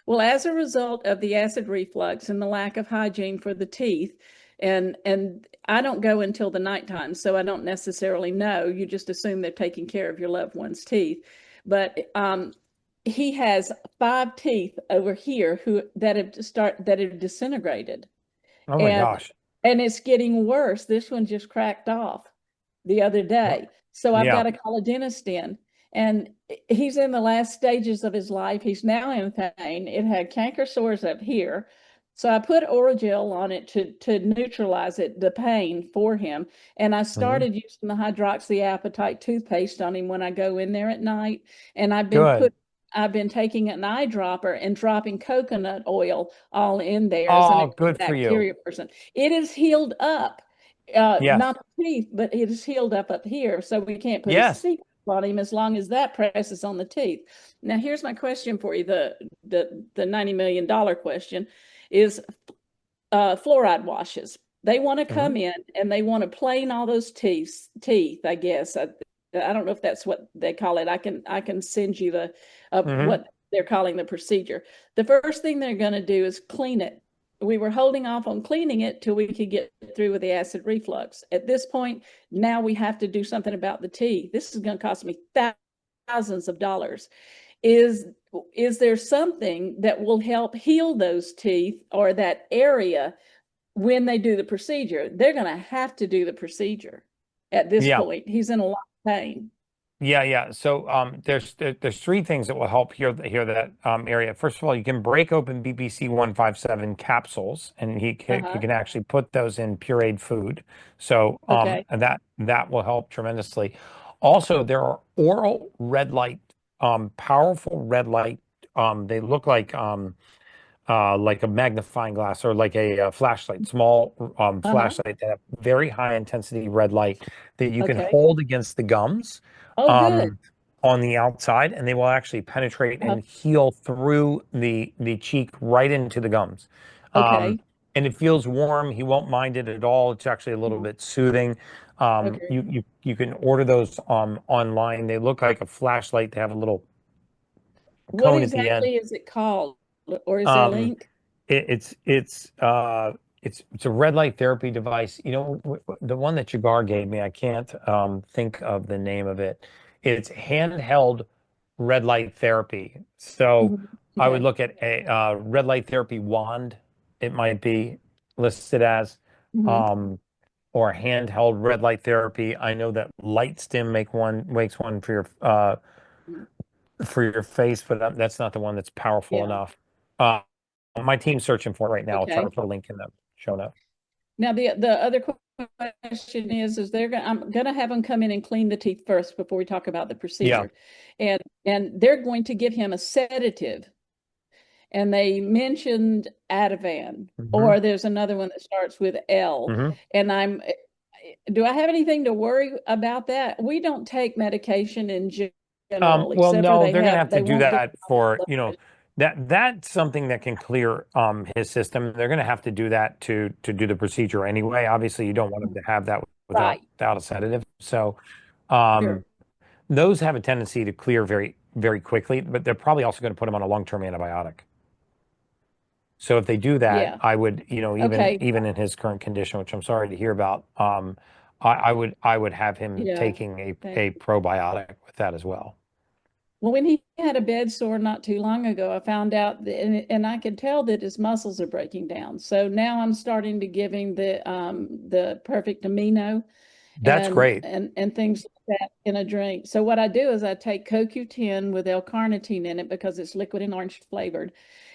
Well, as a result of the acid reflux and the lack of hygiene for the teeth, and I don't go until the nighttime, so I don't necessarily know. You just assume they're taking care of your loved one's teeth. But he has 5 teeth over here that have disintegrated. Oh my gosh. And it's getting worse. This one just cracked off the other day. So I've got to call a dentist in. And he's in the last stages of his life. He's now in pain. It had canker sores up here. So I put Oragel on it to neutralize the pain for him. And I started using the hydroxyapatite toothpaste on him when I go in there at night. And I've been taking an eyedropper and dropping coconut oil all in there as an good for you. bacteria person. It is healed up. Not the teeth, but it is healed up here. So we can't put a sequence on him as long as that presses on the teeth. Now, here's my question for you. The $90 million question is fluoride washes. They want to come in and they want to plane all those teeth, I guess. I don't know if that's what they call it. I can send you the what they're calling the procedure. The first thing they're going to do is clean it. We were holding off on cleaning it till we could get through with the acid reflux. At this point, now we have to do something about the teeth. This is going to cost me thousands of dollars. Is there something that will help heal those teeth or that area when they do the procedure? They're going to have to do the procedure at this point. He's in a lot of pain. Yeah. So there's three things that will help heal that area. First of all, you can break open BPC 157 capsules, and he can actually put those in pureed food. So and that will help tremendously. Also, there are oral red light, powerful red light. They look like a magnifying glass or like a flashlight, small flashlight that have very high intensity red light that you can hold against the gums on the outside, and they will actually penetrate and heal through the cheek right into the gums. And it feels warm. He won't mind it at all. It's actually a little bit soothing. You can order those online. They look like a flashlight. They have a little cone at the end. What exactly is it called? Or is there a link? It's a red light therapy device. You know, the one that Jagar gave me, I can't think of the name of it. It's handheld red light therapy. So I would look at a red light therapy wand. It might be listed as, or handheld red light therapy. I know that LightStim makes one for your face, but that's not the one that's powerful enough. My team's searching for it right now. I'll try to put a link in the show notes. Now the other question is I'm gonna have them come in and clean the teeth first before we talk about the procedure. And they're going to give him a sedative. And they mentioned Ativan, or there's another one that starts with L. And do I have anything to worry about that? We don't take medication in general. Well, no, they're going to have to do that for, that's something that can clear his system. They're going to have to do that to do the procedure anyway. Obviously, you don't want him to have that without a sedative. So those have a tendency to clear very, very quickly, but they're probably also going to put him on a long-term antibiotic. So if they do that, I would, even in his current condition, which I'm sorry to hear about, I would have him taking a probiotic with that as well. Well, when he had a bed sore not too long ago, I found out that, and I could tell that his muscles are breaking down. So now I'm starting to give him the Perfect Amino. That's great. And things like that in a drink. So what I do is I take CoQ10 with L-carnitine in it because it's liquid and orange flavored.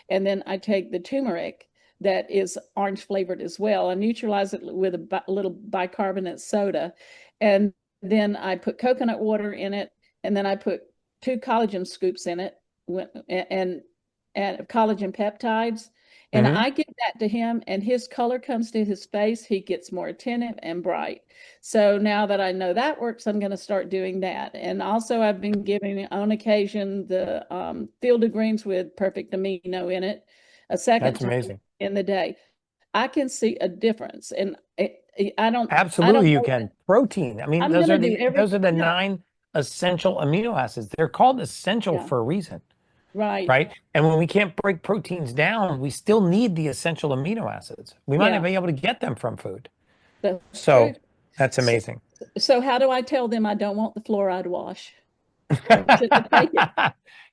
And then I take the turmeric that is orange flavored as well. I neutralize it with a little bicarbonate soda. And then I put coconut water in it. And then I put 2 collagen scoops in it and collagen peptides. And I give that to him, and his color comes to his face. He gets more attentive and bright. So now that I know that works, I'm going to start doing that. And also I've been giving on occasion the Field of Greens with Perfect Amino in it a second time in the day. I can see a difference. And I don't. Absolutely, you can. Protein. I mean, those are the 9 essential amino acids. They're called essential for a reason. Right. And when we can't break proteins down, we still need the essential amino acids. We might not be able to get them from food. So that's amazing. So how do I tell them I don't want the fluoride wash?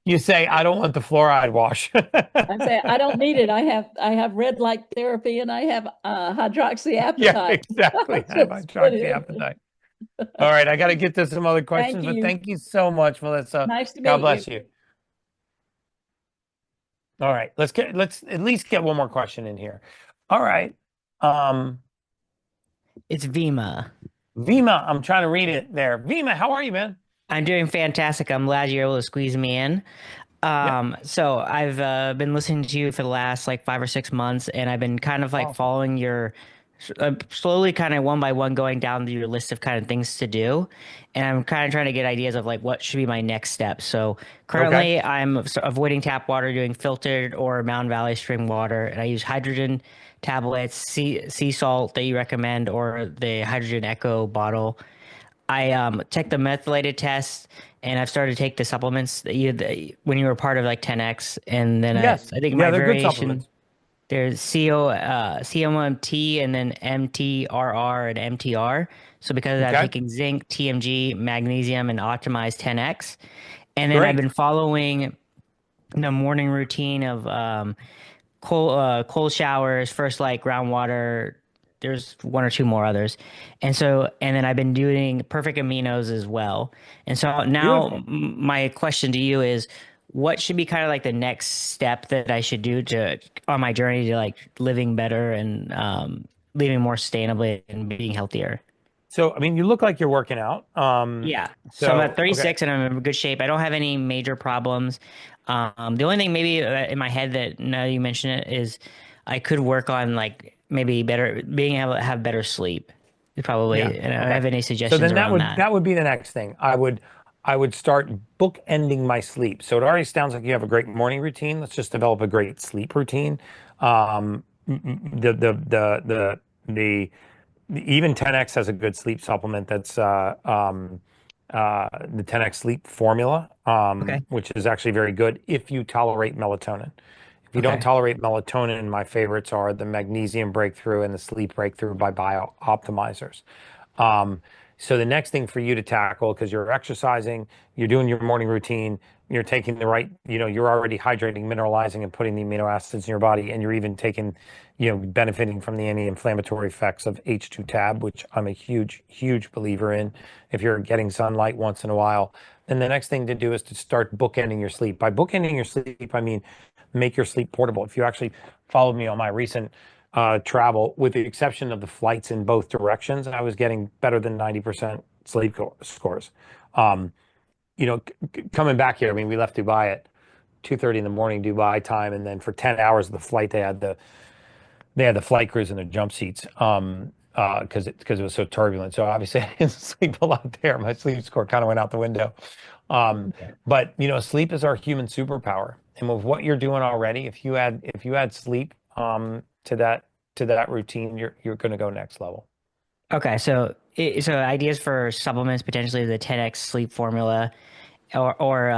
You say, I don't want the fluoride wash. I say, I don't need it. I have red light therapy and I have hydroxyapatite. Yeah, exactly. I have hydroxyapatite. All right, I got to get to some other questions, but you. thank you so much, Melissa. Nice to God meet bless you. you. All right, let's at least get one more question in here. All right. It's Vima. Vima, I'm trying to read it there. Vima, how are you, man? I'm doing fantastic. I'm glad you're able to squeeze me in. So I've been listening to you for the last like 5 or 6 months, and I've been kind of like following your slowly kind of one by one going down your list of kind of things to do. And I'm kind of trying to get ideas of like what should be my next step. So currently I'm avoiding tap water, doing filtered or Mountain Valley spring water. And I use hydrogen tablets, sea salt that you recommend, or the hydrogen echo bottle. I took the methylated test, and I've started to take the supplements that when you were part of like 10X, and then I think my they're good variation. supplements. There's COMT and then MTRR and MTR. So because I'm taking zinc, TMG, magnesium, and optimized 10X, and then I've been following the morning routine of cold showers, first light, groundwater. There's 1 or 2 more others. And then I've been doing perfect aminos as well. And so now my question to you is, what should be kind of like the next step that I should do on my journey to like living better and living more sustainably and being healthier? So, I mean, you look like you're working out. Yeah. So I'm at 36 and I'm in good shape. I don't have any major problems. The only thing maybe in my head that now you mention it is I could work on like maybe being able to have better sleep. Probably. And I don't have any suggestions so then around that would be the next thing. I would start bookending my sleep. So it already sounds like you have a great morning routine. Let's just develop a great sleep routine. Even 10X has a good sleep supplement. That's the 10X Sleep Formula, which is actually very good if you tolerate melatonin. If you don't tolerate melatonin, my favorites are the Magnesium Breakthrough and the Sleep Breakthrough by BiOptimizers. So the next thing for you to tackle, because you're exercising, you're doing your morning routine, you're taking the right, you're already hydrating, mineralizing, and putting the amino acids in your body, and you're even taking, benefiting from the anti-inflammatory effects of H2 Tab, which I'm a huge, huge believer in. If you're getting sunlight once in a while, then the next thing to do is to start bookending your sleep. By bookending your sleep, I mean make your sleep portable. If you actually followed me on my recent travel, with the exception of the flights in both directions, I was getting better than 90% sleep scores. Coming back here, I mean, we left Dubai at 2:30 in the morning Dubai time, and then for 10 hours of the flight, they had the flight crews in their jump seats because it was so turbulent. So obviously I didn't sleep a lot there. My sleep score kind of went out the window. But sleep is our human superpower, and with what you're doing already, if you add sleep to that routine, you're going to go next level. Okay, so ideas for supplements, potentially the 10X Sleep Formula, or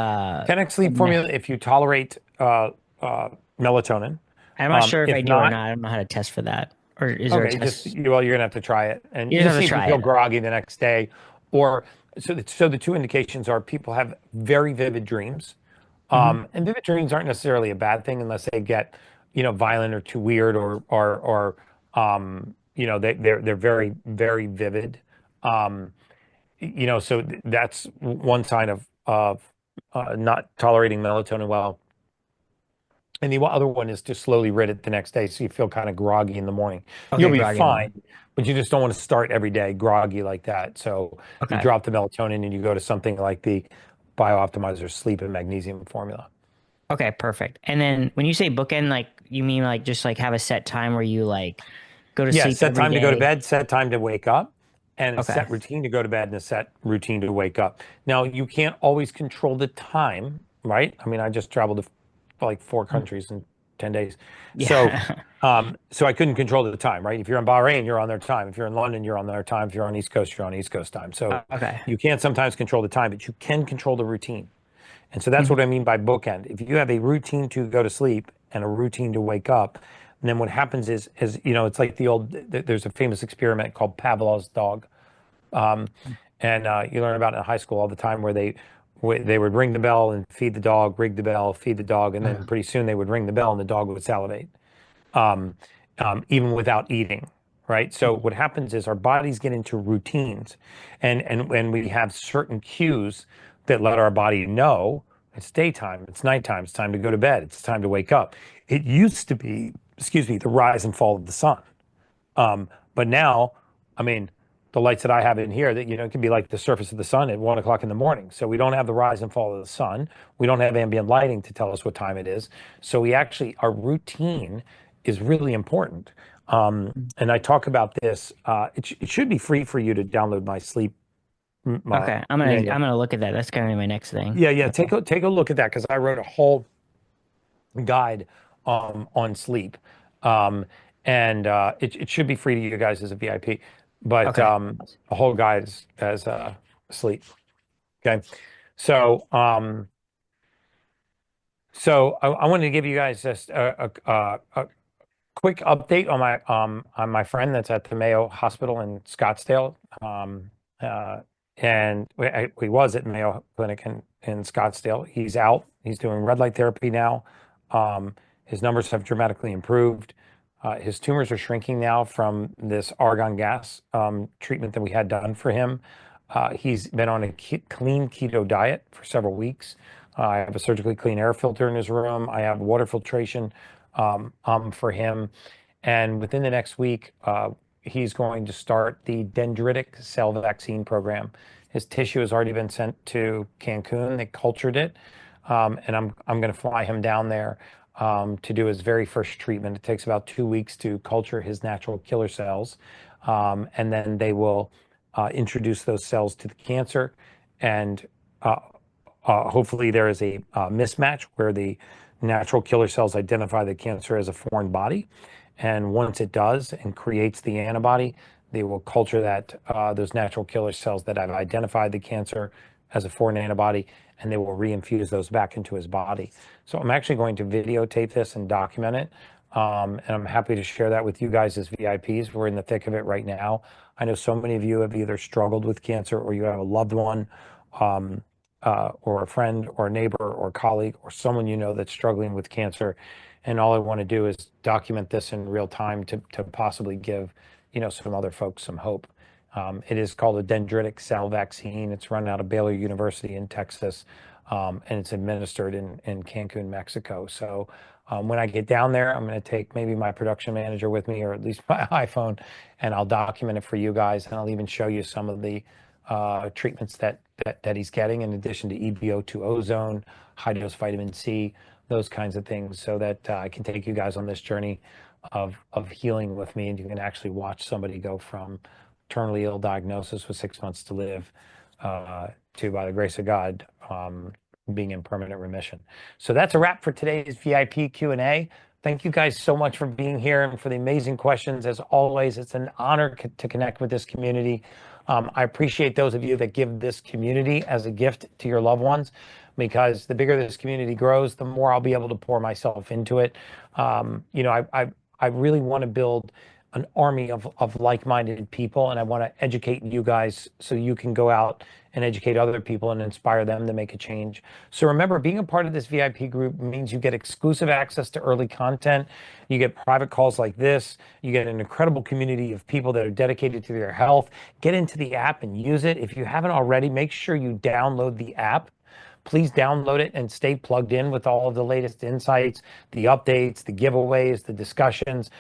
10X Sleep Formula if you tolerate melatonin. I'm not sure if I do or not. I don't know how to test for that. Or is there a test? You're gonna have to try it, and you see if you feel groggy the next day, or so the 2 indications are people have very vivid dreams, and vivid dreams aren't necessarily a bad thing unless they get violent or too weird or they're very, very vivid. So that's one sign of not tolerating melatonin well. And the other one is to slowly rid it the next day, so you feel kind of groggy in the morning. You'll be fine, but you just don't want to start every day groggy like that. So you drop the melatonin and you go to something like the BiOptimizer Sleep and Magnesium Formula. Okay, perfect. And then when you say bookend, like you mean like just like have a set time where you like go to sleep? Set time to go to bed, set time to wake up, and a set routine to go to bed and a set routine to wake up. Now you can't always control the time, right? I mean, I just traveled to like 4 countries in 10 days. Yeah. So I couldn't control the time, right? If you're in Bahrain, you're on their time. If you're in London, you're on their time. If you're on East Coast, you're on East Coast time. So you can't sometimes control the time, but you can control the routine. And so that's what I mean by bookend. If you have a routine to go to sleep and a routine to wake up, and then what happens is it's like there's a famous experiment called Pavlov's dog. And you learn about it in high school all the time, where they would ring the bell and feed the dog, ring the bell, feed the dog, and then pretty soon they would ring the bell and the dog would salivate, even without eating, right? So what happens is our bodies get into routines, and when we have certain cues that let our body know it's daytime, it's nighttime, it's time to go to bed, it's time to wake up. It used to be, excuse me, the rise and fall of the sun. But now, I mean, the lights that I have in here, that, you know, it can be like the surface of the sun at 1 o'clock in the morning. So we don't have the rise and fall of the sun. We don't have ambient lighting to tell us what time it is. So we actually, our routine is really important. And I talk about this. It should be free for you to download my sleep. Okay, I'm gonna look at that. That's gonna be my next thing. Yeah. Take a look at that, because I wrote a whole guide on sleep, and it should be free to you guys as a VIP. But a whole guide as sleep. Okay, so I wanted to give you guys just a quick update on my friend that's at the Mayo Hospital in Scottsdale. And he was at Mayo Clinic in Scottsdale. He's out. He's doing red light therapy now. His numbers have dramatically improved. His tumors are shrinking now from this argon gas treatment that we had done for him. He's been on a clean keto diet for several weeks. I have a surgically clean air filter in his room. I have water filtration for him. And within the next week, he's going to start the dendritic cell vaccine program. His tissue has already been sent to Cancun. They cultured it. And I'm going to fly him down there to do his very first treatment. It takes about 2 weeks to culture his natural killer cells. And then they will introduce those cells to the cancer. And hopefully there is a mismatch where the natural killer cells identify the cancer as a foreign body. And once it does and creates the antibody, they will culture that those natural killer cells that have identified the cancer as a foreign antibody, and they will reinfuse those back into his body. So I'm actually going to videotape this and document it. And I'm happy to share that with you guys as VIPs. We're in the thick of it right now. I know so many of you have either struggled with cancer, or you have a loved one, or a friend or a neighbor or colleague or someone you know that's struggling with cancer. And all I want to do is document this in real time to possibly give, you know, some other folks some hope. It is called a dendritic cell vaccine. It's run out of Baylor University in Texas, and it's administered in Cancun, Mexico. So when I get down there, I'm going to take maybe my production manager with me, or at least my iPhone, and I'll document it for you guys. And I'll even show you some of the treatments that he's getting, in addition to EBO2 ozone, high dose vitamin C, those kinds of things, so that I can take you guys on this journey of healing with me, and you can actually watch somebody go from terminally ill diagnosis with 6 months to live to, by the grace of God, being in permanent remission. So that's a wrap for today's VIP Q&A. Thank you guys so much for being here and for the amazing questions. As always, it's an honor to connect with this community. I appreciate those of you that give this community as a gift to your loved ones, because the bigger this community grows, the more I'll be able to pour myself into it. You know, I really want to build an army of like-minded people, and I want to educate you guys so you can go out and educate other people and inspire them to make a change. So remember, being a part of this VIP group means you get exclusive access to early content. You get private calls like this. You get an incredible community of people that are dedicated to their health. Get into the app and use it. If you haven't already, make sure you download the app. Please download it and stay plugged in with all of the latest insights, the updates, the giveaways, the discussions.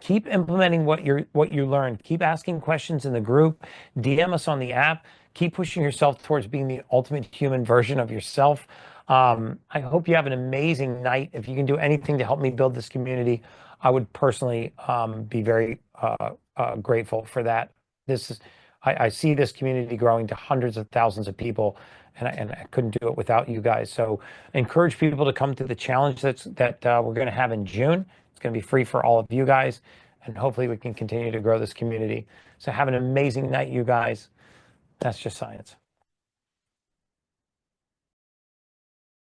Keep implementing what you learned. Keep asking questions in the group. DM us on the app. Keep pushing yourself towards being the ultimate human version of yourself. I hope you have an amazing night. If you can do anything to help me build this community, I would personally be very grateful for that. I see this community growing to hundreds of thousands of people, and I couldn't do it without you guys. So encourage people to come to the challenge that we're going to have in June. It's going to be free for all of you guys, and hopefully we can continue to grow this community. So have an amazing night, you guys. That's just science.